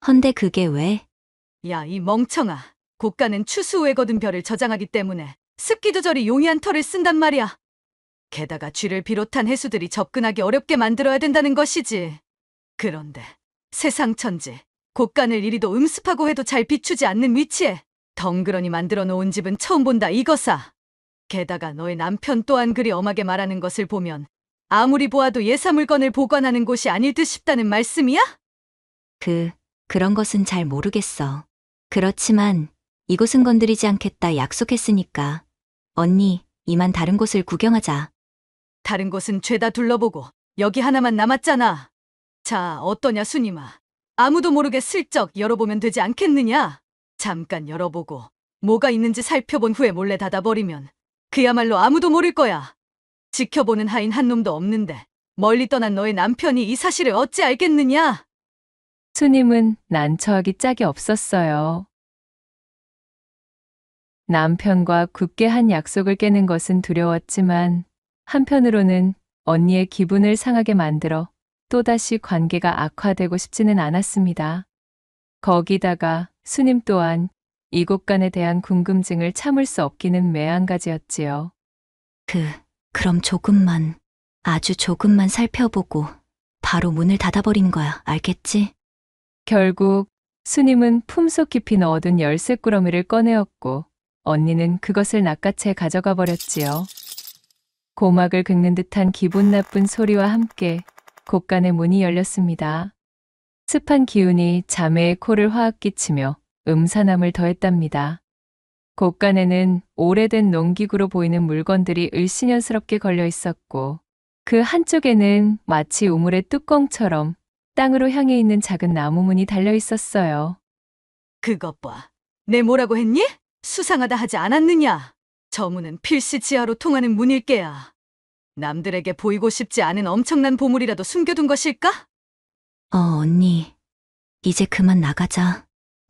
Speaker 4: 헌데 그게 왜?
Speaker 5: 야, 이 멍청아. 곳간은 추수 후에 거둔 벼를 저장하기 때문에 습기 조절이 용이한 털을 쓴단 말이야. 게다가 쥐를 비롯한 해수들이 접근하기 어렵게 만들어야 된다는 것이지. 그런데 세상 천지, 곳간을 이리도 음습하고 해도 잘 비추지 않는 위치에 덩그러니 만들어 놓은 집은 처음 본다 이거사. 게다가 너의 남편 또한 그리 엄하게 말하는 것을 보면 아무리 보아도 예사 물건을 보관하는 곳이 아닐 듯 싶다는 말씀이야?
Speaker 4: 그런 것은 잘 모르겠어. 그렇지만 이곳은 건드리지 않겠다 약속했으니까. 언니, 이만 다른 곳을 구경하자.
Speaker 14: 다른 곳은 죄다 둘러보고 여기 하나만 남았잖아. 자, 어떠냐, 순임아. 아무도 모르게 슬쩍 열어보면 되지 않겠느냐? 잠깐 열어보고 뭐가 있는지 살펴본 후에 몰래 닫아버리면 그야말로 아무도 모를 거야. 지켜보는 하인 한 놈도 없는데 멀리 떠난 너의 남편이 이 사실을 어찌 알겠느냐?
Speaker 1: 수님은 난처하기 짝이 없었어요. 남편과 굳게 한 약속을 깨는 것은 두려웠지만 한편으로는 언니의 기분을 상하게 만들어 또다시 관계가 악화되고 싶지는 않았습니다. 거기다가 수님 또한 이곳간에 대한 궁금증을 참을 수 없기는 매한가지였지요.
Speaker 4: 그럼 조금만, 아주 조금만 살펴보고 바로 문을 닫아버리는 거야. 알겠지?
Speaker 1: 결국 수님은 품속 깊이 넣어둔 열쇠꾸러미를 꺼내었고 언니는 그것을 낚아채 가져가 버렸지요. 고막을 긁는 듯한 기분 나쁜 소리와 함께 곳간의 문이 열렸습니다. 습한 기운이 자매의 코를 화학 끼치며 음산함을 더했답니다. 곳간에는 오래된 농기구로 보이는 물건들이 을씨년스럽게 걸려 있었고 그 한쪽에는 마치 우물의 뚜껑처럼 땅으로 향해 있는 작은 나무문이 달려 있었어요.
Speaker 14: 그것 봐. 내 뭐라고 했니? 수상하다 하지 않았느냐? 저 문은 필시 지하로 통하는 문일 게야. 남들에게 보이고 싶지 않은 엄청난 보물이라도 숨겨둔 것일까?
Speaker 4: 언니. 이제 그만 나가자.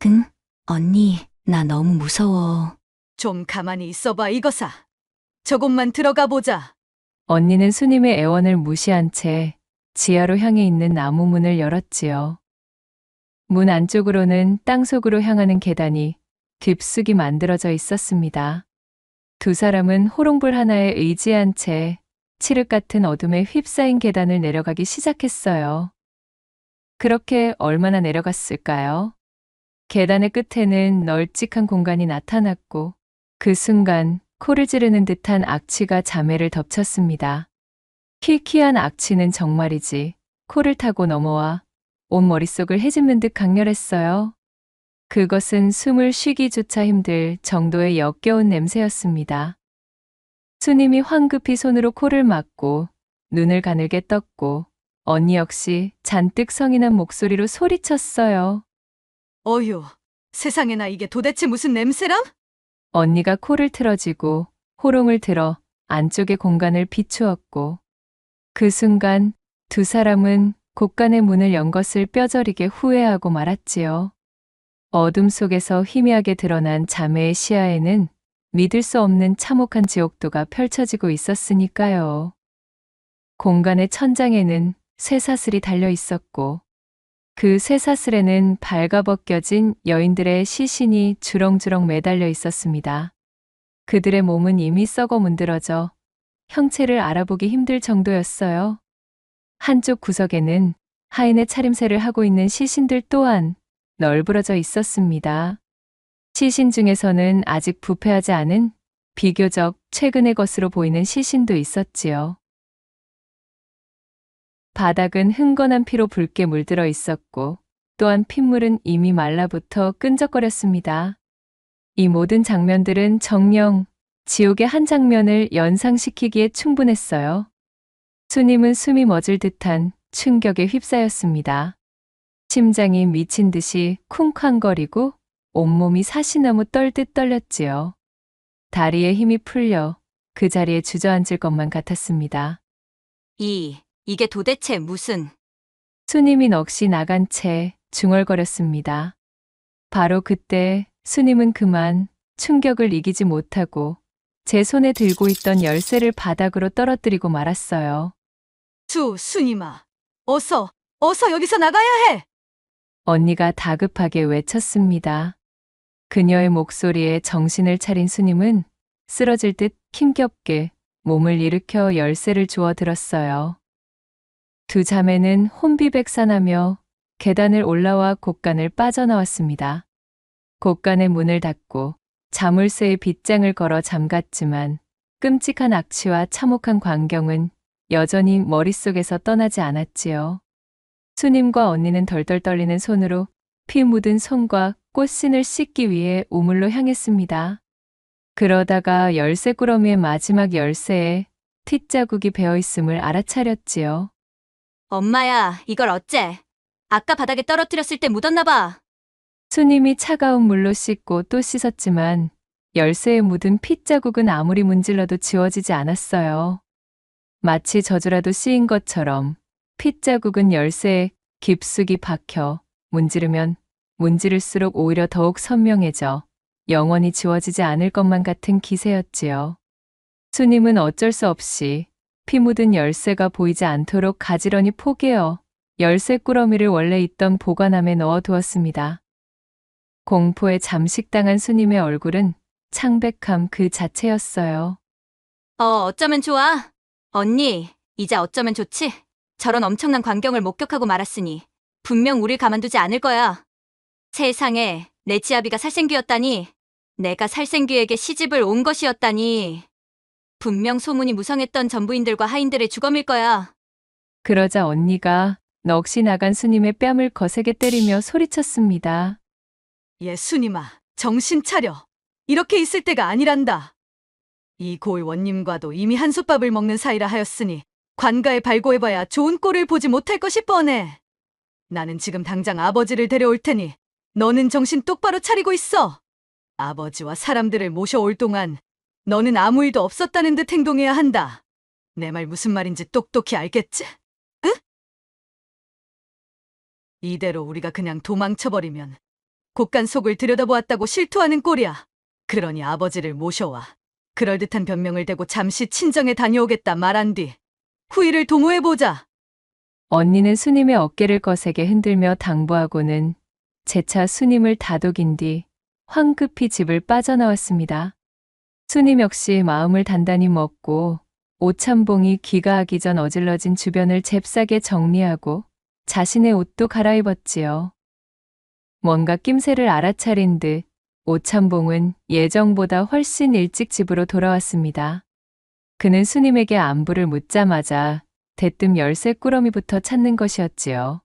Speaker 4: 응? 언니, 나 너무 무서워.
Speaker 14: 좀 가만히 있어봐, 이거사. 저곳만 들어가 보자.
Speaker 1: 언니는 수님의 애원을 무시한 채 지하로 향해 있는 나무 문을 열었지요. 문 안쪽으로는 땅속으로 향하는 계단이 깊숙이 만들어져 있었습니다. 두 사람은 호롱불 하나에 의지한 채 칠흑 같은 어둠에 휩싸인 계단을 내려가기 시작했어요. 그렇게 얼마나 내려갔을까요? 계단의 끝에는 널찍한 공간이 나타났고 그 순간 코를 찌르는 듯한 악취가 자매를 덮쳤습니다. 희귀한 악취는 정말이지 코를 타고 넘어와 온 머릿속을 헤집는 듯 강렬했어요. 그것은 숨을 쉬기조차 힘들 정도의 역겨운 냄새였습니다. 수님이 황급히 손으로 코를 막고 눈을 가늘게 떴고 언니 역시 잔뜩 성이 난 목소리로 소리쳤어요.
Speaker 14: 어휴, 세상에나 이게 도대체 무슨 냄새람?
Speaker 1: 언니가 코를 틀어쥐고 호롱을 들어 안쪽의 공간을 비추었고 그 순간 두 사람은 곳간의 문을 연 것을 뼈저리게 후회하고 말았지요. 어둠 속에서 희미하게 드러난 자매의 시야에는 믿을 수 없는 참혹한 지옥도가 펼쳐지고 있었으니까요. 공간의 천장에는 쇠사슬이 달려 있었고 그 쇠사슬에는 발가벗겨진 여인들의 시신이 주렁주렁 매달려 있었습니다. 그들의 몸은 이미 썩어 문드러져 형체를 알아보기 힘들 정도였어요. 한쪽 구석에는 하인의 차림새를 하고 있는 시신들 또한 널브러져 있었습니다. 시신 중에서는 아직 부패하지 않은 비교적 최근의 것으로 보이는 시신도 있었지요. 바닥은 흥건한 피로 붉게 물들어 있었고 또한 핏물은 이미 말라붙어 끈적거렸습니다. 이 모든 장면들은 정녕 지옥의 한 장면을 연상시키기에 충분했어요. 수님은 숨이 멎을 듯한 충격에 휩싸였습니다. 심장이 미친 듯이 쿵쾅거리고 온몸이 사시나무 떨듯 떨렸지요. 다리에 힘이 풀려 그 자리에 주저앉을 것만 같았습니다.
Speaker 5: 이게 도대체 무슨...
Speaker 1: 수님이 넋이 나간 채 중얼거렸습니다. 바로 그때 수님은 그만 충격을 이기지 못하고 제 손에 들고 있던 열쇠를 바닥으로 떨어뜨리고 말았어요.
Speaker 14: 순임아, 어서 여기서 나가야 해!
Speaker 1: 언니가 다급하게 외쳤습니다. 그녀의 목소리에 정신을 차린 수님은 쓰러질 듯 힘겹게 몸을 일으켜 열쇠를 주워 들었어요. 두 자매는 혼비백산하며 계단을 올라와 곳간을 빠져나왔습니다. 곳간의 문을 닫고 자물쇠의 빗장을 걸어 잠갔지만 끔찍한 악취와 참혹한 광경은 여전히 머릿속에서 떠나지 않았지요. 수님과 언니는 덜덜 떨리는 손으로 피 묻은 손과 꽃신을 씻기 위해 우물로 향했습니다. 그러다가 열쇠 꾸러미의 마지막 열쇠에 핏자국이 배어 있음을 알아차렸지요.
Speaker 4: 엄마야, 이걸 어째? 아까 바닥에 떨어뜨렸을 때 묻었나 봐.
Speaker 1: 수님이 차가운 물로 씻고 또 씻었지만 열쇠에 묻은 핏자국은 아무리 문질러도 지워지지 않았어요. 마치 저주라도 씌인 것처럼 핏자국은 열쇠에 깊숙이 박혀 문지르면 문지를수록 오히려 더욱 선명해져 영원히 지워지지 않을 것만 같은 기세였지요. 수님은 어쩔 수 없이 피 묻은 열쇠가 보이지 않도록 가지런히 포개어 열쇠 꾸러미를 원래 있던 보관함에 넣어두었습니다. 공포에 잠식당한 수님의 얼굴은 창백함 그 자체였어요.
Speaker 4: 어쩌면 좋아. 언니, 이제 어쩌면 좋지? 저런 엄청난 광경을 목격하고 말았으니 분명 우릴 가만두지 않을 거야. 세상에, 내 지아비가 살생귀였다니. 내가 살생귀에게 시집을 온 것이었다니. 분명 소문이 무성했던 전부인들과 하인들의 주검일 거야.
Speaker 1: 그러자 언니가 넋이 나간 수님의 뺨을 거세게 때리며 소리쳤습니다.
Speaker 14: 예수님아, 정신 차려. 이렇게 있을 때가 아니란다. 이 고을 원님과도 이미 한솥밥을 먹는 사이라 하였으니 관가에 발고해봐야 좋은 꼴을 보지 못할 것이 뻔해. 나는 지금 당장 아버지를 데려올 테니 너는 정신 똑바로 차리고 있어. 아버지와 사람들을 모셔올 동안 너는 아무 일도 없었다는 듯 행동해야 한다. 내 말 무슨 말인지 똑똑히 알겠지? 응? 이대로 우리가 그냥 도망쳐버리면 곳간 속을 들여다보았다고 실토하는 꼴이야. 그러니 아버지를 모셔와 그럴듯한 변명을 대고 잠시 친정에 다녀오겠다 말한 뒤 후일을 도모해보자.
Speaker 1: 언니는 수님의 어깨를 거세게 흔들며 당부하고는 재차 수님을 다독인 뒤 황급히 집을 빠져나왔습니다. 수님 역시 마음을 단단히 먹고 오참봉이 귀가하기 전 어질러진 주변을 잽싸게 정리하고 자신의 옷도 갈아입었지요. 뭔가 낌새를 알아차린 듯 오참봉은 예정보다 훨씬 일찍 집으로 돌아왔습니다. 그는 수님에게 안부를 묻자마자 대뜸 열쇠 꾸러미부터 찾는 것이었지요.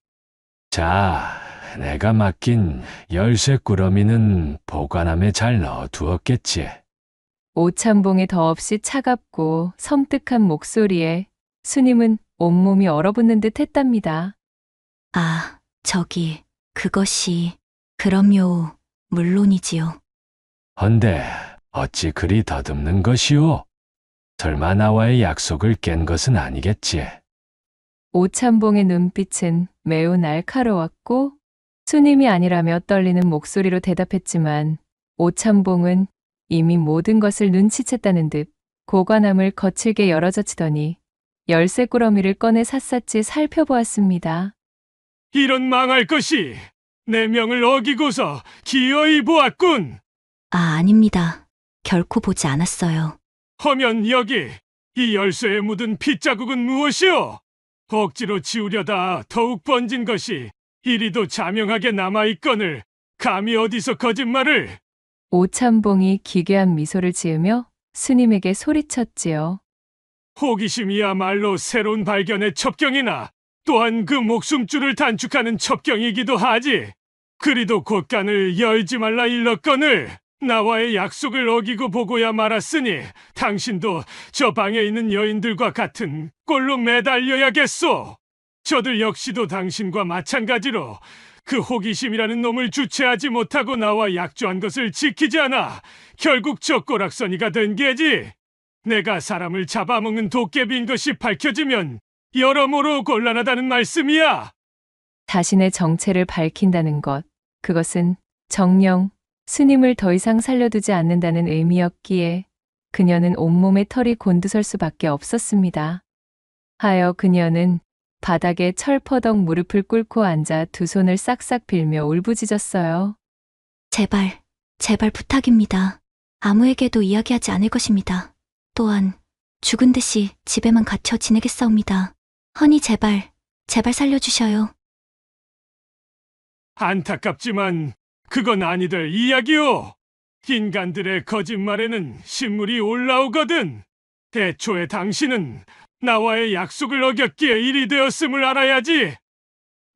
Speaker 6: 자, 내가 맡긴 열쇠 꾸러미는 보관함에 잘 넣어두었겠지.
Speaker 1: 오참봉의 더없이 차갑고 섬뜩한 목소리에 수님은 온몸이 얼어붙는 듯 했답니다.
Speaker 4: 아, 그것이... 그럼요, 물론이지요.
Speaker 6: 헌데 어찌 그리 더듬는 것이오? 설마 나와의 약속을 깬 것은 아니겠지?
Speaker 1: 오참봉의 눈빛은 매우 날카로웠고 수님이 아니라며 떨리는 목소리로 대답했지만 오참봉은 이미 모든 것을 눈치챘다는 듯 고관함을 거칠게 열어젖히더니 열쇠 꾸러미를 꺼내 샅샅이 살펴보았습니다.
Speaker 10: 이런 망할 것이 내 명을 어기고서 기어이 보았군.
Speaker 4: 아닙니다. 결코 보지 않았어요.
Speaker 10: 허면 여기 이 열쇠에 묻은 핏자국은 무엇이오? 억지로 지우려다 더욱 번진 것이 이리도 자명하게 남아있거늘 감히 어디서 거짓말을.
Speaker 1: 오참봉이 기괴한 미소를 지으며 스님에게 소리쳤지요.
Speaker 10: 호기심이야말로 새로운 발견의 첩경이나 또한 그 목숨줄을 단축하는 첩경이기도 하지. 그리도 곳간을 열지 말라 일렀거늘 나와의 약속을 어기고 보고야 말았으니 당신도 저 방에 있는 여인들과 같은 꼴로 매달려야겠소. 저들 역시도 당신과 마찬가지로 그 호기심이라는 놈을 주체하지 못하고 나와 약조한 것을 지키지 않아 결국 저 꼬락서니가 된 게지. 내가 사람을 잡아먹는 도깨비인 것이 밝혀지면 여러모로 곤란하다는 말씀이야.
Speaker 1: 자신의 정체를 밝힌다는 것, 그것은 정녕 스님을 더 이상 살려두지 않는다는 의미였기에 그녀는 온몸에 털이 곤두설 수밖에 없었습니다. 하여 그녀는 바닥에 철퍼덕 무릎을 꿇고 앉아 두 손을 싹싹 빌며 울부짖었어요.
Speaker 4: 제발 부탁입니다. 아무에게도 이야기하지 않을 것입니다. 또한 죽은 듯이 집에만 갇혀 지내겠사옵니다. 허니 제발 살려주셔요.
Speaker 10: 안타깝지만 그건 아니될 이야기오. 인간들의 거짓말에는 신물이 올라오거든. 애초에 당신은 나와의 약속을 어겼기에 일이 되었음을 알아야지.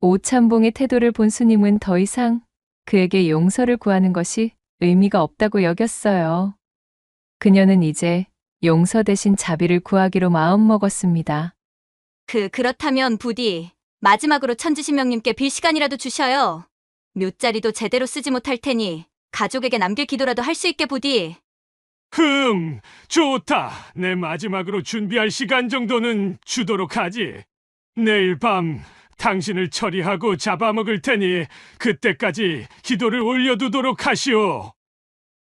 Speaker 1: 오참봉의 태도를 본 스님은 더 이상 그에게 용서를 구하는 것이 의미가 없다고 여겼어요. 그녀는 이제 용서 대신 자비를 구하기로 마음먹었습니다.
Speaker 4: 그렇다면 부디 마지막으로 천지신명님께 빌 시간이라도 주셔요. 묘자리도 제대로 쓰지 못할 테니 가족에게 남길 기도라도 할 수 있게 부디.
Speaker 10: 좋다. 내 마지막으로 준비할 시간 정도는 주도록 하지. 내일 밤 당신을 처리하고 잡아먹을 테니 그때까지 기도를 올려두도록 하시오.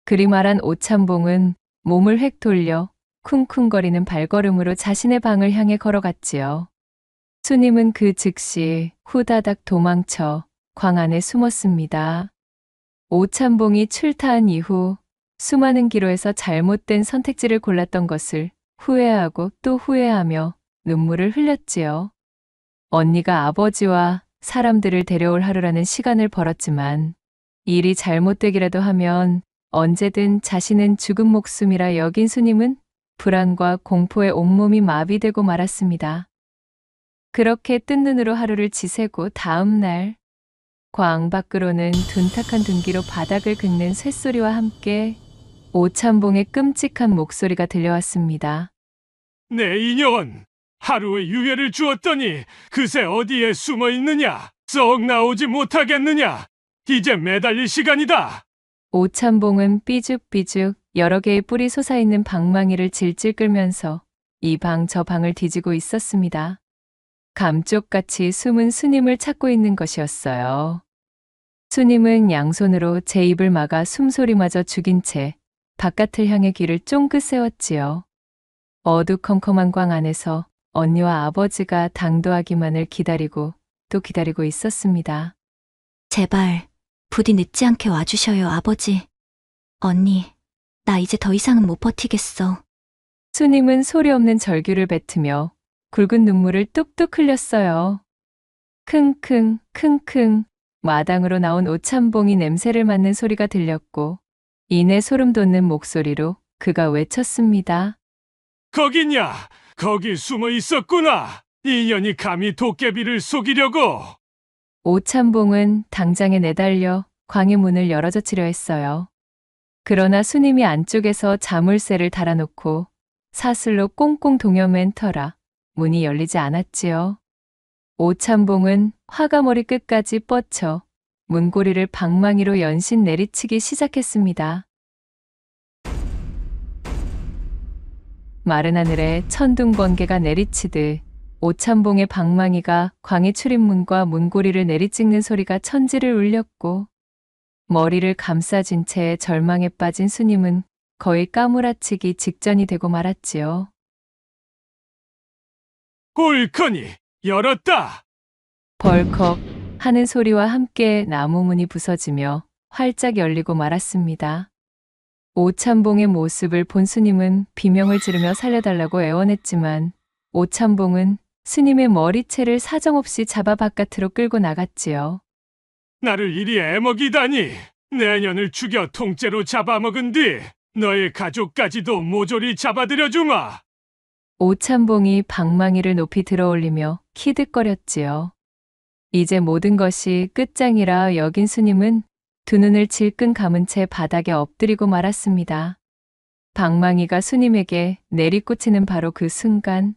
Speaker 1: 그리 말한 오참봉은 몸을 획 돌려 쿵쿵거리는 발걸음으로 자신의 방을 향해 걸어갔지요. 수님은 그 즉시 후다닥 도망쳐 광 안에 숨었습니다. 오참봉이 출타한 이후 수많은 기로에서 잘못된 선택지를 골랐던 것을 후회하고 또 후회하며 눈물을 흘렸지요. 언니가 아버지와 사람들을 데려올 하루라는 시간을 벌었지만 일이 잘못되기라도 하면 언제든 자신은 죽은 목숨이라 여긴 수님은 불안과 공포에 온몸이 마비되고 말았습니다. 그렇게 뜬 눈으로 하루를 지새고 다음 날 광 밖으로는 둔탁한 둔기로 바닥을 긁는 쇳소리와 함께 오참봉의 끔찍한 목소리가 들려왔습니다.
Speaker 10: 내 인연, 하루의 유예를 주었더니 그새 어디에 숨어 있느냐? 썩 나오지 못하겠느냐? 이제 매달릴 시간이다.
Speaker 1: 오참봉은 삐죽삐죽 여러 개의 뿔이 솟아있는 방망이를 질질 끌면서 이 방 저 방을 뒤지고 있었습니다. 감쪽같이 숨은 수님을 찾고 있는 것이었어요. 수님은 양손으로 제 입을 막아 숨소리마저 죽인 채 바깥을 향해 귀를 쫑긋 세웠지요. 어두컴컴한 광 안에서 언니와 아버지가 당도하기만을 기다리고 또 기다리고 있었습니다.
Speaker 4: 제발 부디 늦지 않게 와주셔요, 아버지. 언니, 나 이제 더 이상은 못 버티겠어.
Speaker 1: 수님은 소리 없는 절규를 뱉으며 굵은 눈물을 뚝뚝 흘렸어요. 킁킁 킁킁 마당으로 나온 오참봉이 냄새를 맡는 소리가 들렸고 이내 소름 돋는 목소리로 그가 외쳤습니다.
Speaker 10: 거기냐? 거기 숨어 있었구나. 인연이 감히 도깨비를 속이려고.
Speaker 1: 오참봉은 당장에 내달려 광의 문을 열어젖히려 했어요. 그러나 수님이 안쪽에서 자물쇠를 달아놓고 사슬로 꽁꽁 동여맨 터라 문이 열리지 않았지요. 오참봉은 화가 머리 끝까지 뻗쳐 문고리를 방망이로 연신 내리치기 시작했습니다. 마른 하늘에 천둥 번개가 내리치듯 오참봉의 방망이가 광의 출입문과 문고리를 내리찍는 소리가 천지를 울렸고 머리를 감싸진 채 절망에 빠진 수님은 거의 까무라치기 직전이 되고 말았지요.
Speaker 10: 옳거니 열었다.
Speaker 1: 벌컥 하는 소리와 함께 나무 문이 부서지며 활짝 열리고 말았습니다. 오참봉의 모습을 본 스님은 비명을 지르며 살려달라고 애원했지만 오참봉은 스님의 머리채를 사정없이 잡아 바깥으로 끌고 나갔지요.
Speaker 10: 나를 이리 애먹이다니. 내년을 죽여 통째로 잡아먹은 뒤 너의 가족까지도 모조리 잡아들여 주마.
Speaker 1: 오참봉이 방망이를 높이 들어올리며 키득거렸지요. 이제 모든 것이 끝장이라 여긴 스님은 두 눈을 질끈 감은 채 바닥에 엎드리고 말았습니다. 방망이가 스님에게 내리꽂히는 바로 그 순간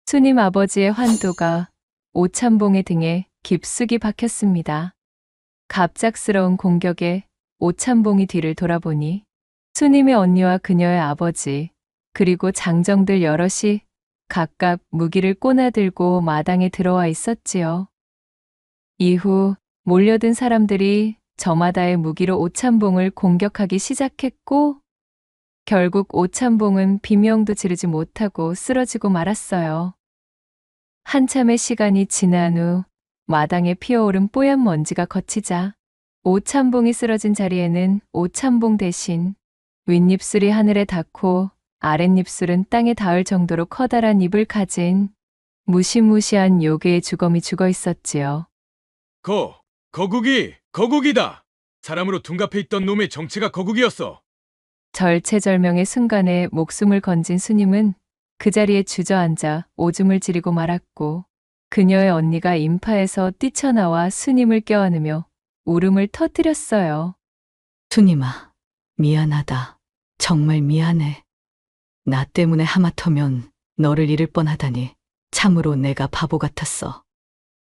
Speaker 1: 스님 아버지의 환도가 오참봉의 등에 깊숙이 박혔습니다. 갑작스러운 공격에 오참봉이 뒤를 돌아보니 스님의 언니와 그녀의 아버지 그리고 장정들 여럿이 각각 무기를 꼬나들고 마당에 들어와 있었지요. 이후 몰려든 사람들이 저마다의 무기로 오참봉을 공격하기 시작했고 결국 오참봉은 비명도 지르지 못하고 쓰러지고 말았어요. 한참의 시간이 지난 후 마당에 피어오른 뽀얀 먼지가 걷히자 오참봉이 쓰러진 자리에는 오참봉 대신 윗입술이 하늘에 닿고 아랫입술은 땅에 닿을 정도로 커다란 입을 가진 무시무시한 요괴의 주검이 죽어 있었지요.
Speaker 12: 거국이다. 사람으로 둔갑해 있던 놈의 정체가 거국이었어.
Speaker 1: 절체절명의 순간에 목숨을 건진 수님은 그 자리에 주저앉아 오줌을 지리고 말았고 그녀의 언니가 인파에서 뛰쳐나와 수님을 껴안으며 울음을 터뜨렸어요.
Speaker 14: 수님아, 미안하다. 정말 미안해. 나 때문에 하마터면 너를 잃을 뻔하다니 참으로 내가 바보 같았어.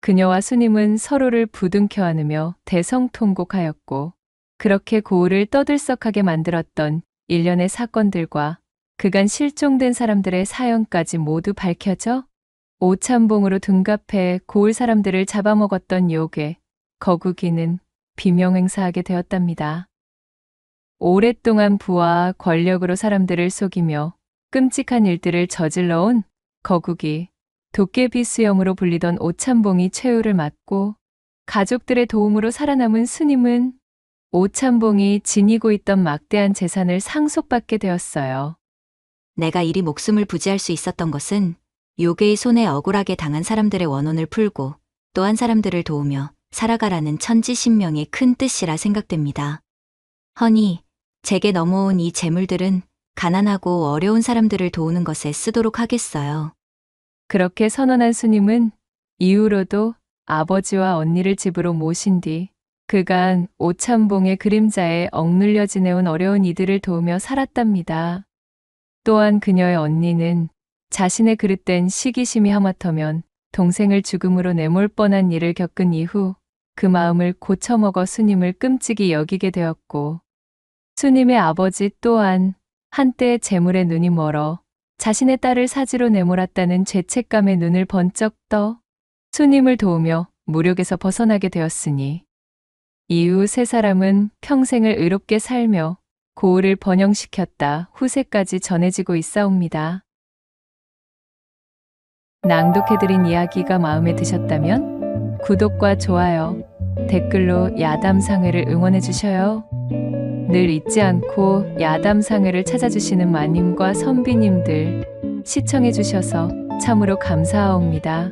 Speaker 1: 그녀와 수님은 서로를 부둥켜 안으며 대성통곡하였고 그렇게 고을을 떠들썩하게 만들었던 일련의 사건들과 그간 실종된 사람들의 사연까지 모두 밝혀져 오참봉으로 둔갑해 고을 사람들을 잡아먹었던 요괴 거국이는 비명행사하게 되었답니다. 오랫동안 부와 권력으로 사람들을 속이며 끔찍한 일들을 저질러온 거국이 도깨비 수염으로 불리던 오참봉이 최후를 맞고 가족들의 도움으로 살아남은 스님은 오참봉이 지니고 있던 막대한 재산을 상속받게 되었어요.
Speaker 4: 내가 이리 목숨을 부지할 수 있었던 것은 요괴의 손에 억울하게 당한 사람들의 원혼을 풀고 또한 사람들을 도우며 살아가라는 천지신명의 큰 뜻이라 생각됩니다. 허니, 제게 넘어온 이 재물들은 가난하고 어려운 사람들을 도우는 것에 쓰도록 하겠어요.
Speaker 1: 그렇게 선언한 스님은 이후로도 아버지와 언니를 집으로 모신 뒤 그간 오참봉의 그림자에 억눌려 지내온 어려운 이들을 도우며 살았답니다. 또한 그녀의 언니는 자신의 그릇된 시기심이 하마터면 동생을 죽음으로 내몰 뻔한 일을 겪은 이후 그 마음을 고쳐먹어 스님을 끔찍이 여기게 되었고 스님의 아버지 또한 한때 재물에 눈이 멀어 자신의 딸을 사지로 내몰았다는 죄책감에 눈을 번쩍 떠 스님을 도우며 무력에서 벗어나게 되었으니 이후 세 사람은 평생을 의롭게 살며 고을을 번영시켰다 후세까지 전해지고 있사옵니다. 낭독해드린 이야기가 마음에 드셨다면 구독과 좋아요, 댓글로 야담상회를 응원해주셔요. 늘 잊지 않고 야담상회를 찾아주시는 마님과 선비님들 시청해주셔서 참으로 감사하옵니다.